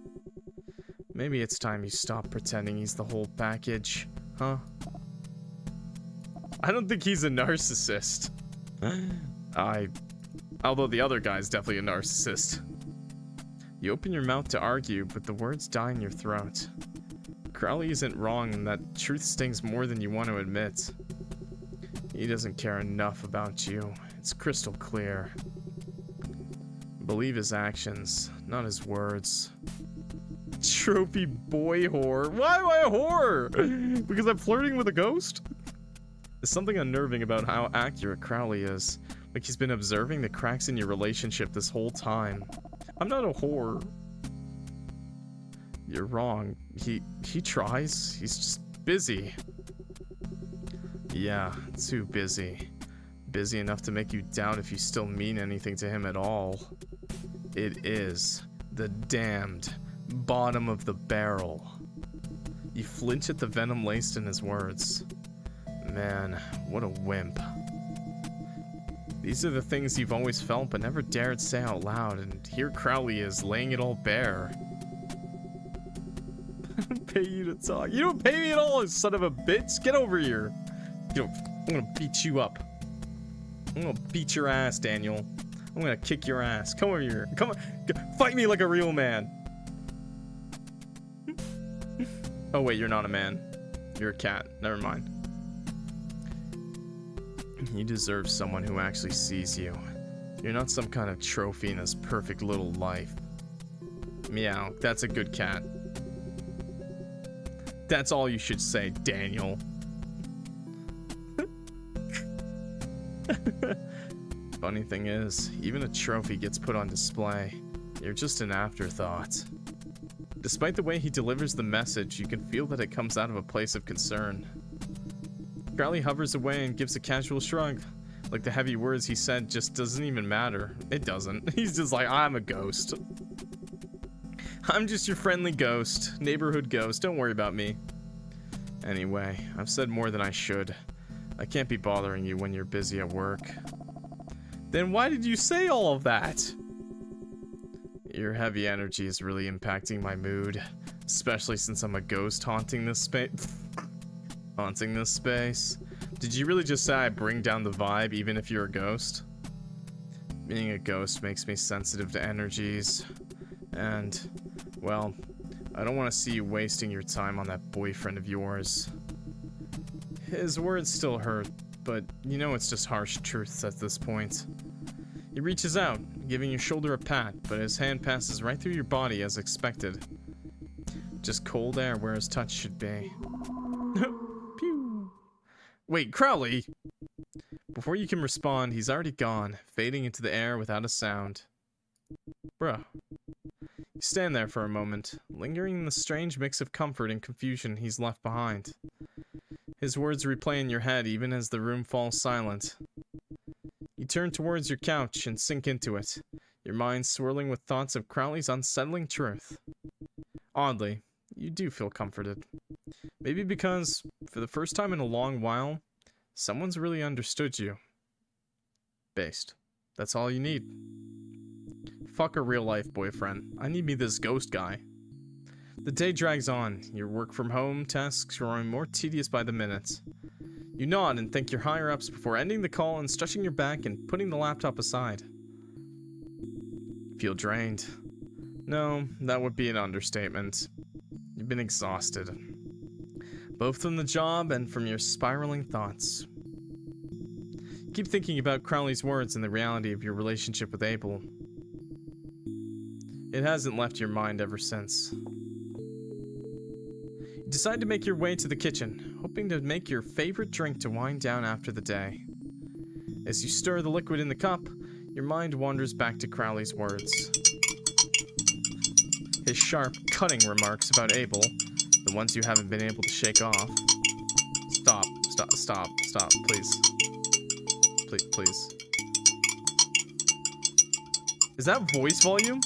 Maybe it's time you stop pretending he's the whole package, huh? I don't think he's a narcissist. Although the other guy's definitely a narcissist. You open your mouth to argue, but the words die in your throat. Crowley isn't wrong in that truth stings more than you want to admit. He doesn't care enough about you. It's crystal clear. Believe his actions, not his words. Trophy boy whore. Why am I a whore? Because I'm flirting with a ghost? There's something unnerving about how accurate Crowley is. Like he's been observing the cracks in your relationship this whole time. I'm not a whore. You're wrong. He tries. He's just busy. Yeah, too busy. Busy enough to make you doubt if you still mean anything to him at all. It is the damned bottom of the barrel. You flinch at the venom laced in his words. Man, what a wimp. These are the things you've always felt but never dared say out loud, and here Crowley is laying it all bare. I don't pay you to talk. You don't pay me at all, you son of a bitch. Get over here. I'm gonna beat you up. I'm gonna beat your ass, Daniel. I'm gonna kick your ass. Come over here. Come on. Fight me like a real man. Oh wait, you're not a man. You're a cat. Never mind. You deserve someone who actually sees you. You're not some kind of trophy in this perfect little life. Meow, that's a good cat. That's all you should say, Daniel. Funny thing is, even a trophy gets put on display. You're just an afterthought. Despite the way he delivers the message, you can feel that it comes out of a place of concern. Crowley hovers away and gives a casual shrug. Like the heavy words he said just doesn't even matter. It doesn't. He's just like, I'm a ghost. I'm just your friendly ghost. Neighborhood ghost. Don't worry about me. Anyway, I've said more than I should. I can't be bothering you when you're busy at work. Then why did you say all of that? Your heavy energy is really impacting my mood. Especially since I'm a ghost haunting this space. Haunting this space. Did you really just say I bring down the vibe even if you're a ghost? Being a ghost makes me sensitive to energies. And, well, I don't want to see you wasting your time on that boyfriend of yours. His words still hurt, but you know it's just harsh truths at this point. He reaches out, giving your shoulder a pat, but his hand passes right through your body as expected. Just cold air where his touch should be. Pew. Wait, Crowley! Before you can respond, he's already gone, fading into the air without a sound. Bruh. You stand there for a moment, lingering in the strange mix of comfort and confusion he's left behind. His words replay in your head even as the room falls silent. You turn towards your couch and sink into it, your mind swirling with thoughts of Crowley's unsettling truth. Oddly, you do feel comforted. Maybe because, for the first time in a long while, someone's really understood you. Based. That's all you need. Fuck a real-life boyfriend. I need me this ghost guy. The day drags on, your work-from-home tasks growing more tedious by the minute. You nod and thank your higher-ups before ending the call and stretching your back and putting the laptop aside. Feel drained. No, that would be an understatement. You've been exhausted. Both from the job and from your spiraling thoughts. You keep thinking about Crowley's words and the reality of your relationship with Abel. It hasn't left your mind ever since. You decide to make your way to the kitchen, hoping to make your favorite drink to wind down after the day. As you stir the liquid in the cup, your mind wanders back to Crowley's words. His sharp, cutting remarks about Abel, the ones you haven't been able to shake off. Stop, please. Please. Is that voice volume?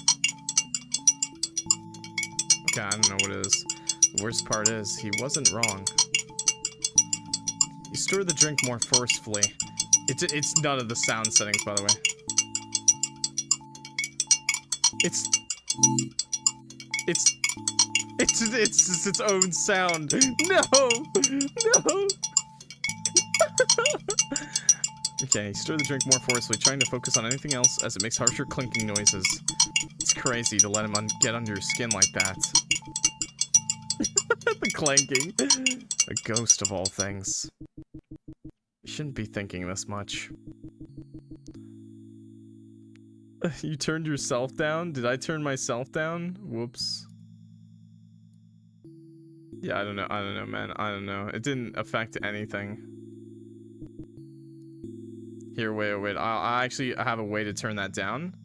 Okay, I don't know what it is. The worst part is, he wasn't wrong. You stir the drink more forcefully. It's none of the sound settings, by the way. It's its own sound. No! Okay, stir the drink more forcefully, trying to focus on anything else as it makes harsher clinking noises. It's crazy to let him get under your skin like that. The clanking. A ghost of all things. You shouldn't be thinking this much. You turned yourself down? Did I turn myself down? Whoops. Yeah, I don't know, man. I don't know. It didn't affect anything. Here, wait. I actually have a way to turn that down.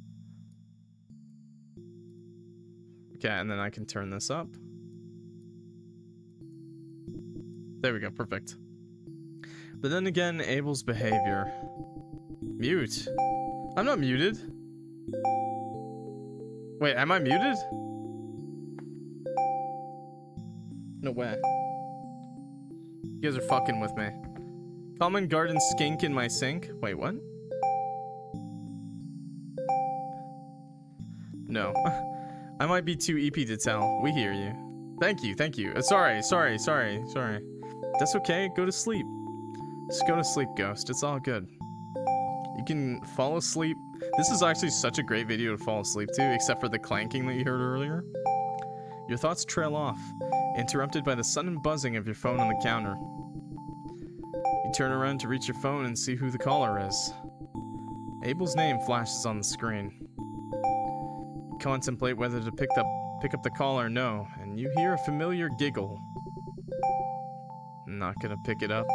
Okay, and then I can turn this up. There we go, perfect. But then again, Abel's behavior. Mute. I'm not muted. Wait, am I muted? No way. You guys are fucking with me. Common garden skink in my sink. Wait, what? No. I might be too EP to tell. We hear you. Thank you. Sorry. That's okay. Go to sleep. Just go to sleep, ghost. It's all good. You can fall asleep. This is actually such a great video to fall asleep to, except for the clanking that you heard earlier. Your thoughts trail off, interrupted by the sudden buzzing of your phone on the counter. You turn around to reach your phone and see who the caller is. Abel's name flashes on the screen. You contemplate whether to pick up the call or no, and you hear a familiar giggle. Not gonna pick it up.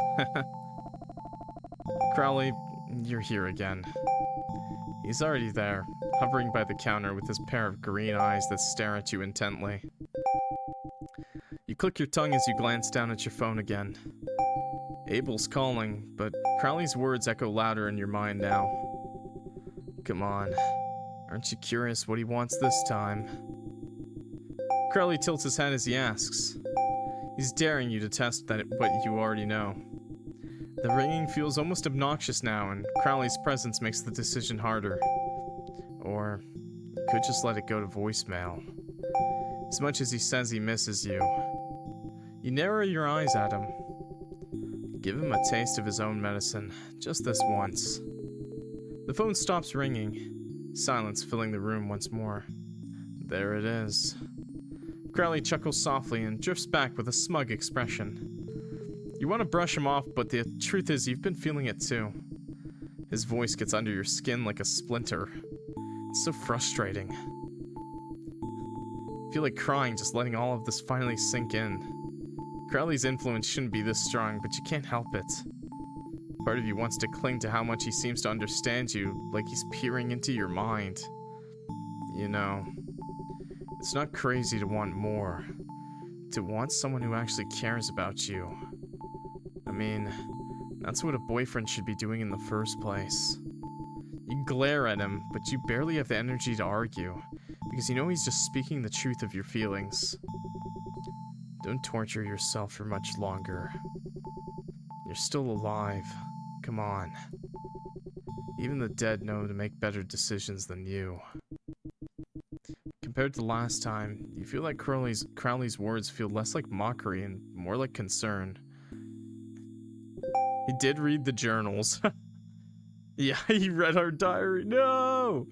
Crowley, you're here again. He's already there, hovering by the counter with his pair of green eyes that stare at you intently. You click your tongue as you glance down at your phone again. Abel's calling, but Crowley's words echo louder in your mind now. Come on, aren't you curious what he wants this time? Crowley tilts his head as he asks. He's daring you to test what you already know. The ringing feels almost obnoxious now, and Crowley's presence makes the decision harder. Or, you could just let it go to voicemail. as much as he says he misses you. You narrow your eyes at him. Give him a taste of his own medicine, just this once. The phone stops ringing, silence filling the room once more. There it is. Crowley chuckles softly and drifts back with a smug expression. You want to brush him off, but the truth is you've been feeling it too. His voice gets under your skin like a splinter. It's so frustrating. I feel like crying just letting all of this finally sink in. Crowley's influence shouldn't be this strong, but you can't help it. Part of you wants to cling to how much he seems to understand you, like he's peering into your mind. You know, it's not crazy to want more. To want someone who actually cares about you. I mean, that's what a boyfriend should be doing in the first place. You glare at him, but you barely have the energy to argue, because you know he's just speaking the truth of your feelings. Don't torture yourself for much longer. You're still alive. Come on. Even the dead know to make better decisions than you. Compared to last time, you feel like Crowley's words feel less like mockery and more like concern. He did read the journals. Yeah, he read our diary. No!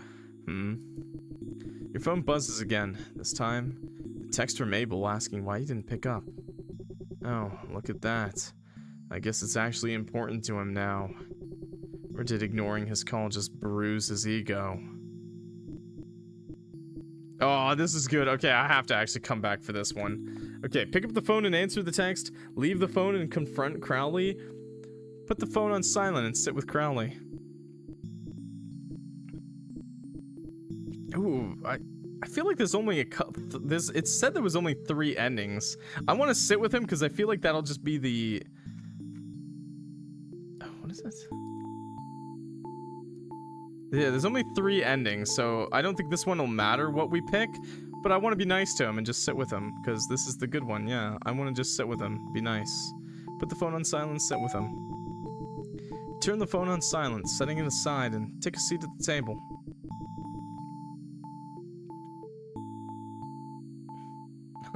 Your phone buzzes again. This time, a text from Abel asking why you didn't pick up. Oh, look at that. I guess it's actually important to him now. Or did ignoring his call just bruise his ego? Oh, this is good. Okay, I have to actually come back for this one. Okay, pick up the phone and answer the text. Leave the phone and confront Crowley. Put the phone on silent and sit with Crowley. Ooh, I feel like there's only a couple. It said there was only 3 endings. I want to sit with him because I feel like that'll just be the. Oh, what is this? Yeah, there's only 3 endings, so I don't think this one will matter what we pick. But I want to be nice to him and just sit with him because this is the good one. Yeah, I want to just sit with him, be nice. Put the phone on silent, sit with him. Turn the phone on silent, setting it aside, and take a seat at the table.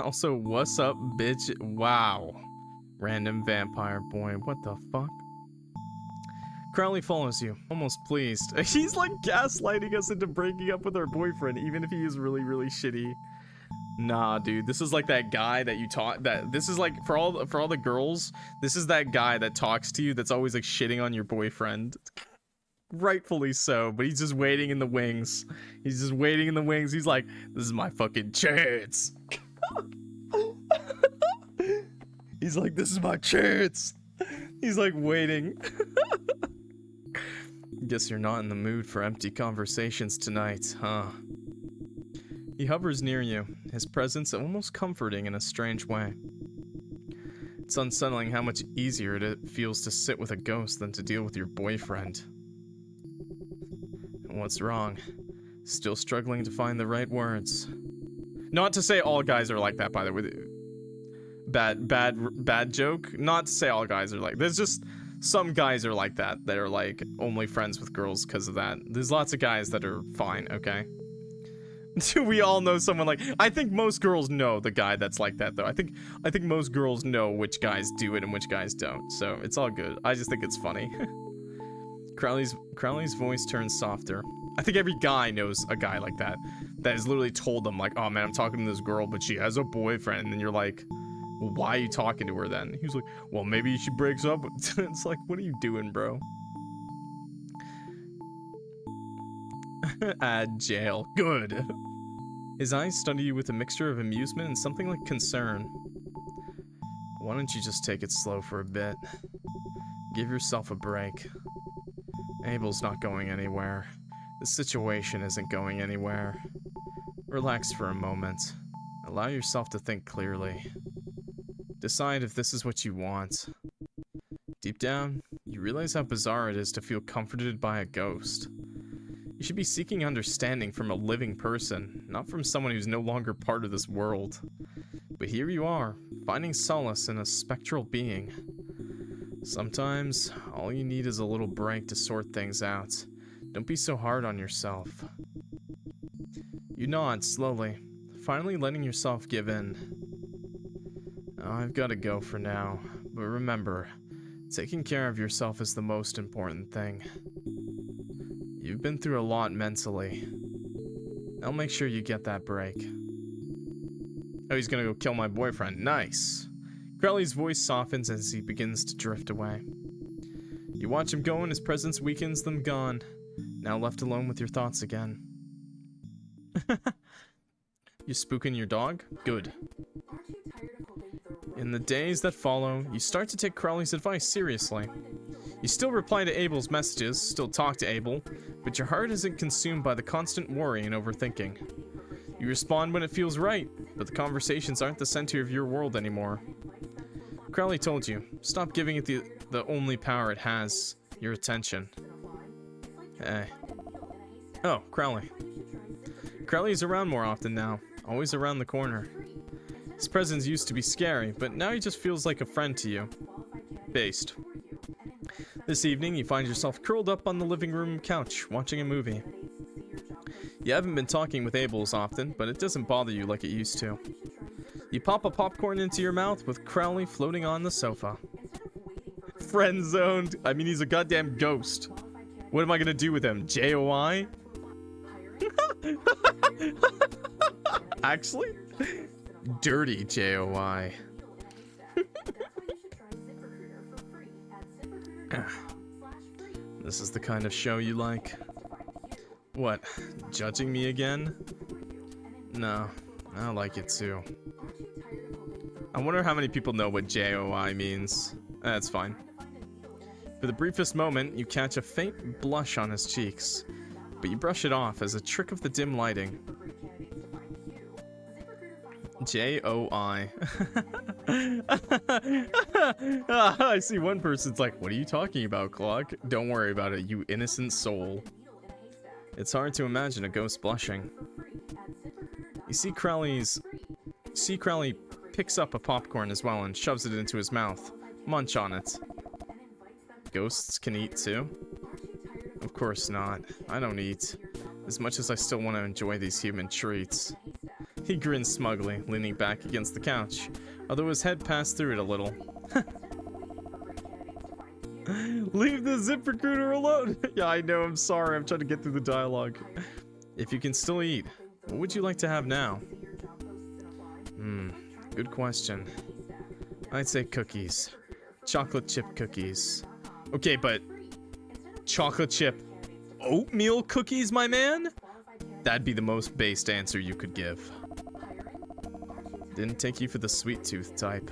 Also, what's up, bitch? Wow. Random vampire boy, what the fuck? Crowley follows you, almost pleased. He's like gaslighting us into breaking up with our boyfriend, even if he is really, really shitty. Nah, dude, this is like that guy that you talk that this is like for all the girls, this is that guy that talks to you that's always like shitting on your boyfriend. Rightfully so, but he's just waiting in the wings. He's just waiting in the wings. He's like, this is my fucking chance. He's like, this is my chance. He's like waiting. Guess you're not in the mood for empty conversations tonight, huh? He hovers near you, his presence almost comforting in a strange way. It's unsettling how much easier it feels to sit with a ghost than to deal with your boyfriend. And what's wrong? Still struggling to find the right words. Not to say all guys are like that, by the way. Bad joke. Not to say all guys are like. There's just some guys are like that. That are like only friends with girls because of that. There's lots of guys that are fine. Okay. Do we all know someone like? I think most girls know the guy that's like that though. I think most girls know which guys do it and which guys don't. So it's all good. I just think it's funny. Crowley's voice turns softer. I think every guy knows a guy like that. That has literally told them like, oh man, I'm talking to this girl, but she has a boyfriend. And then you're like, well, why are you talking to her then? He was like, well, maybe she breaks up. It's like, what are you doing, bro? Jail. Good. His eyes study you with a mixture of amusement and something like concern. Why don't you just take it slow for a bit? Give yourself a break. Abel's not going anywhere. The situation isn't going anywhere. Relax for a moment. Allow yourself to think clearly. Decide if this is what you want. Deep down, you realize how bizarre it is to feel comforted by a ghost. You should be seeking understanding from a living person, not from someone who's no longer part of this world. But here you are, finding solace in a spectral being. Sometimes, all you need is a little break to sort things out. Don't be so hard on yourself. You nod slowly, Finally letting yourself give in. Oh, I've got to go for now. But remember, taking care of yourself is the most important thing. You've been through a lot mentally. I'll make sure you get that break. Oh, he's gonna go kill my boyfriend. Nice. Crowley's voice softens as he begins to drift away. You watch him go and his presence weakens them gone. Now left alone with your thoughts again. You spooking your dog? Good. In the days that follow, you start to take Crowley's advice seriously. You still reply to Abel's messages, still talk to Abel, but your heart isn't consumed by the constant worry and overthinking. You respond when it feels right, but the conversations aren't the center of your world anymore. Crowley told you, stop giving it the only power it has, your attention. Eh. Oh, Crowley. Crowley's around more often now, always around the corner. His presence used to be scary, but now he just feels like a friend to you. Based. This evening, you find yourself curled up on the living room couch, watching a movie. You haven't been talking with Abel as often, but it doesn't bother you like it used to. You pop a popcorn into your mouth with Crowley floating on the sofa. Friend zoned. I mean, he's a goddamn ghost. What am I gonna do with him? JOI? Actually? Dirty JOI. This is the kind of show you like? What, judging me again? No, I like it too. I wonder how many people know what JOI means. That's fine. For the briefest moment, you catch a faint blush on his cheeks, but you brush it off as a trick of the dim lighting. JOI. I see one person's like, what are you talking about, Clock? Don't worry about it, you innocent soul. It's hard to imagine a ghost blushing. You see Crowley picks up a popcorn as well and shoves it into his mouth. Munch on it. Ghosts can eat too? Of course not. I don't eat. As much as I still want to enjoy these human treats. He grins smugly, leaning back against the couch, although his head passed through it a little. Leave the ZipRecruiter alone! Yeah, I know, I'm sorry, I'm trying to get through the dialogue. If you can still eat, what would you like to have now? Good question. I'd say cookies. Chocolate chip cookies. Okay, but chocolate chip oatmeal cookies, my man? That'd be the most based answer you could give. Didn't take you for the sweet tooth type.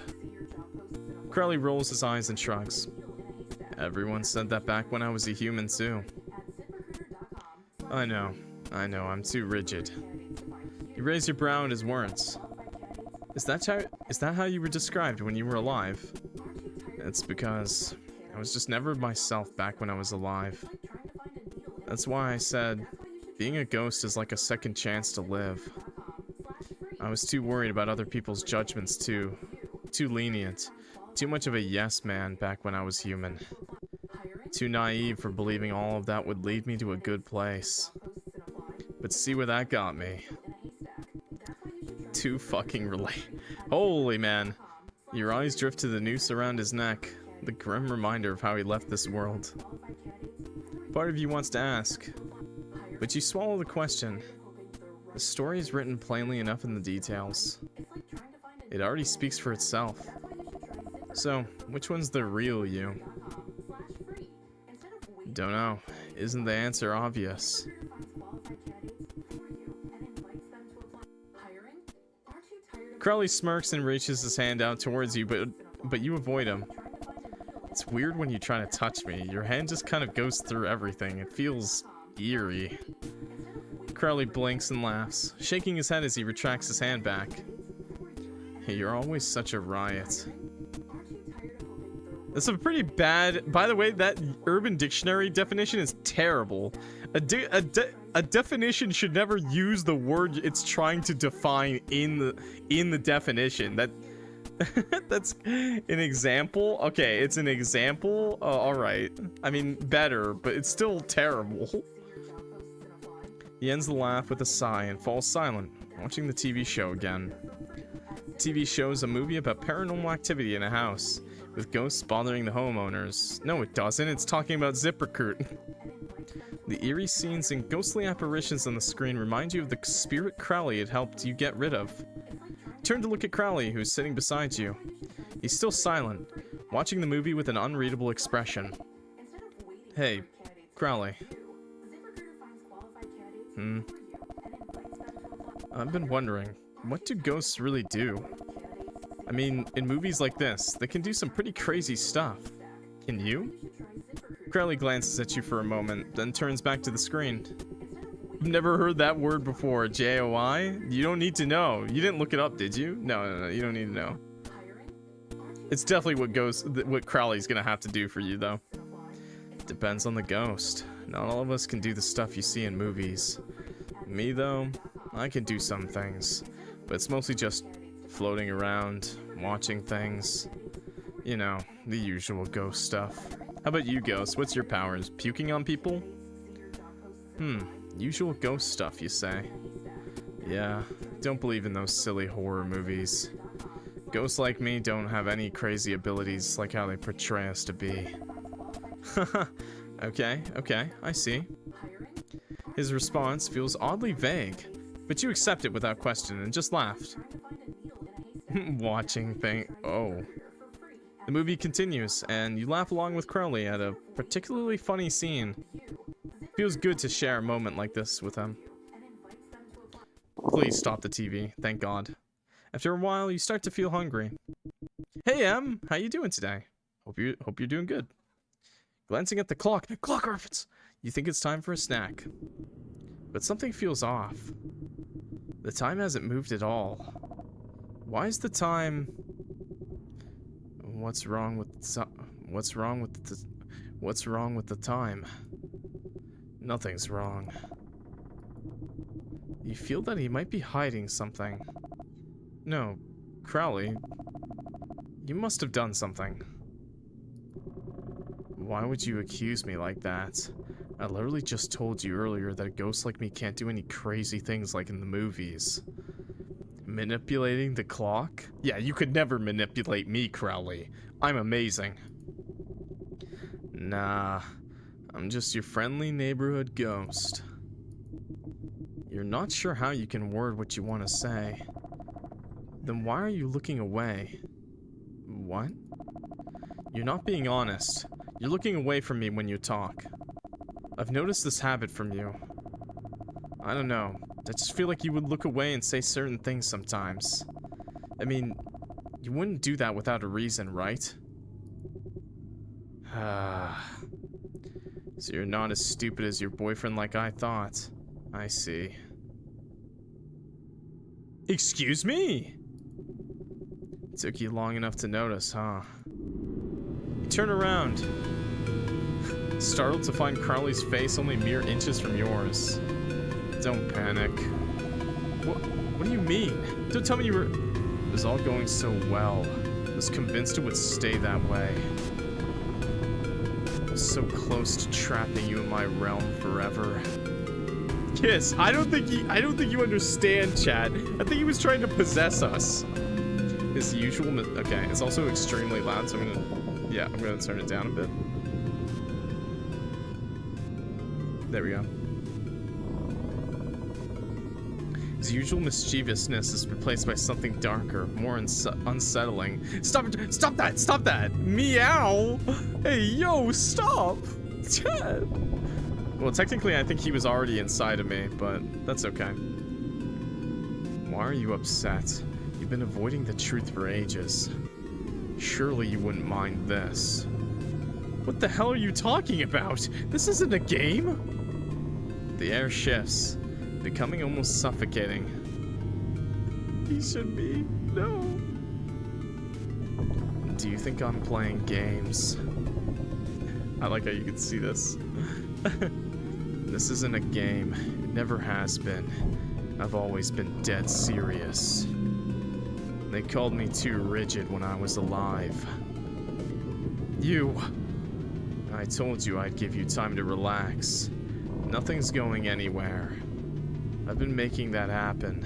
Crowley rolls his eyes and shrugs. Everyone said that back when I was a human too. I know, I'm too rigid. You raise your brow at his words. Is that how you were described when you were alive? It's because I was just never myself back when I was alive. That's why I said, being a ghost is like a second chance to live. I was too worried about other people's judgments too lenient, too much of a yes man back when I was human. Too naive for believing all of that would lead me to a good place. But see where that got me. Too fucking Holy man. Your eyes drift to the noose around his neck, the grim reminder of how he left this world. Part of you wants to ask, but you swallow the question. The story is written plainly enough in the details. It already speaks for itself. So, which one's the real you? Don't know. Isn't the answer obvious? Crowley smirks and reaches his hand out towards you, but you avoid him. It's weird when you try to touch me. Your hand just kind of goes through everything. It feels eerie. Crowley blinks and laughs, shaking his head as he retracts his hand back. Hey, you're always such a riot. That's a pretty bad... By the way, that Urban Dictionary definition is terrible. A definition should never use the word it's trying to define in the definition. That's an example. Okay, it's an example. All right. I mean, better, but it's still terrible. He ends the laugh with a sigh and falls silent, Watching the TV show again. TV show is a movie about paranormal activity in a house, with ghosts bothering the homeowners. No, it doesn't. It's talking about ZipRecruit. The eerie scenes and ghostly apparitions on the screen remind you of the spirit Crowley had helped you get rid of. Turn to look at Crowley, who's sitting beside you. He's still silent, watching the movie with an unreadable expression. Hey, Crowley. I've been wondering, what do ghosts really do? I mean, in movies like this, they can do some pretty crazy stuff. Can you? Crowley glances at you for a moment, then turns back to the screen. I've never heard that word before, J-O-I? You don't need to know. You didn't look it up, did you? No, you don't need to know. It's definitely what Crowley's gonna have to do for you, though. Depends on the ghost. Not all of us can do the stuff you see in movies. Me, though, I can do some things, but it's mostly just floating around, watching things. You know, the usual ghost stuff. How about you, ghost? What's your powers? Puking on people? Usual ghost stuff, you say? Yeah, don't believe in those silly horror movies. Ghosts like me don't have any crazy abilities like how they portray us to be. Okay, I see. His response feels oddly vague, but you accept it without question and just laughed. Watching thing. Oh. The movie continues, and you laugh along with Crowley at a particularly funny scene. Feels good to share a moment like this with him. Please stop the TV, thank God. After a while, you start to feel hungry. Hey, Em, how you doing today? Hope you're doing good. Glancing at the clock reference! You think it's time for a snack. But something feels off. The time hasn't moved at all. Why is the time... What's wrong with the time? Nothing's wrong. You feel that he might be hiding something. No, Crowley, you must have done something. Why would you accuse me like that? I literally just told you earlier that a ghost like me can't do any crazy things like in the movies. Manipulating the clock? Yeah, you could never manipulate me, Crowley. I'm amazing. Nah, I'm just your friendly neighborhood ghost. You're not sure how you can word what you want to say. Then why are you looking away? What? You're not being honest. You're looking away from me when you talk. I've noticed this habit from you. I don't know. I just feel like you would look away and say certain things sometimes. I mean, you wouldn't do that without a reason, right? So you're not as stupid as your boyfriend like I thought. I see. Excuse me? It took you long enough to notice, huh? You turn around, startled to find Crowley's face only mere inches from yours. Don't panic. What do you mean? Don't tell me you were... It was all going so well. I was convinced it would stay that way. I was so close to trapping you in my realm forever. Kiss, I don't think you understand, chat. I think he was trying to possess us. His usual... Okay, it's also extremely loud, so I'm gonna turn it down a bit. There we go. His usual mischievousness is replaced by something darker, more unsettling. Stop that! Stop that! Meow! Hey, yo, stop! Well, technically, I think he was already inside of me, but that's okay. Why are you upset? You've been avoiding the truth for ages. Surely you wouldn't mind this. What the hell are you talking about? This isn't a game? The air shifts, becoming almost suffocating. He should be. No. Do you think I'm playing games? I like how you can see this. This isn't a game. It never has been. I've always been dead serious. They called me too rigid when I was alive. I told you I'd give you time to relax. Nothing's going anywhere. I've been making that happen.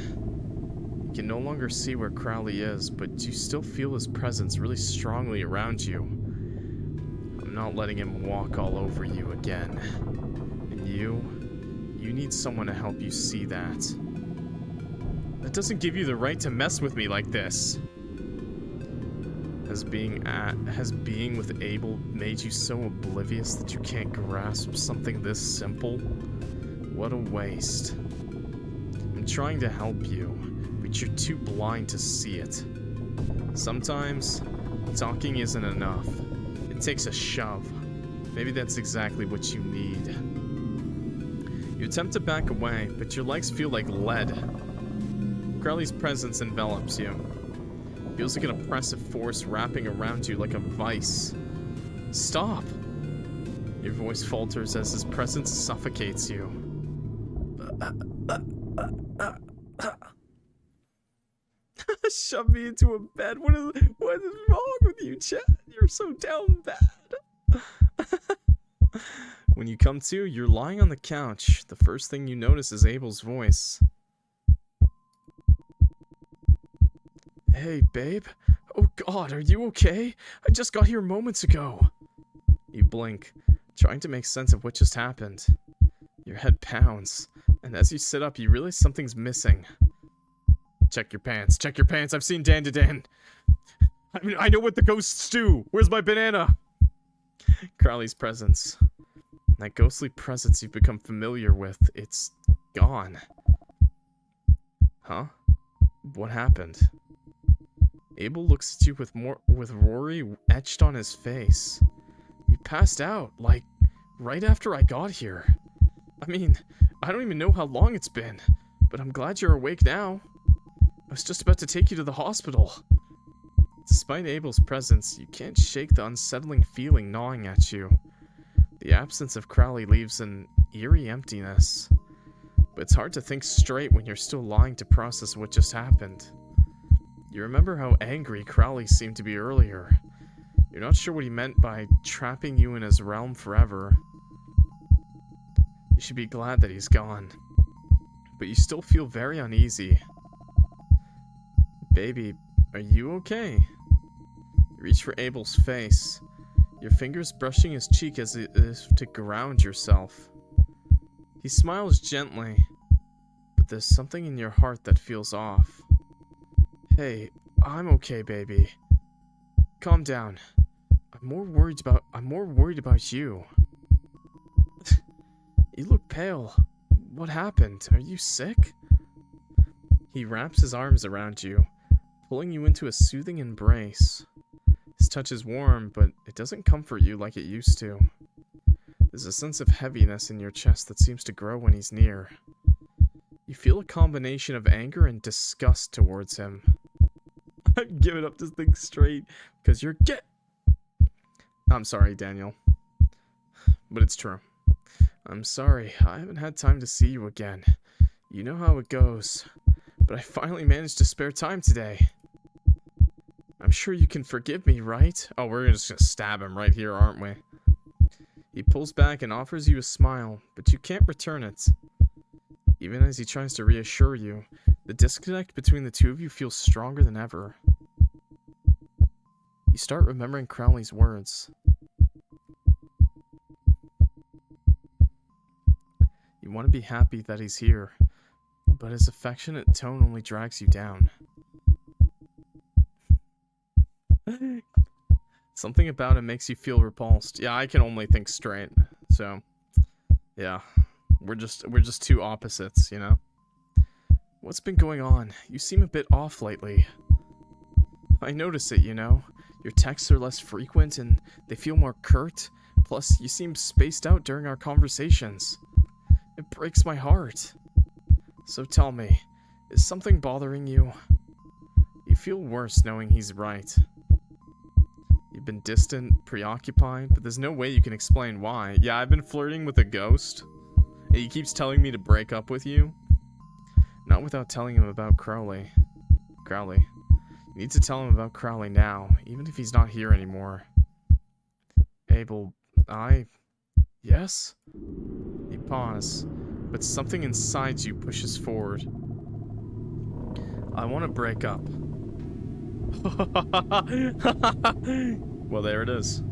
You can no longer see where Crowley is, but you still feel his presence really strongly around you. I'm not letting him walk all over you again. And you need someone to help you see that. That doesn't give you the right to mess with me like this. Has being with Abel made you so oblivious that you can't grasp something this simple? What a waste. I'm trying to help you, but you're too blind to see it. Sometimes, talking isn't enough. It takes a shove. Maybe that's exactly what you need. You attempt to back away, but your legs feel like lead. Crowley's presence envelops you. It feels like an oppressive force wrapping around you like a vice. Stop! Your voice falters as his presence suffocates you. Shove me into a bed. What is wrong with you, Chad? You're so down bad. When you come to, you're lying on the couch. The first thing you notice is Abel's voice. Hey, babe. Oh God, are you okay? I just got here moments ago. You blink, trying to make sense of what just happened. Your head pounds, and as you sit up, you realize something's missing. Check your pants. Check your pants. I've seen Dan to Dan. I know what the ghosts do. Where's my banana? Crowley's presence. That ghostly presence you've become familiar with. It's gone. Huh? What happened? Abel looks at you with Rory etched on his face. You passed out, like, right after I got here. I mean, I don't even know how long it's been, but I'm glad you're awake now. I was just about to take you to the hospital. Despite Abel's presence, you can't shake the unsettling feeling gnawing at you. The absence of Crowley leaves an eerie emptiness. But it's hard to think straight when you're still lying to process what just happened. You remember how angry Crowley seemed to be earlier. You're not sure what he meant by trapping you in his realm forever. You should be glad that he's gone. But you still feel very uneasy. Baby, are you okay? You reach for Abel's face, your fingers brushing his cheek as if to ground yourself. He smiles gently, but there's something in your heart that feels off. Hey, I'm okay, baby. Calm down. I'm more worried about you. You look pale. What happened? Are you sick? He wraps his arms around you, pulling you into a soothing embrace. His touch is warm, but it doesn't comfort you like it used to. There's a sense of heaviness in your chest that seems to grow when he's near. You feel a combination of anger and disgust towards him. I'm giving up this thing straight, because you're I'm sorry, Daniel. But it's true. I'm sorry, I haven't had time to see you again. You know how it goes. But I finally managed to spare time today. I'm sure you can forgive me, right? Oh, we're just gonna stab him right here, aren't we? He pulls back and offers you a smile, but you can't return it. Even as he tries to reassure you, the disconnect between the two of you feels stronger than ever. You start remembering Crowley's words. You want to be happy that he's here, but his affectionate tone only drags you down. Something about him makes you feel repulsed. Yeah, I can only think straight. So, yeah, we're just two opposites, you know? What's been going on? You seem a bit off lately. I notice it, you know? Your texts are less frequent and they feel more curt. Plus, you seem spaced out during our conversations. It breaks my heart. So tell me, is something bothering you? You feel worse knowing he's right. You've been distant, preoccupied, but there's no way you can explain why. Yeah, I've been flirting with a ghost, and he keeps telling me to break up with you. Not without telling him about Crowley. You need to tell him about Crowley now, even if he's not here anymore. Abel, Yes? You pause, but something inside you pushes forward. I want to break up. Well, there it is.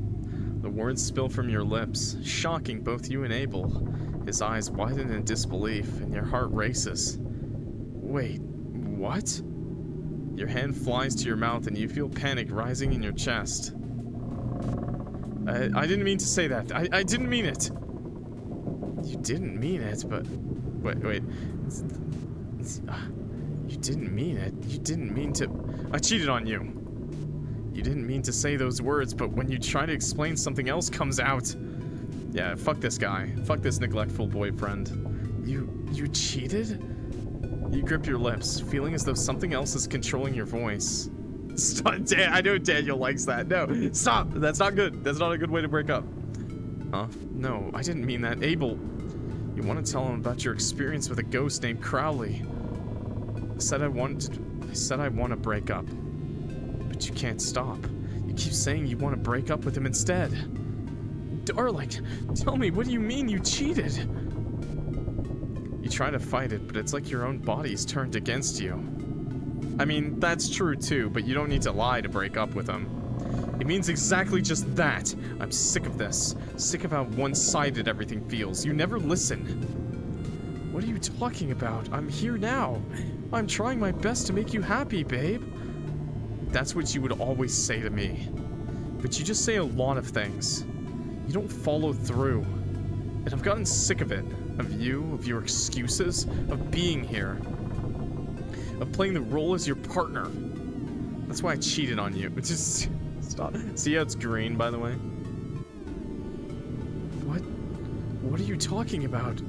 The words spill from your lips, shocking both you and Abel. His eyes widen in disbelief, and your heart races. Wait, what? Your hand flies to your mouth, and you feel panic rising in your chest. I didn't mean to say that. I didn't mean it. You didn't mean it, but... Wait. You didn't mean it. You didn't mean to... I cheated on you. You didn't mean to say those words, but when you try to explain, something else comes out. Yeah, fuck this guy. Fuck this neglectful boyfriend. You cheated? You grip your lips, feeling as though something else is controlling your voice. Stop, I know Daniel likes that. No, stop. That's not good. That's not a good way to break up. Huh? No, I didn't mean that. Abel, you want to tell him about your experience with a ghost named Crowley. I said I want to break up. But you can't stop. You keep saying you want to break up with him instead. Darling, tell me, what do you mean you cheated? You try to fight it, but it's like your own body's turned against you. I mean, that's true too, but you don't need to lie to break up with him. It means exactly just that. I'm sick of this. Sick of how one-sided everything feels. You never listen. What are you talking about? I'm here now. I'm trying my best to make you happy, babe. That's what you would always say to me. But you just say a lot of things. You don't follow through. And I've gotten sick of it. Of you, of your excuses, of being here. Of playing the role as your partner. That's why I cheated on you. Just stop. See how it's green, by the way? What are you talking about?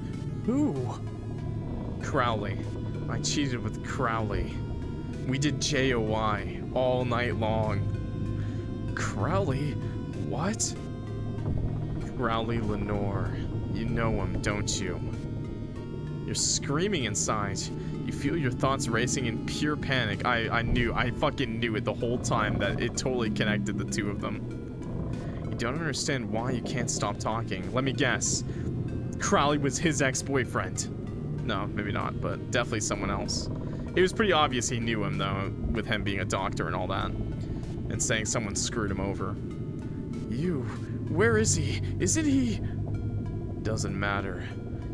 Who? Crowley. I cheated with Crowley. We did JOI all night long. Crowley? What? Crowley Lenore. You know him, don't you? You're screaming inside. You feel your thoughts racing in pure panic. I fucking knew it the whole time that it totally connected the two of them. You don't understand why you can't stop talking. Let me guess. Crowley was his ex-boyfriend. No, maybe not, but definitely someone else. It was pretty obvious he knew him, though, with him being a doctor and all that. And saying someone screwed him over. You, where is he? Isn't he? Doesn't matter.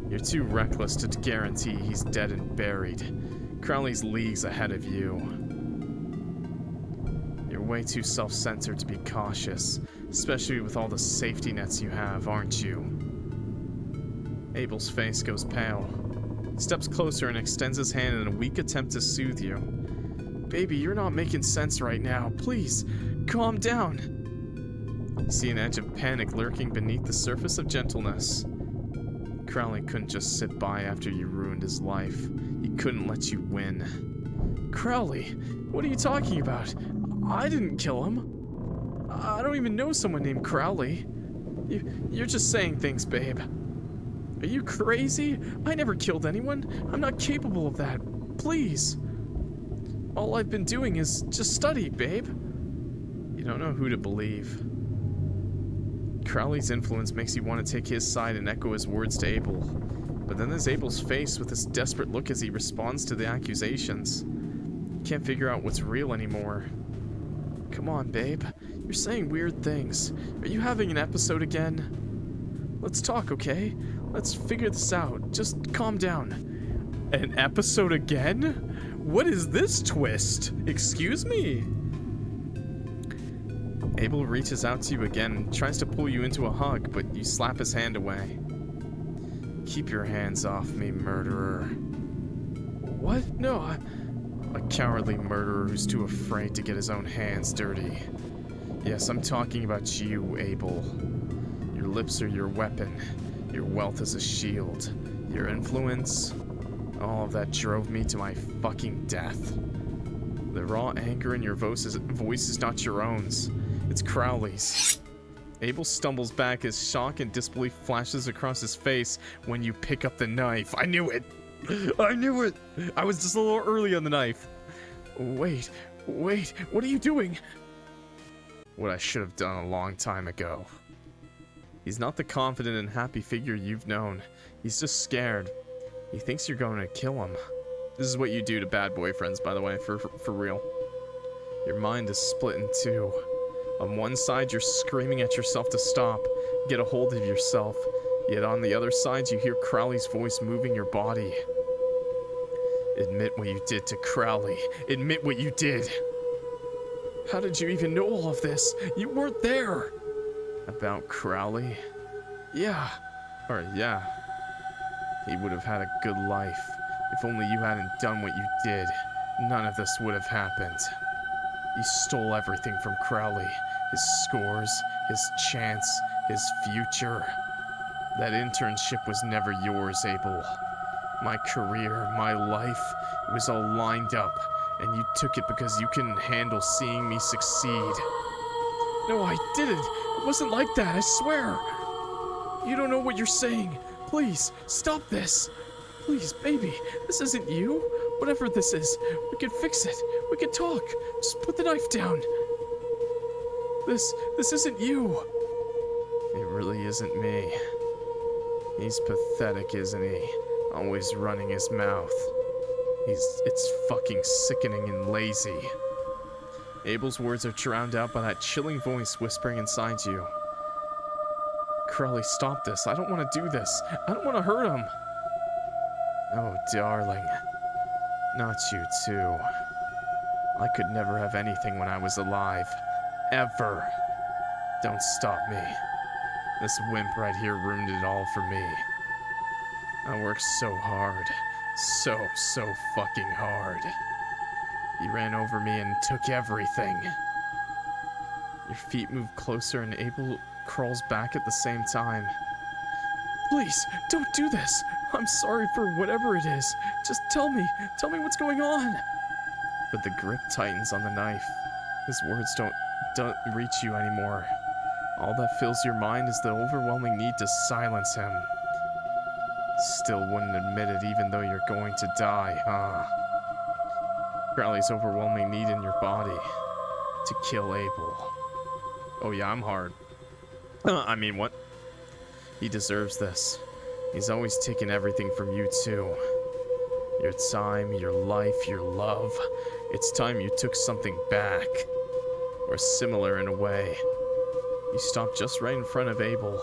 You're too reckless to guarantee he's dead and buried. Crowley's leagues ahead of you. You're way too self-centered to be cautious, especially with all the safety nets you have, aren't you? Abel's face goes pale. He steps closer and extends his hand in a weak attempt to soothe you. Baby, you're not making sense right now. Please, calm down. You see an edge of panic lurking beneath the surface of gentleness. Crowley couldn't just sit by after you ruined his life. He couldn't let you win. Crowley, what are you talking about? I didn't kill him. I don't even know someone named Crowley. You're just saying things, babe. Are you crazy? I never killed anyone. I'm not capable of that. Please. All I've been doing is just study, babe. You don't know who to believe. Crowley's influence makes you want to take his side and echo his words to Abel. But then there's Abel's face with this desperate look as he responds to the accusations. You can't figure out what's real anymore. Come on, babe. You're saying weird things. Are you having an episode again? Let's talk, okay? Let's figure this out. Just calm down. An episode again? What is this twist? Excuse me? Abel reaches out to you again and tries to pull you into a hug, but you slap his hand away. Keep your hands off me, murderer. What? No, a cowardly murderer who's too afraid to get his own hands dirty. Yes, I'm talking about you, Abel. Your lips are your weapon. Your wealth is a shield. Your influence, all of that drove me to my fucking death. The raw anger in your voice is not your own. It's Crowley's. Abel stumbles back as shock and disbelief flashes across his face when you pick up the knife. I knew it! I knew it! I was just a little early on the knife. Wait, what are you doing? What I should have done a long time ago. He's not the confident and happy figure you've known. He's just scared. He thinks you're going to kill him. This is what you do to bad boyfriends, by the way, for real. Your mind is split in two. On one side, you're screaming at yourself to stop, get a hold of yourself. Yet on the other side, you hear Crowley's voice moving your body. Admit what you did to Crowley. Admit what you did. How did you even know all of this? You weren't there. About Crowley? Yeah. He would have had a good life. If only you hadn't done what you did, none of this would have happened. You stole everything from Crowley. His scores, his chance, his future. That internship was never yours, Abel. My career, my life, it was all lined up, and you took it because you couldn't handle seeing me succeed. No, I didn't. It wasn't like that, I swear. You don't know what you're saying. Please, stop this. Please, baby, this isn't you. Whatever this is, we can fix it. We can talk. Just put the knife down. This isn't you. It really isn't me. He's pathetic, isn't he? Always running his mouth. It's fucking sickening and lazy. Abel's words are drowned out by that chilling voice whispering inside you. Crowley, stop this. I don't want to do this. I don't want to hurt him. Oh, darling. Not you, too. I could never have anything when I was alive. Ever. Don't stop me. This wimp right here ruined it all for me. I worked so hard. So fucking hard. He ran over me and took everything. Your feet move closer and Abel crawls back at the same time. Please, don't do this. I'm sorry for whatever it is. Just tell me what's going on. But the grip tightens on the knife. His words don't reach you anymore. All that fills your mind is the overwhelming need to silence him. Still wouldn't admit it even though you're going to die, huh? Crowley's overwhelming need in your body to kill Abel. Oh yeah, I'm hard. I mean, what? He deserves this. He's always taken everything from you too. Your time, your life, your love. It's time you took something back. Or similar in a way. You stop just right in front of Abel.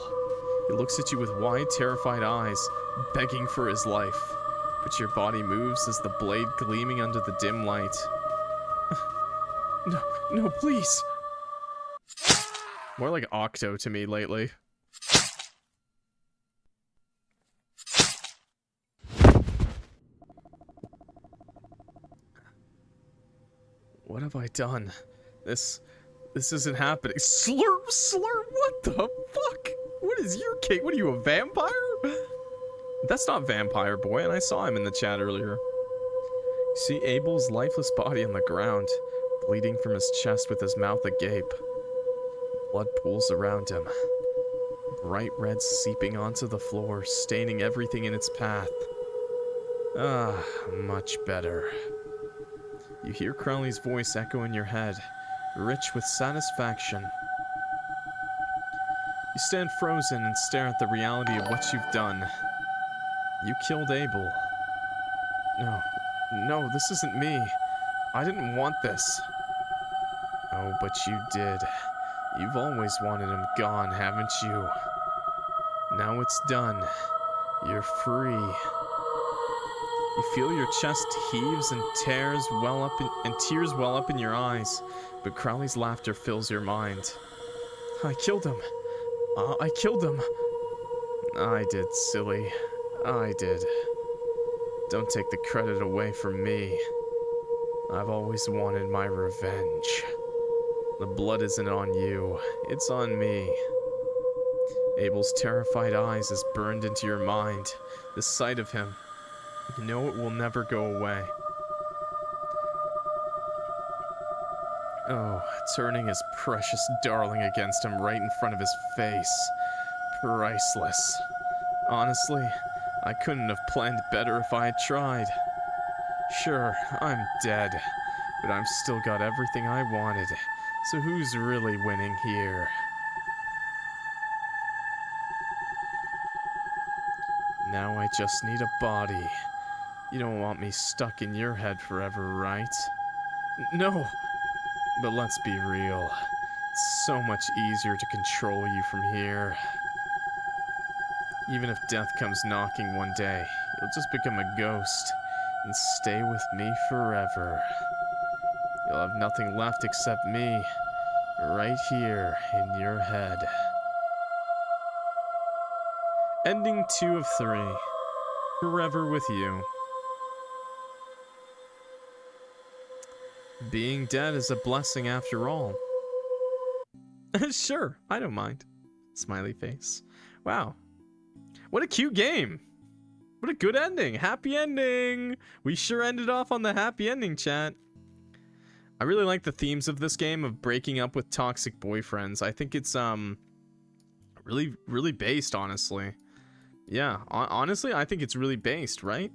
He looks at you with wide, terrified eyes, begging for his life. But your body moves as the blade gleaming under the dim light. No, please. More like Octo to me lately. What have I done? This isn't happening. Slurp, what the fuck? What is your cake? What are you, a vampire? That's not Vampire Boy, and I saw him in the chat earlier. You see Abel's lifeless body on the ground, bleeding from his chest with his mouth agape. Blood pools around him. Bright red seeping onto the floor, staining everything in its path. Ah, much better. You hear Crowley's voice echo in your head, rich with satisfaction. You stand frozen and stare at the reality of what you've done. You killed Abel. No, this isn't me. I didn't want this. Oh, but you did. You've always wanted him gone, haven't you? Now it's done. You're free. You feel your chest heaves and tears and tears well up in your eyes, but Crowley's laughter fills your mind. I killed him. I killed him. I did, silly. I did. Don't take the credit away from me. I've always wanted my revenge. The blood isn't on you. It's on me. Abel's terrified eyes is burned into your mind. The sight of him. You know it will never go away. Oh, turning his precious darling against him right in front of his face. Priceless. Honestly, I couldn't have planned better if I had tried. Sure, I'm dead, but I've still got everything I wanted. So who's really winning here? Now I just need a body. You don't want me stuck in your head forever, right? No, but let's be real. It's so much easier to control you from here. Even if death comes knocking one day, you'll just become a ghost and stay with me forever. You'll have nothing left except me, right here in your head. Ending 2 of 3. Forever with you. Being dead is a blessing after all. Sure, I don't mind. Smiley face. Wow. What a cute game. What a good ending. Happy ending. We sure ended off on the happy ending, chat. I really like the themes of this game of breaking up with toxic boyfriends. I think it's really based, honestly. Yeah, honestly, I think it's really based, right?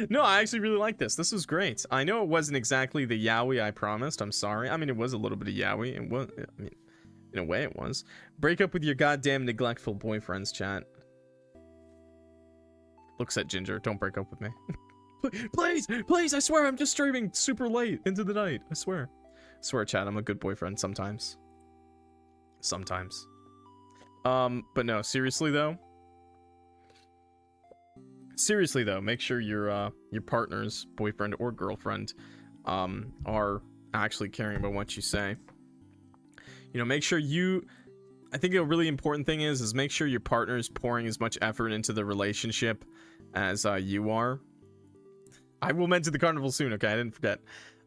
No, I actually really like this. This was great. I know it wasn't exactly the yaoi I promised. I'm sorry. I mean, it was a little bit of yaoi. It was, I mean, in a way it was. Break up with your goddamn neglectful boyfriends, chat. Looks at Ginger. Don't break up with me. Please, please, I swear I'm just streaming super late into the night. I swear. I swear, chat, I'm a good boyfriend sometimes. Sometimes. But no, seriously though. Seriously though, make sure your partner's boyfriend or girlfriend are actually caring about what you say. You know, make sure I think a really important thing is make sure your partner is pouring as much effort into the relationship as you are. I will mention the carnival soon, okay? I didn't forget.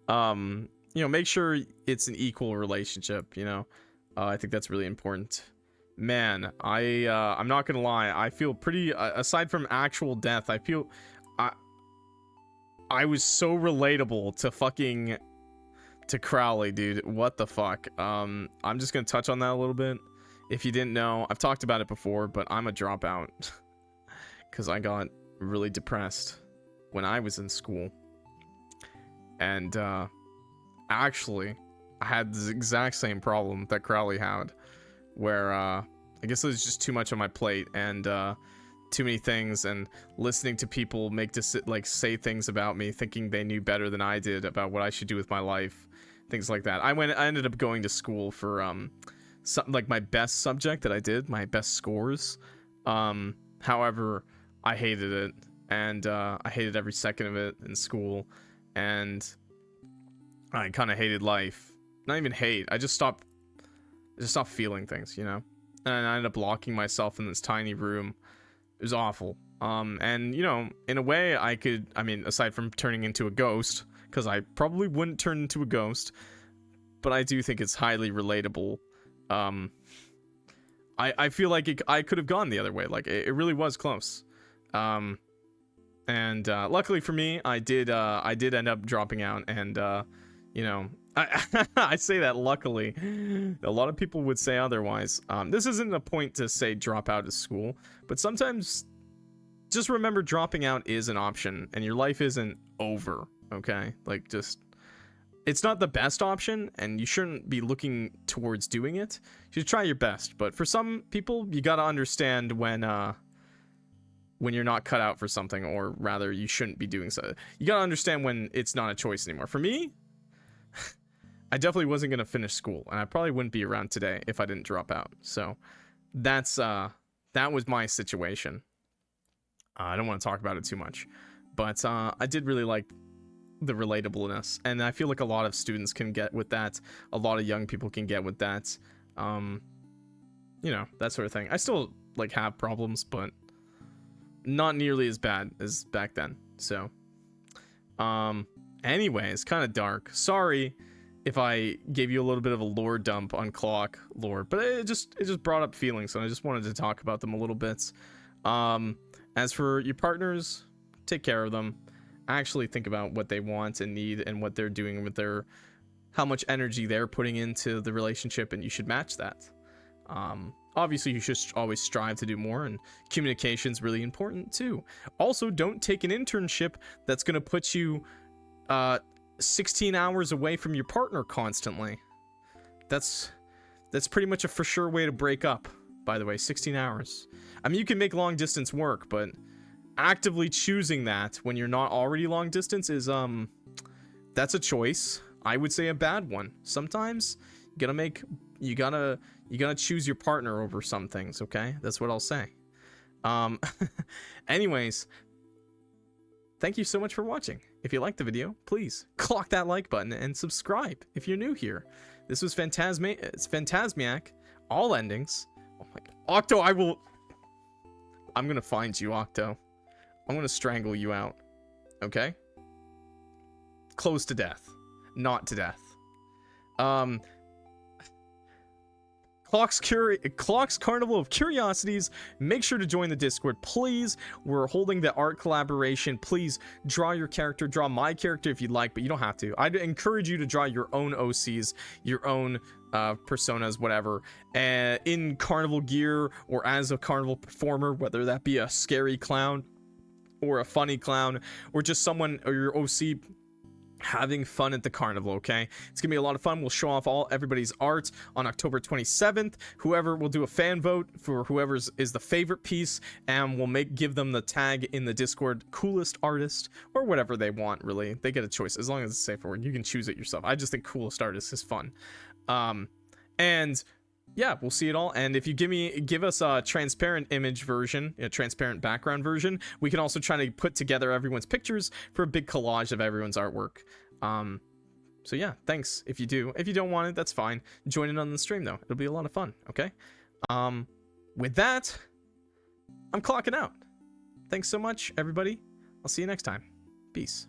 You know, make sure it's an equal relationship, you know? I think that's really important. Man, I'm not gonna lie, I feel pretty, aside from actual death, I feel, I was so relatable to Crowley, dude. What the fuck? I'm just gonna touch on that a little bit. If you didn't know, I've talked about it before, but I'm a dropout. Because I got really depressed when I was in school. And, actually, I had this exact same problem that Crowley had. Where, I guess it was just too much on my plate, and, too many things, and listening to people say things about me, thinking they knew better than I did about what I should do with my life. Things like that. I ended up going to school for, like my best subject that I did, my best scores. However, I hated it, and I hated every second of it in school, and I kind of hated life. Not even hate. I just stopped feeling things, you know. And I ended up locking myself in this tiny room. It was awful. And you know, in a way, I mean, aside from turning into a ghost, because I probably wouldn't turn into a ghost, but I do think it's highly relatable. I feel like I could have gone the other way. Like it really was close. And luckily for me, I did end up dropping out, and you know, I say that luckily. A lot of people would say otherwise. This isn't a point to say drop out of school, but sometimes just remember dropping out is an option, and your life isn't over, okay? Like, just, it's not the best option, and you shouldn't be looking towards doing it. You should try your best, but for some people, you gotta understand when you're not cut out for something, or rather, you shouldn't be doing so. You gotta understand when it's not a choice anymore. For me, I definitely wasn't gonna finish school, and I probably wouldn't be around today if I didn't drop out. So that's that was my situation. I don't want to talk about it too much, but I did really like the relatableness, and I feel like a lot of students can get with that. A lot of young people can get with that. You know, that sort of thing. I still like have problems, but not nearly as bad as back then. So anyway, it's kind of dark. Sorry if I gave you a little bit of a lore dump on clock lore, but it just brought up feelings, and I just wanted to talk about them a little bit. As for your partners, take care of them. Actually think about what they want and need, and what they're doing with how much energy they're putting into the relationship, and you should match that. Obviously, you should always strive to do more, and communication's really important too. Also, don't take an internship that's gonna put you 16 hours away from your partner constantly. That's pretty much a for sure way to break up. by the way, 16 hours. I mean, you can make long distance work, but actively choosing that when you're not already long distance is, that's a choice. I would say a bad one. Sometimes you gotta choose your partner over some things, okay? That's what I'll say. Anyways, thank you so much for watching. If you liked the video, please clock that like button and subscribe if you're new here. This was Phantasmiac, all endings. Oh my god. Octo, I'm gonna find you, Octo. I'm gonna strangle you out. Okay? Close to death. Not to death. Clock's Carnival of Curiosities. Make sure to join the Discord, please. We're holding the art collaboration. Please draw your character, draw my character if you'd like, but you don't have to. I'd encourage you to draw your own OCs, your own personas, whatever, in carnival gear or as a carnival performer, whether that be a scary clown or a funny clown or just someone or your OC having fun at the carnival. Okay, it's gonna be a lot of fun. We'll show off everybody's art on October 27th. Whoever will do a fan vote for whoever's is the favorite piece, and we'll give them the tag in the Discord, coolest artist or whatever they want. Really, they get a choice as long as it's a safe word. You can choose it yourself. I just think coolest artist is fun. And yeah, we'll see it all. And if you give us a transparent image version, a transparent background version, we can also try to put together everyone's pictures for a big collage of everyone's artwork. So yeah, thanks if you do. If you don't want it, that's fine. Join in on the stream though. It'll be a lot of fun, okay? With that, I'm clocking out. Thanks so much, everybody. I'll see you next time. Peace.